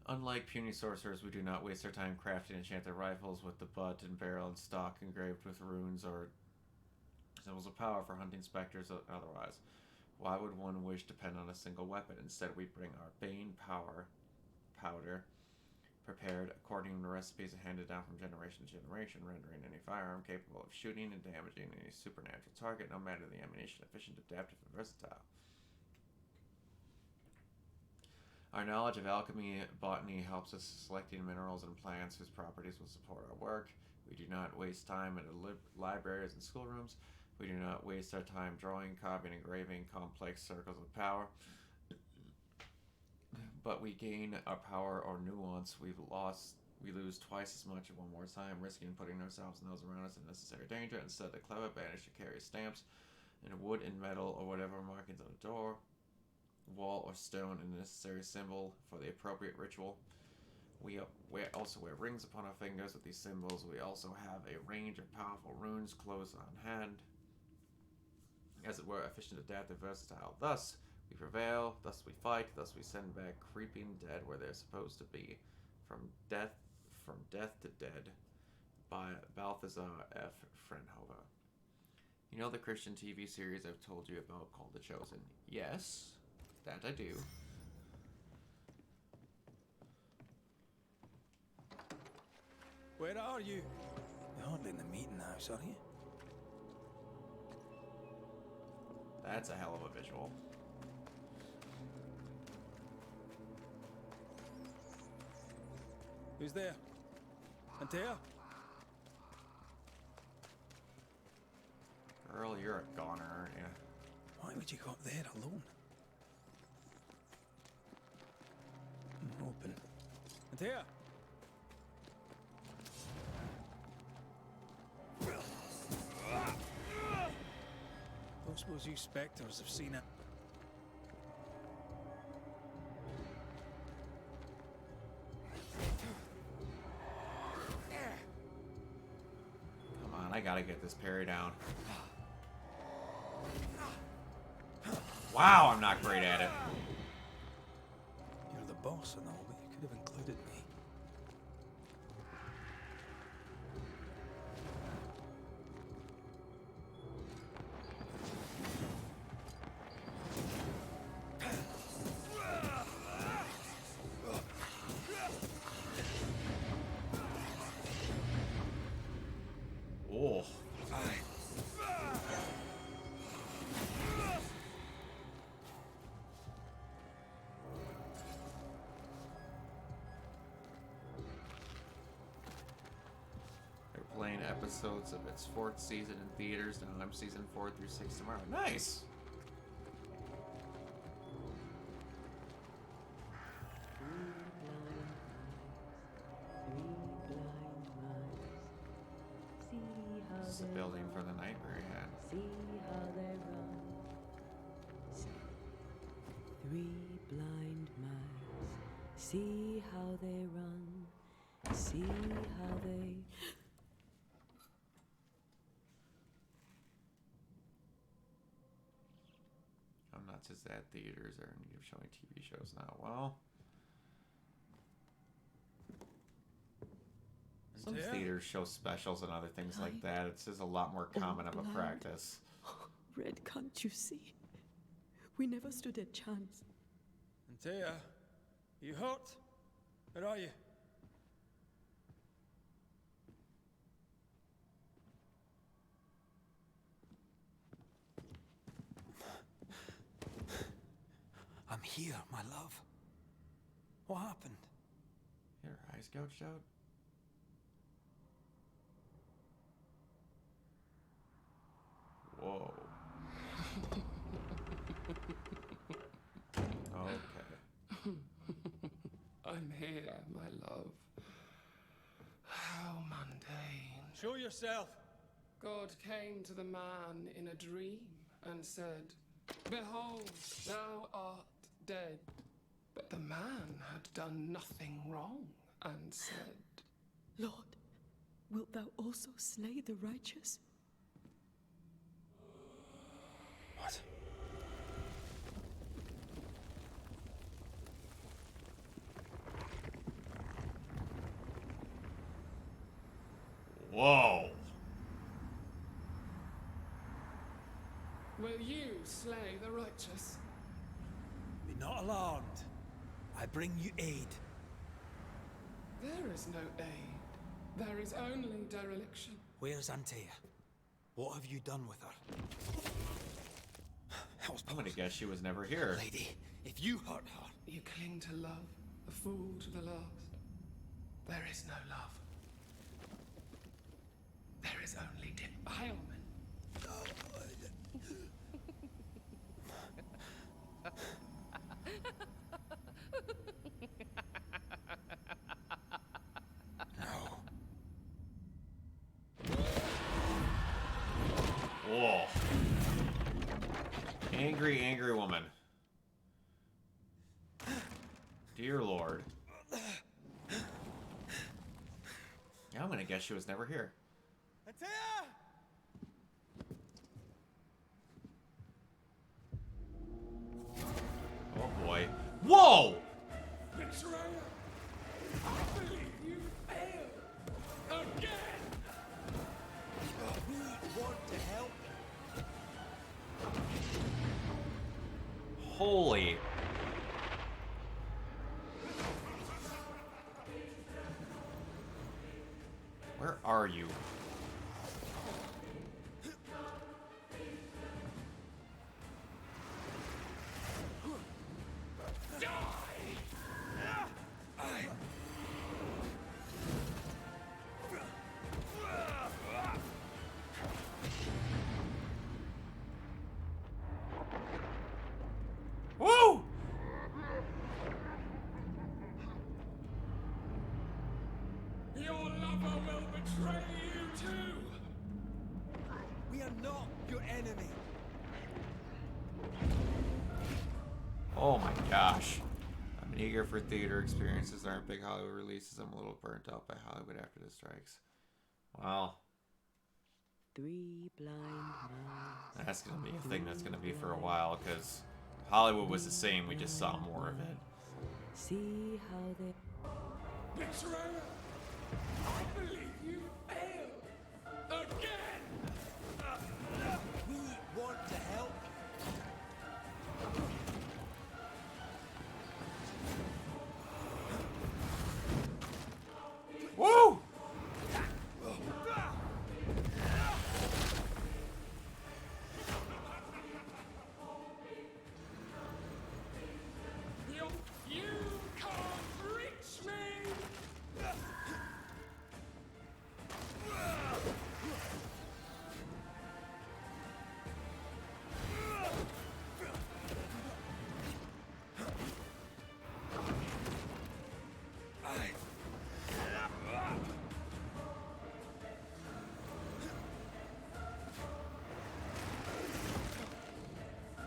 Unlike puny sorcerers, we do not waste our time crafting enchanted rifles with the butt and barrel and stock engraved with runes or symbols of power for hunting specters or otherwise. Why would one wish to depend on a single weapon? Instead, we bring our Bane power powder, prepared according to recipes handed down from generation to generation, rendering any firearm capable of shooting and damaging any supernatural target, no matter the ammunition, efficient, adaptive, and versatile. Our knowledge of alchemy and botany helps us selecting minerals and plants whose properties will support our work. We do not waste time in libraries and schoolrooms. We do not waste our time drawing, copying, engraving complex circles of power. But we gain our power or nuance. We lose twice as much at one more time, risking putting ourselves and those around us in necessary danger. Instead, the clever banisher carries stamps in wood and metal or whatever markings on a door, wall, or stone, and a necessary symbol for the appropriate ritual. We also wear rings upon our fingers with these symbols. We also have a range of powerful runes close on hand, as it were, efficient, adaptive, versatile. Thus, we prevail, thus we fight, thus we send back creeping dead where they're supposed to be. From death to dead, by Balthazar F. Frenhover. You know the Christian TV series I've told you about called The Chosen? Yes, that I do. Where are you? hardly in the meeting house, are you? That's a hell of a visual. Who's there? Antea? Girl, you're a goner, aren't you? Why would you go up there alone? Open. Antea? Don't suppose you spectres have seen it? Come on, I gotta get this parry down. Wow, I'm not great at it. You're the boss and all, but you could have included me. Oh. They're playing episodes of its 4th season in theaters. Now I'm season 4 through 6 tomorrow. Nice. This is a building from the nightmare he had. See how they run. Three blind mice. See how they run. See how they. I'm not just that theaters are in need of showing TV shows now. Well, some Yeah. theaters show specials and other things like that. It's just a lot more common of a practice. Red, can't you see? We never stood a chance. Antea, you hurt? Where are you? I'm here, my love. What happened? Your eyes gouged out? Whoa. Okay. I'm here, my love. How mundane. Show yourself. God came to the man in a dream and said, "Behold, thou art dead." But the man had done nothing wrong and said, Lord, wilt thou also slay the righteous? What? Whoa. "Will you slay the righteous?" Be not alarmed. I bring you aid. There is no aid. There is only dereliction. Where's Antea? What have you done with her? I'm gonna guess she was never here. Lady, if you hurt her... You cling to love, a fool to the last. There is no love. There is only defilement. No. Whoa. Angry, angry woman. Dear Lord. Yeah, I'm gonna guess she was never here. Antea! Oh boy. Whoa! Betrayer! I believe you failed again! We want to help. Holy. Where are you? lover will betray you too! We are not your enemy. Oh my gosh. I'm eager for theater experiences that aren't big Hollywood releases. I'm a little burnt out by Hollywood after the strikes. Wow. 3 blind mice. That's going to be a thing that's going to be for a while, because Hollywood was the same. We just saw more of it. See how they... Betrayer! I believe you failed! Again! We want to help. Woo! You can't reach me!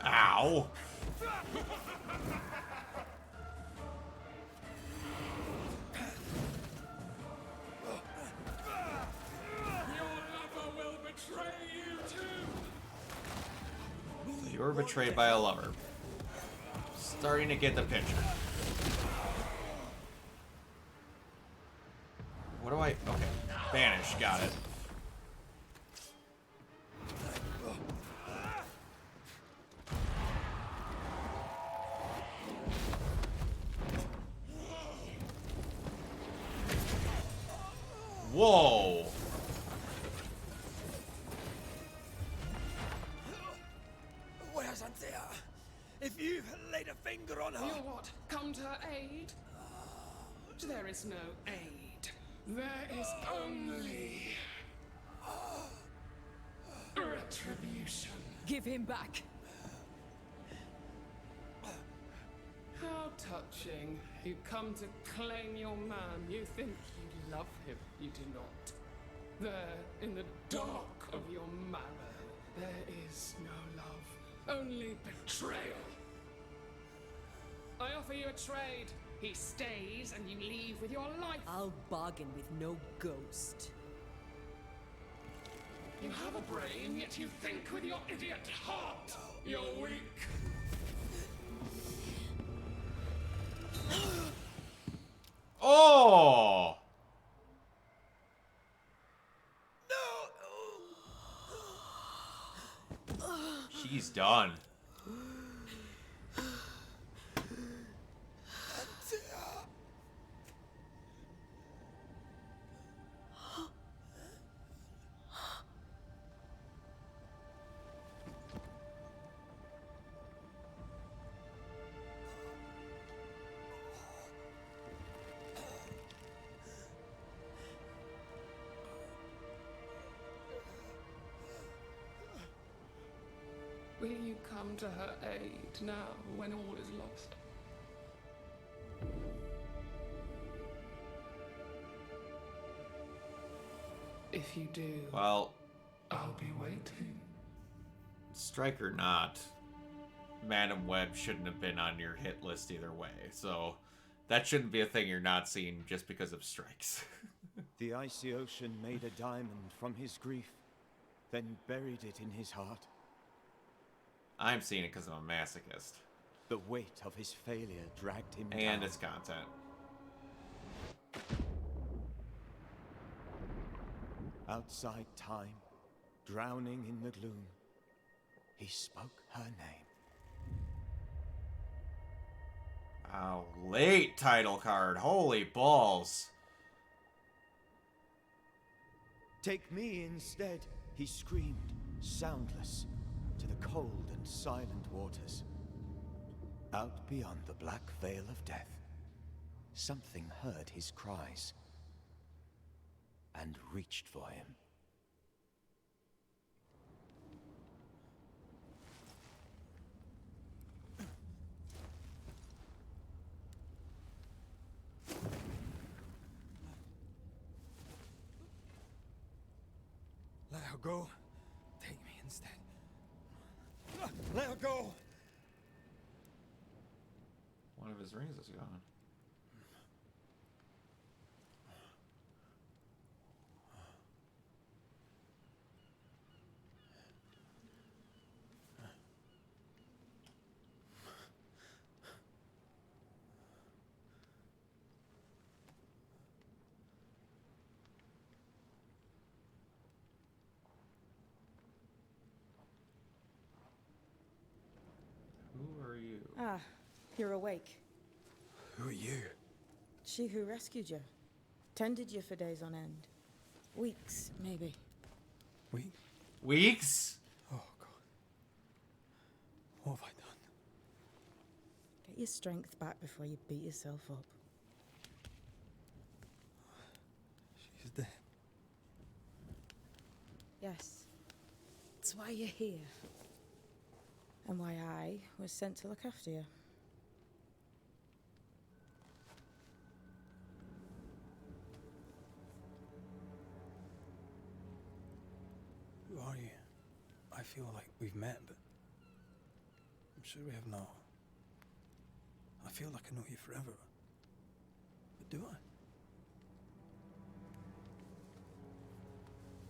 Ow! Your lover will betray you too! You were betrayed by a lover. Starting to get the picture. What do I... Okay. Banish. Got it. Whoa! Where's Anthea? If you laid a finger on her... You what? Come to her aid? There is no aid. There is only... retribution. Give him back. How touching. You come to claim your man. You think you love him. You do not. There, in the dark of your marrow, there is no love. Only betrayal. I offer you a trade. He stays and you leave with your life. I'll bargain with no ghost. You have a brain, yet you think with your idiot heart. You're weak. Oh! She's done. Will you come to her aid now, when all is lost? If you do, Well, I'll be waiting. strike or not, Madam Web shouldn't have been on your hit list either way. So that shouldn't be a thing you're not seeing just because of strikes. The icy ocean made a diamond from his grief, then buried it in his heart. I'm seeing it because I'm a masochist. The weight of his failure dragged him down. And its content. Outside time, drowning in the gloom, he spoke her name. Wow, late title card. Holy balls. Take me instead, he screamed, soundless, to the cold and silent waters. Out beyond the black veil of death, something heard his cries and reached for him. her go. Take me instead. Let her go! One of his rings is gone. Who are you? Ah, you're awake. Who are you? She who rescued you. Tended you for days on end. Weeks, maybe. Weeks? Oh, God. What have I done? Get your strength back before you beat yourself up. She's dead. Yes. That's why you're here. And why I was sent to look after you. Who are you? I feel like we've met, but I'm sure we have not. I feel like I know you forever. But do I?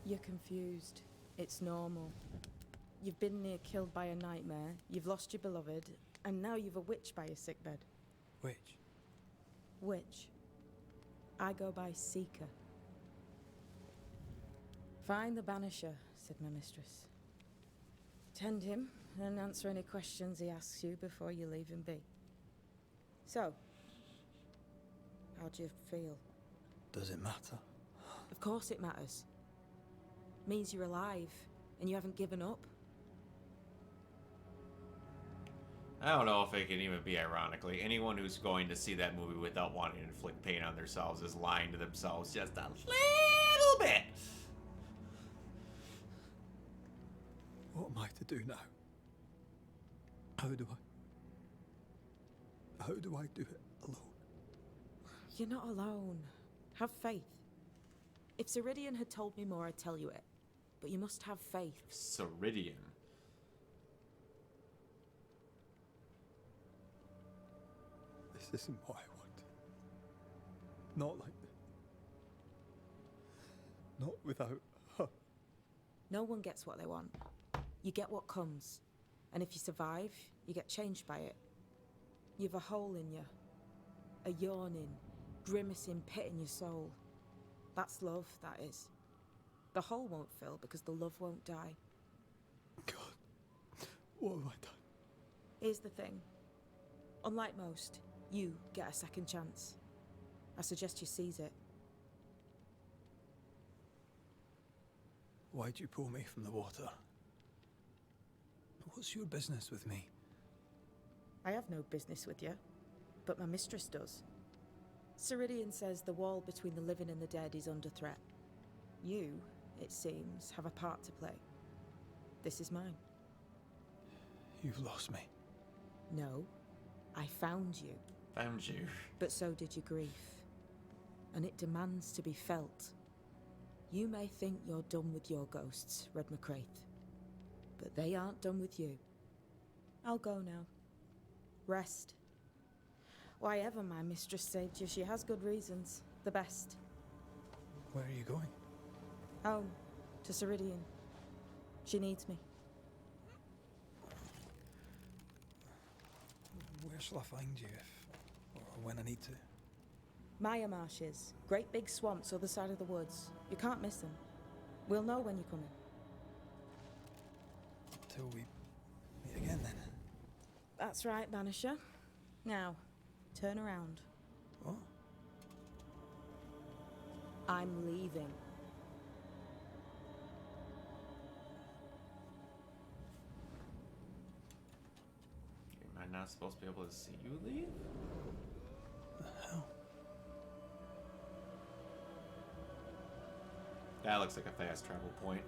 You're confused. It's normal. You've been near killed by a nightmare, you've lost your beloved, and now you've a witch by your sickbed. Which? Witch. I go by Seeker. Find the Banisher, said my mistress. Tend him, and answer any questions he asks you before you leave him be. So, how do you feel? Does it matter? Of course it matters. Means you're alive, and you haven't given up. I don't know if it can even be ironically. Anyone who's going to see that movie without wanting to inflict pain on themselves is lying to themselves just a little bit. What am I to do now? How do I do it alone? You're not alone. Have faith. If Ceridian had told me more, I'd tell you it. But you must have faith. Ceridian. This isn't what I want. Not like this. Not without her. No one gets what they want. You get what comes. And if you survive, you get changed by it. You've a hole in you. A yawning, grimacing pit in your soul. That's love, that is. The hole won't fill because the love won't die. God, what have I done? Here's the thing. Unlike most, you get a second chance. I suggest you seize it. Why'd you pull me from the water? What's your business with me? I have no business with you, but my mistress does. Ceridian says the wall between the living and the dead is under threat. You, it seems, have a part to play. This is mine. You've lost me. No, I found you. Found you. But so did your grief. And it demands to be felt. You may think you're done with your ghosts, Red McCraith. But they aren't done with you. I'll go now. Rest. Why ever my mistress saved you, she has good reasons. The best. Where are you going? Home. To Ceridian. She needs me. Where shall I find you if... or when I need to? Maya Marshes. Great big swamps other side of the woods. You can't miss them. We'll know when you're coming. Till we meet again, then. That's right, Banisher. Now, turn around. What? I'm leaving. Am I not supposed to be able to see you leave? The hell? That looks like a fast travel point.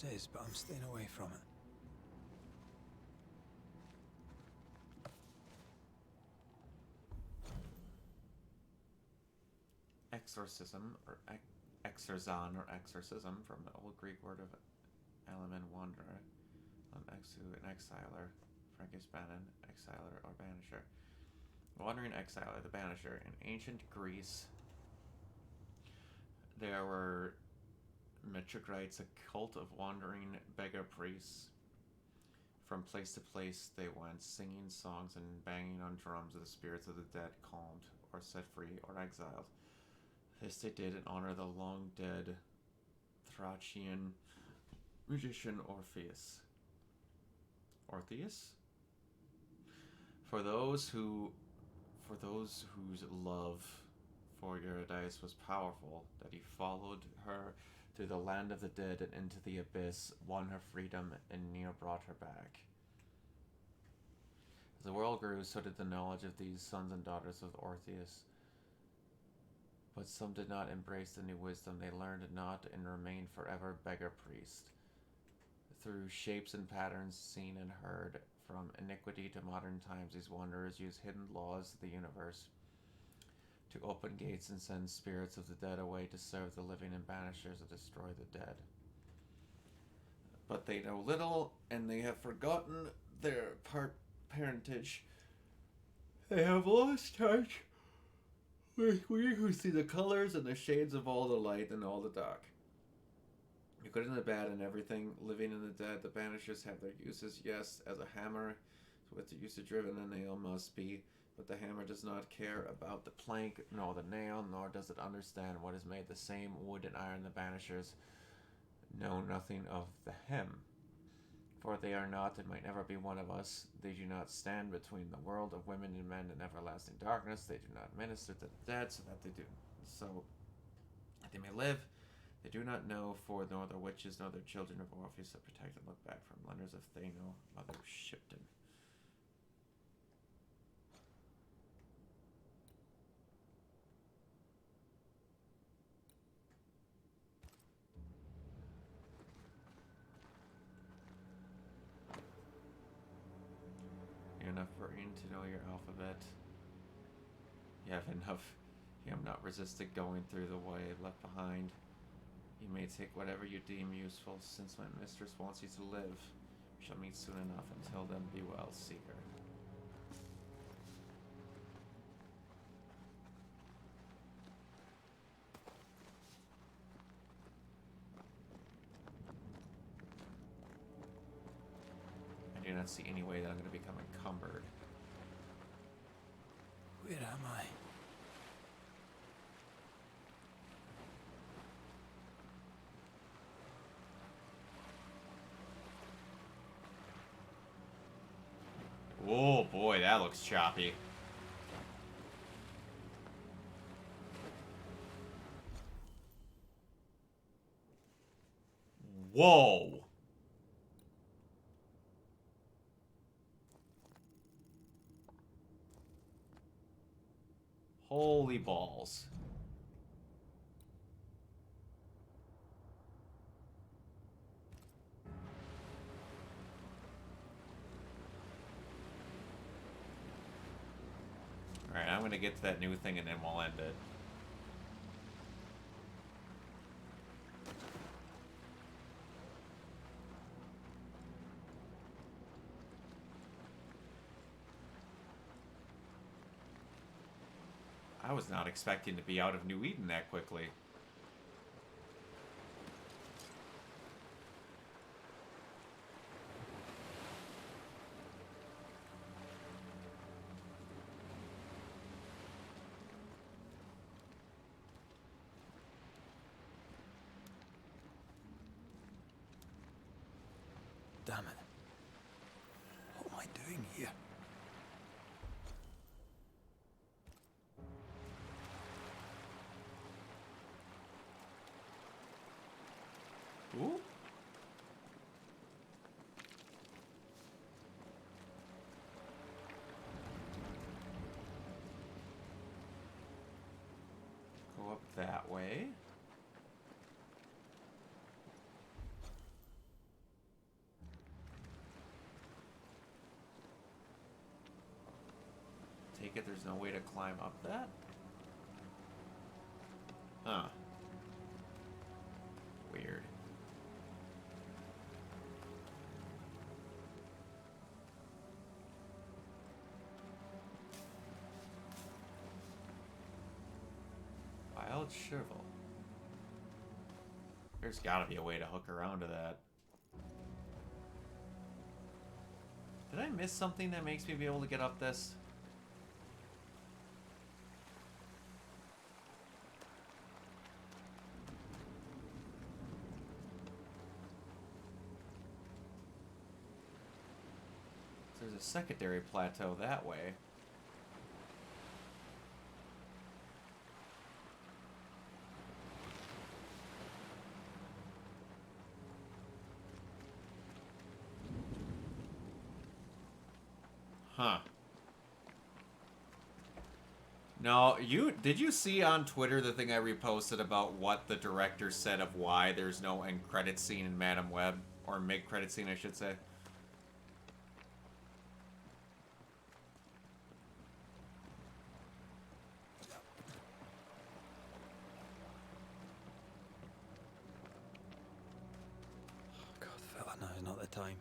this is, but I'm staying away from it. Exorcism, or exorzon, or exorcism, from the Old Greek word of elemen wanderer, exu, an exiler, Frankish banon, exiler, or banisher. Wandering exiler, the banisher. In ancient Greece, there were Mitragrites, a cult of wandering beggar priests. From place to place they went, singing songs and banging on drums of the spirits of the dead calmed, or set free, or exiled. This they did in honor of the long-dead Thracian magician Orpheus. Orpheus? For those whose love for Eurydice was powerful, that he followed her through the land of the dead and into the abyss, won her freedom, and near brought her back. As the world grew, so did the knowledge of these sons and daughters of Orpheus. But some did not embrace the new wisdom. They learned not and remained forever beggar priest. Through shapes and patterns seen and heard, from iniquity to modern times, these wanderers use hidden laws of the universe to open gates and send spirits of the dead away to serve the living, and banishers to destroy the dead. But they know little, and they have forgotten their parentage. They have lost touch with we who see the colors and the shades of all the light and all the dark. The good and the bad and everything, living and the dead. The banishers have their uses, yes, as a hammer, with the use of driven a nail must be, but the hammer does not care about the plank, nor the nail, nor does it understand what is made the same wood and iron. The banishers know nothing of the hem, for they are not and might never be one of us. They do not stand between the world of women and men and everlasting darkness. They do not minister to the dead, so that they may live. They do not know, for nor the witches nor their children of Orpheus are protected. Look back from letters of Thano, mother of Shipton. You're enough brain to know your alphabet. You have enough. You have not resisted going through the way left behind. You may take whatever you deem useful, since my mistress wants you to live. We shall meet soon enough. Until then, be well, seeker. I do not see any way that I'm going to become encumbered. Where am I? Oh boy, that looks choppy. Whoa! Holy balls. Alright, I'm gonna get to that new thing and then we'll end it. I was not expecting to be out of New Eden that quickly. Damn it. What am I doing here? Ooh. Go up that way. There's no way to climb up that? Huh. Weird. Wild Shivel. There's gotta be a way to hook around to that. Did I miss something that makes me be able to get up this? There's a secondary plateau that way. Huh. No, did you see on Twitter the thing I reposted about what the director said of why there's no end credit scene in Madam Web? Or mid-credit scene, I should say. God, fella, now's not the time.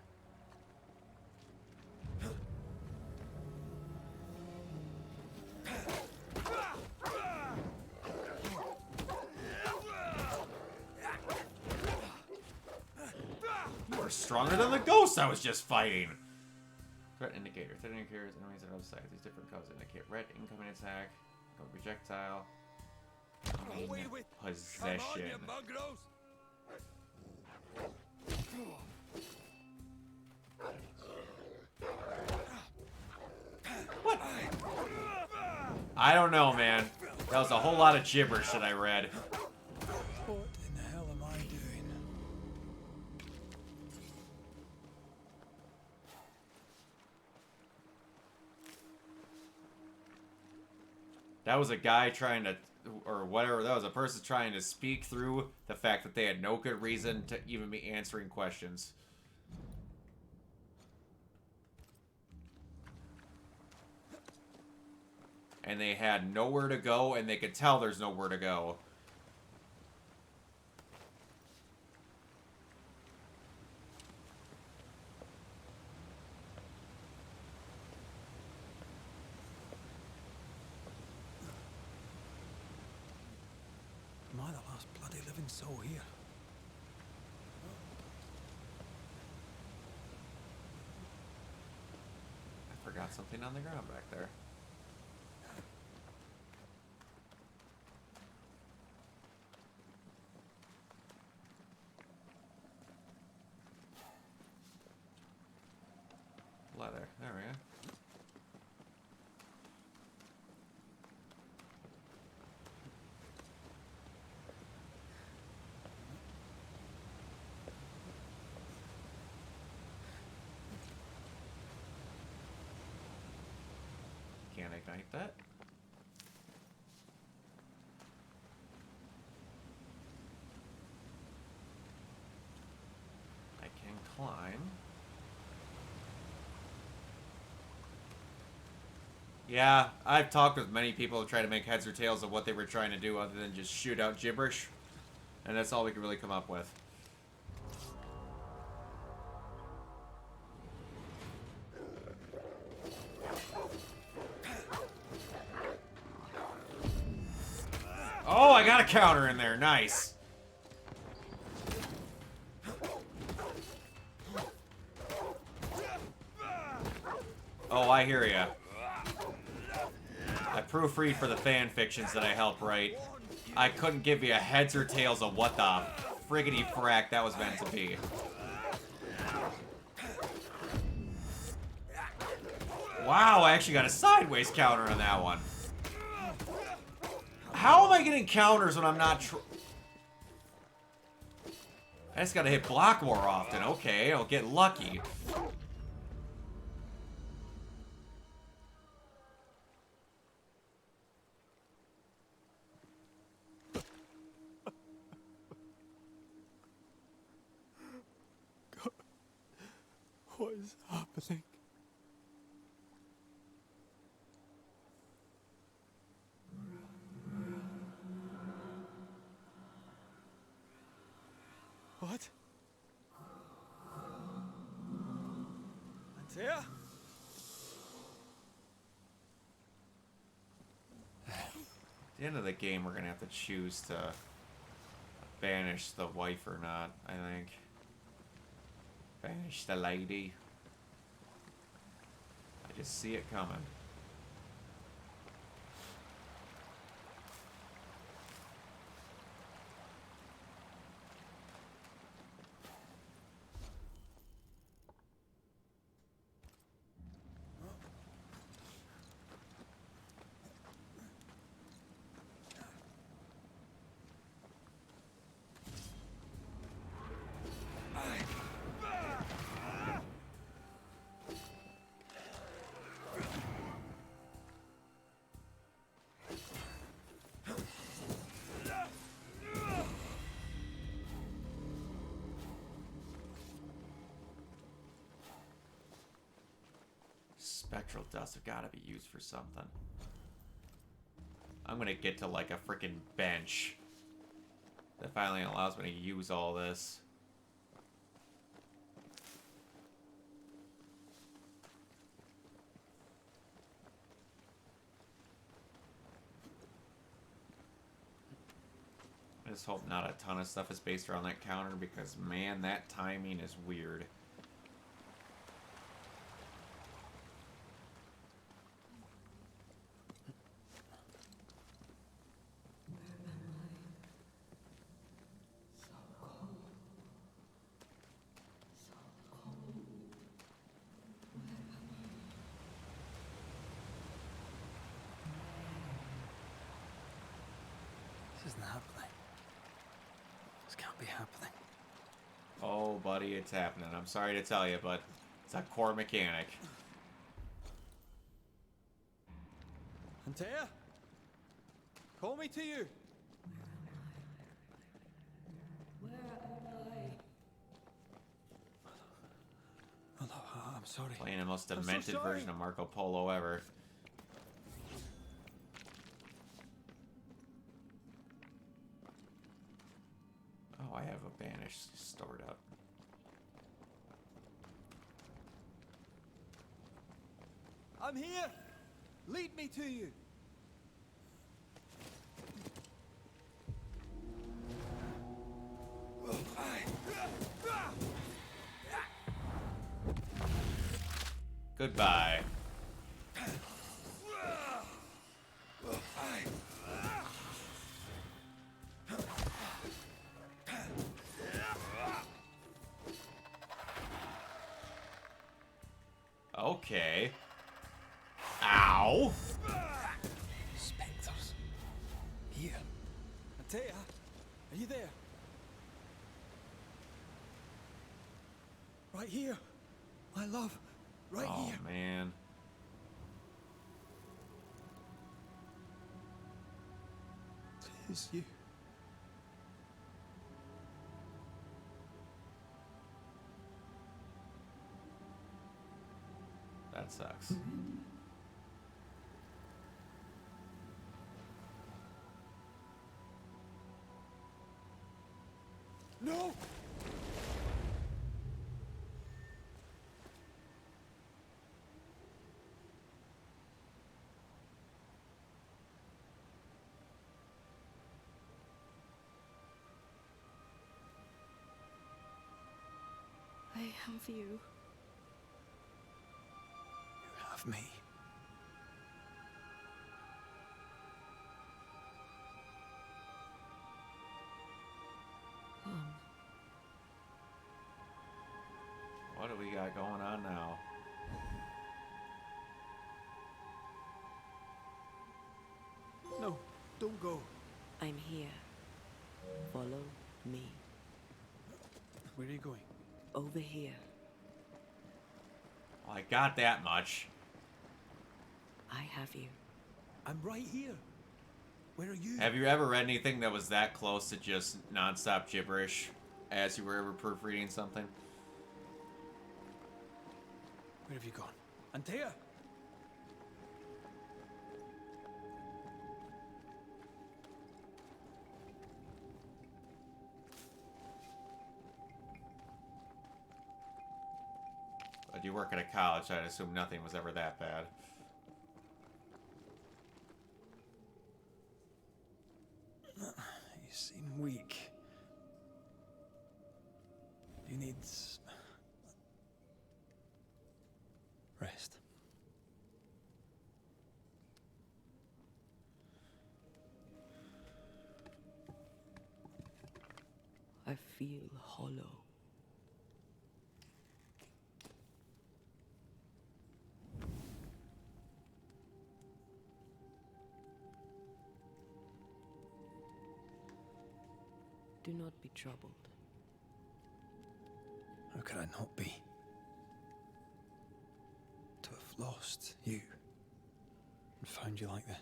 You are stronger than the ghost I was just fighting! Threat indicator. Threat indicators enemies at other sides. These different colors indicate red incoming attack, no projectile, possession. What? I don't know, man. That was a whole lot of gibberish that I read. What in the hell am I doing? That was a guy trying to, or whatever, that was a person trying to speak through the fact that they had no good reason to even be answering questions. And they had nowhere to go, and they could tell there's nowhere to go. Am I the last bloody living soul here? I forgot something on the ground back there. Leather. There we go. Can't ignite that. I can climb. Yeah, I've talked with many people to try to make heads or tails of what they were trying to do other than just shoot out gibberish. And that's all we could really come up with. Oh, I got a counter in there. Nice. Oh, I hear ya. I proofread for the fan fictions that I help write. I couldn't give you a heads or tails of what the friggity frack that was meant to be. Wow, I actually got a sideways counter on that one. How am I getting counters when I'm not I just gotta hit block more often. Okay, I'll get lucky. God, what is happening? the end of the game, we're gonna have to choose to banish the wife or not, I think. Banish the lady. I just see it coming. Spectral dust have got to be used for something. I'm gonna get to like a freaking bench that finally allows me to use all this. I just hope not a ton of stuff is based around that counter because, man, that timing is weird. This isn't happening. This can't be happening. Oh, buddy, it's happening. I'm sorry to tell you, but it's a core mechanic. Antea? Call me to you. Hello, I'm sorry. Playing the most I'm so demented sorry. version of Marco Polo ever. Oh, I have a banish stored up. I'm here. Lead me to you. Goodbye. Okay. Ow! Spectres. Here. Antea, are you there? Right here. My love. Right here. Oh, man. It's you. That sucks. No! I have you. You have me. What do we got going on now? No, don't go. I'm here. Follow me. Where are you going? Over here. Well, I got that much. I have you. I'm right here. Where are you? Have you ever read anything that was that close to just nonstop gibberish as you were ever proofreading something? Where have you gone? Antea! But you work at a college, I'd assume nothing was ever that bad. seem weak. You need rest. I feel hollow. Do not be troubled. How could I not be? To have lost you and found you like this.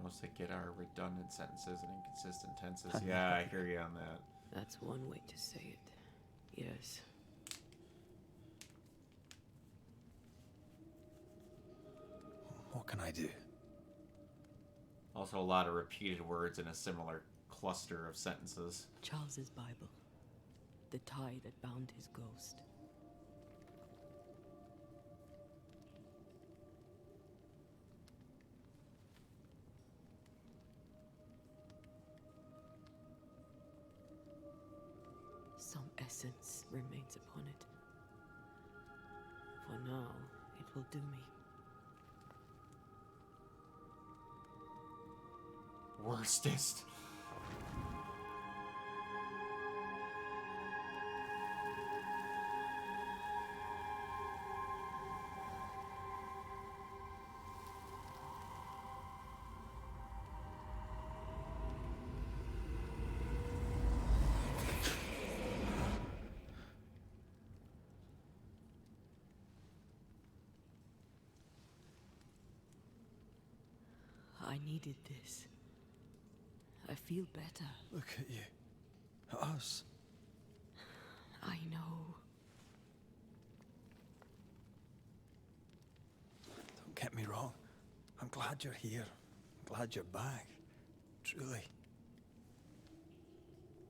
Mostly get our redundant sentences and inconsistent tenses. Yeah, I hear you on that. That's one way to say it. Yes. What can I do? Also, a lot of repeated words in a similar cluster of sentences. Charles's Bible. The tie that bound his ghost. Some essence remains upon it. For now, it will do me. Worstest. I needed this. I feel better. Look at you. At us. I know. Don't get me wrong. I'm glad you're here. I'm glad you're back. Truly.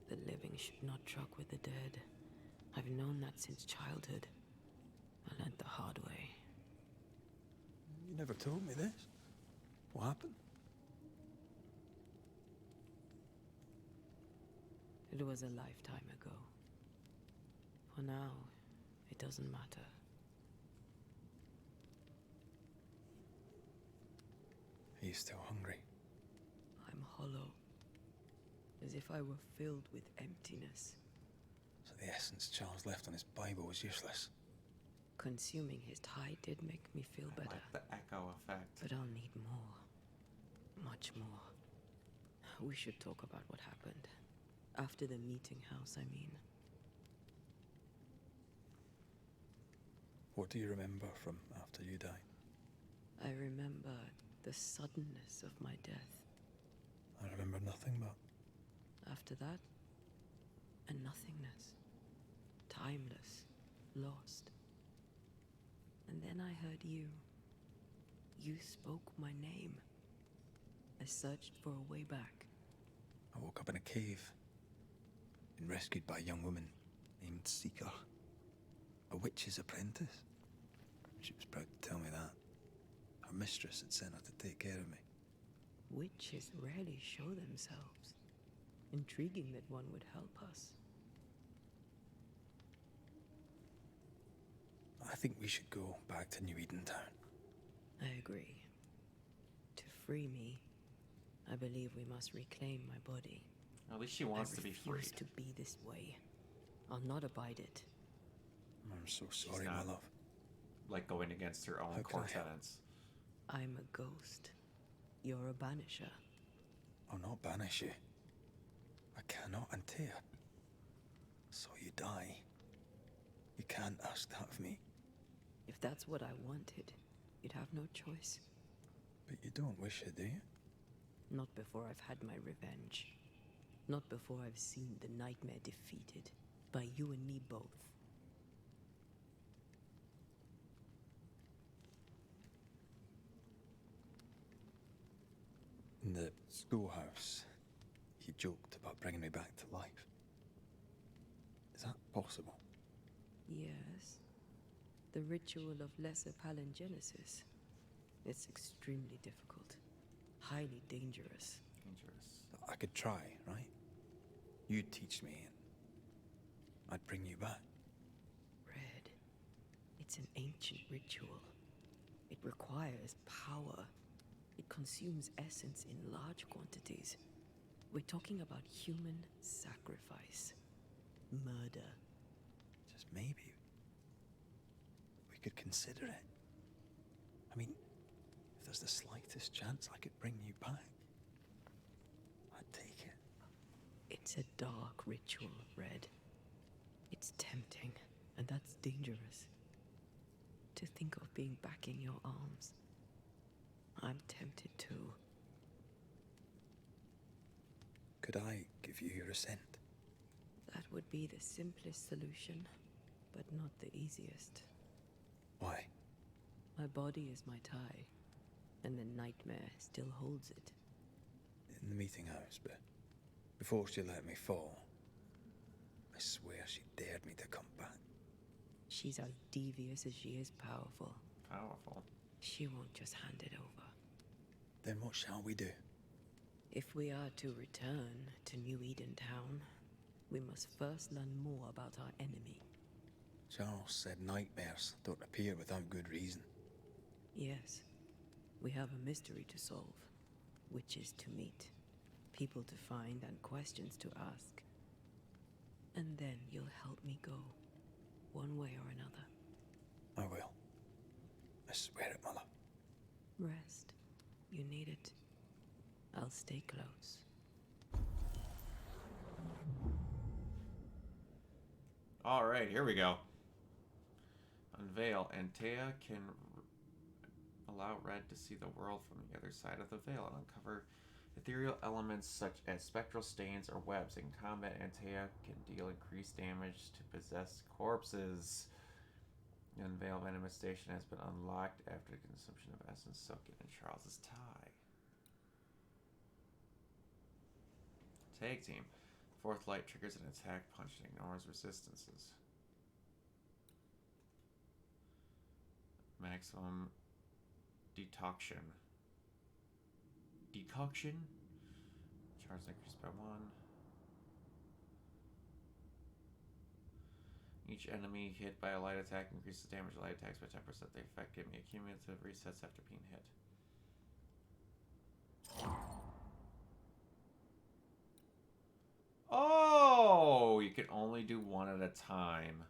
The living should not truck with the dead. I've known that since childhood. I learned the hard way. You never told me this. What happened? It was a lifetime ago. For now, it doesn't matter. Are you still hungry? I'm hollow. As if I were filled with emptiness. So the essence Charles left on his Bible was useless. Consuming his tie did make me feel better. Like the echo effect. But I'll need more. Much more. We should talk about what happened. After the meeting house, I mean. What do you remember from after you died? I remember the suddenness of my death. I remember nothing but... After that, a nothingness. Timeless. Lost. And then I heard you. You spoke my name. I searched for a way back. I woke up in a cave. Been rescued by a young woman named Seeker. A witch's apprentice. She was proud to tell me that. Her mistress had sent her to take care of me. Witches rarely show themselves. Intriguing that one would help us. I think we should go back to New Eden Town. I agree. To free me, I believe we must reclaim my body. At least she wants to be I refuse freed. to be this way. I'll not abide it. I'm so sorry, my not- love. Like going against her own How core can I help? tenets. I'm a ghost. You're a banisher. I'll not banish you. I cannot untear. So you die. You can't ask that of me. If that's what I wanted, you'd have no choice. But you don't wish it, do you? Not before I've had my revenge. Not before I've seen the nightmare defeated. By you and me both. In the schoolhouse, he joked about bringing me back to life. Is that possible? Yes. The ritual of lesser palingenesis. It's extremely difficult. Highly dangerous. Dangerous. I could try, right? You'd teach me, and I'd bring you back. Red. It's an ancient ritual. It requires power. It consumes essence in large quantities. We're talking about human sacrifice. Murder. Just maybe we could consider it. I mean, if there's the slightest chance I could bring you back, I'd take it. It's a dark ritual, Red. It's tempting, and that's dangerous. To think of being back in your arms. I'm tempted too. Could I give you your assent? That would be the simplest solution, but not the easiest. Why? My body is my tie, and the nightmare still holds it. In the meeting house, but before she let me fall, I swear she dared me to come back. She's as devious as she is powerful. Powerful. She won't just hand it over. Then what shall we do? If we are to return to New Eden Town, we must first learn more about our enemy. Charles said nightmares don't appear without good reason. Yes, we have a mystery to solve, witches to meet, people to find, and questions to ask. And then you'll help me go, one way or another. I will. I swear it, Mother. Rest. You need it. I'll stay close. All right, here we go. Unveil. Antea can allow Red to see the world from the other side of the veil and uncover ethereal elements such as spectral stains or webs. In combat, Antea can deal increased damage to possessed corpses. The Unveil manifestation has been unlocked after the consumption of essence soaking in Charles's tie. Tag team. Fourth light triggers an attack punch and ignores resistances. Maximum decoction. Decoction? Charge increased by 1. Each enemy hit by a light attack increases damage of light attacks by 10%. The effect giving a cumulative resets after being hit. Oh, you can only do one at a time.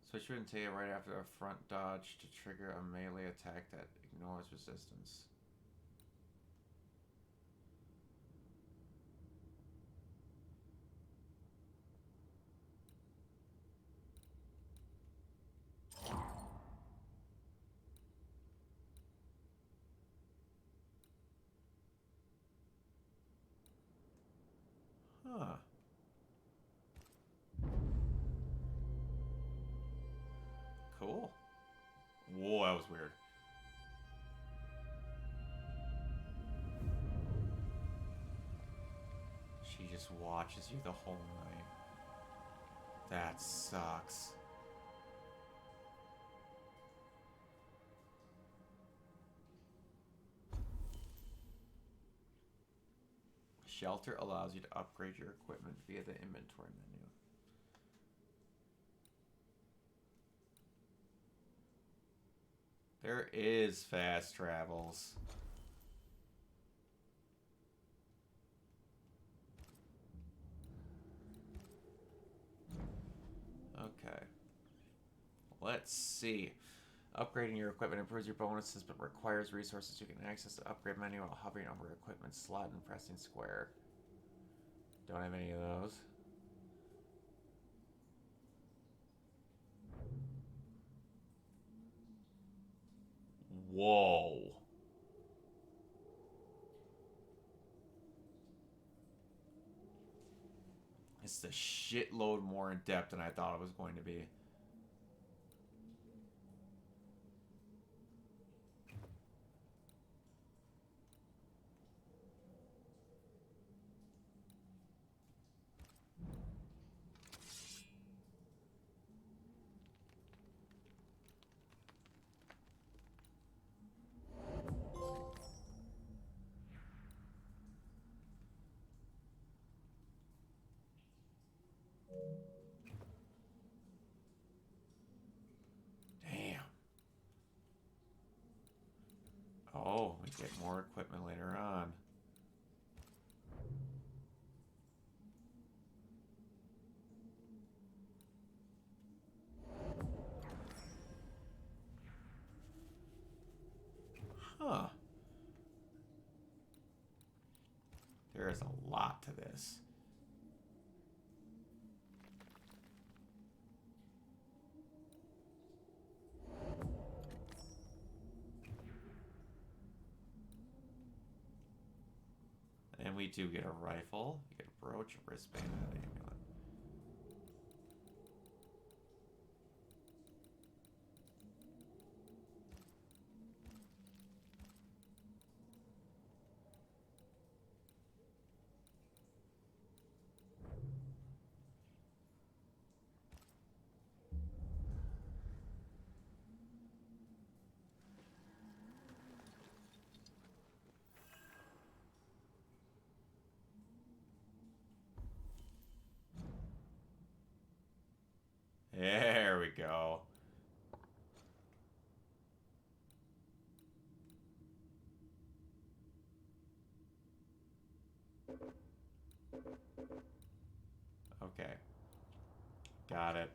Switch to Antea right after a front dodge to trigger a melee attack that ignores resistance. Huh. Cool. Whoa, that was weird. She just watches you the whole night. That sucks. Shelter allows you to upgrade your equipment via the inventory menu. There is fast travels. Okay. Let's see. Upgrading your equipment improves your bonuses, but requires resources. You can access the upgrade menu while hovering over equipment slot and pressing square. Don't have any of those. Whoa. It's a shitload more in depth than I thought it was going to be. get more equipment later on. Huh. There is a lot to this. And we do get a rifle, you get a brooch, a wristband, and an amulet. There we go. Okay. Got it.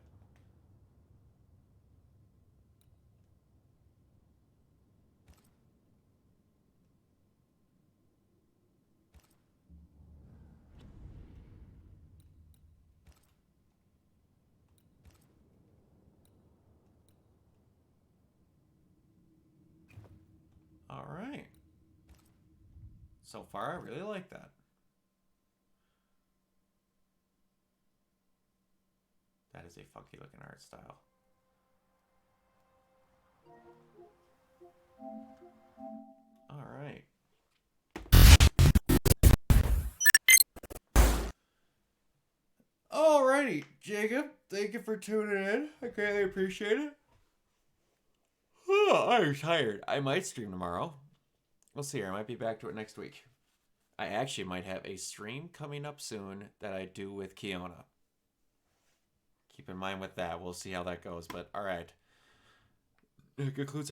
All right. So far, I really like that. That is a funky looking art style. All right. Alrighty, Jacob, thank you for tuning in. I greatly appreciate it. Oh, I'm tired. I might stream tomorrow. We'll see. I might be back to it next week. I actually might have a stream coming up soon that I do with Kiona. Keep in mind with that. We'll see how that goes. But all right. That concludes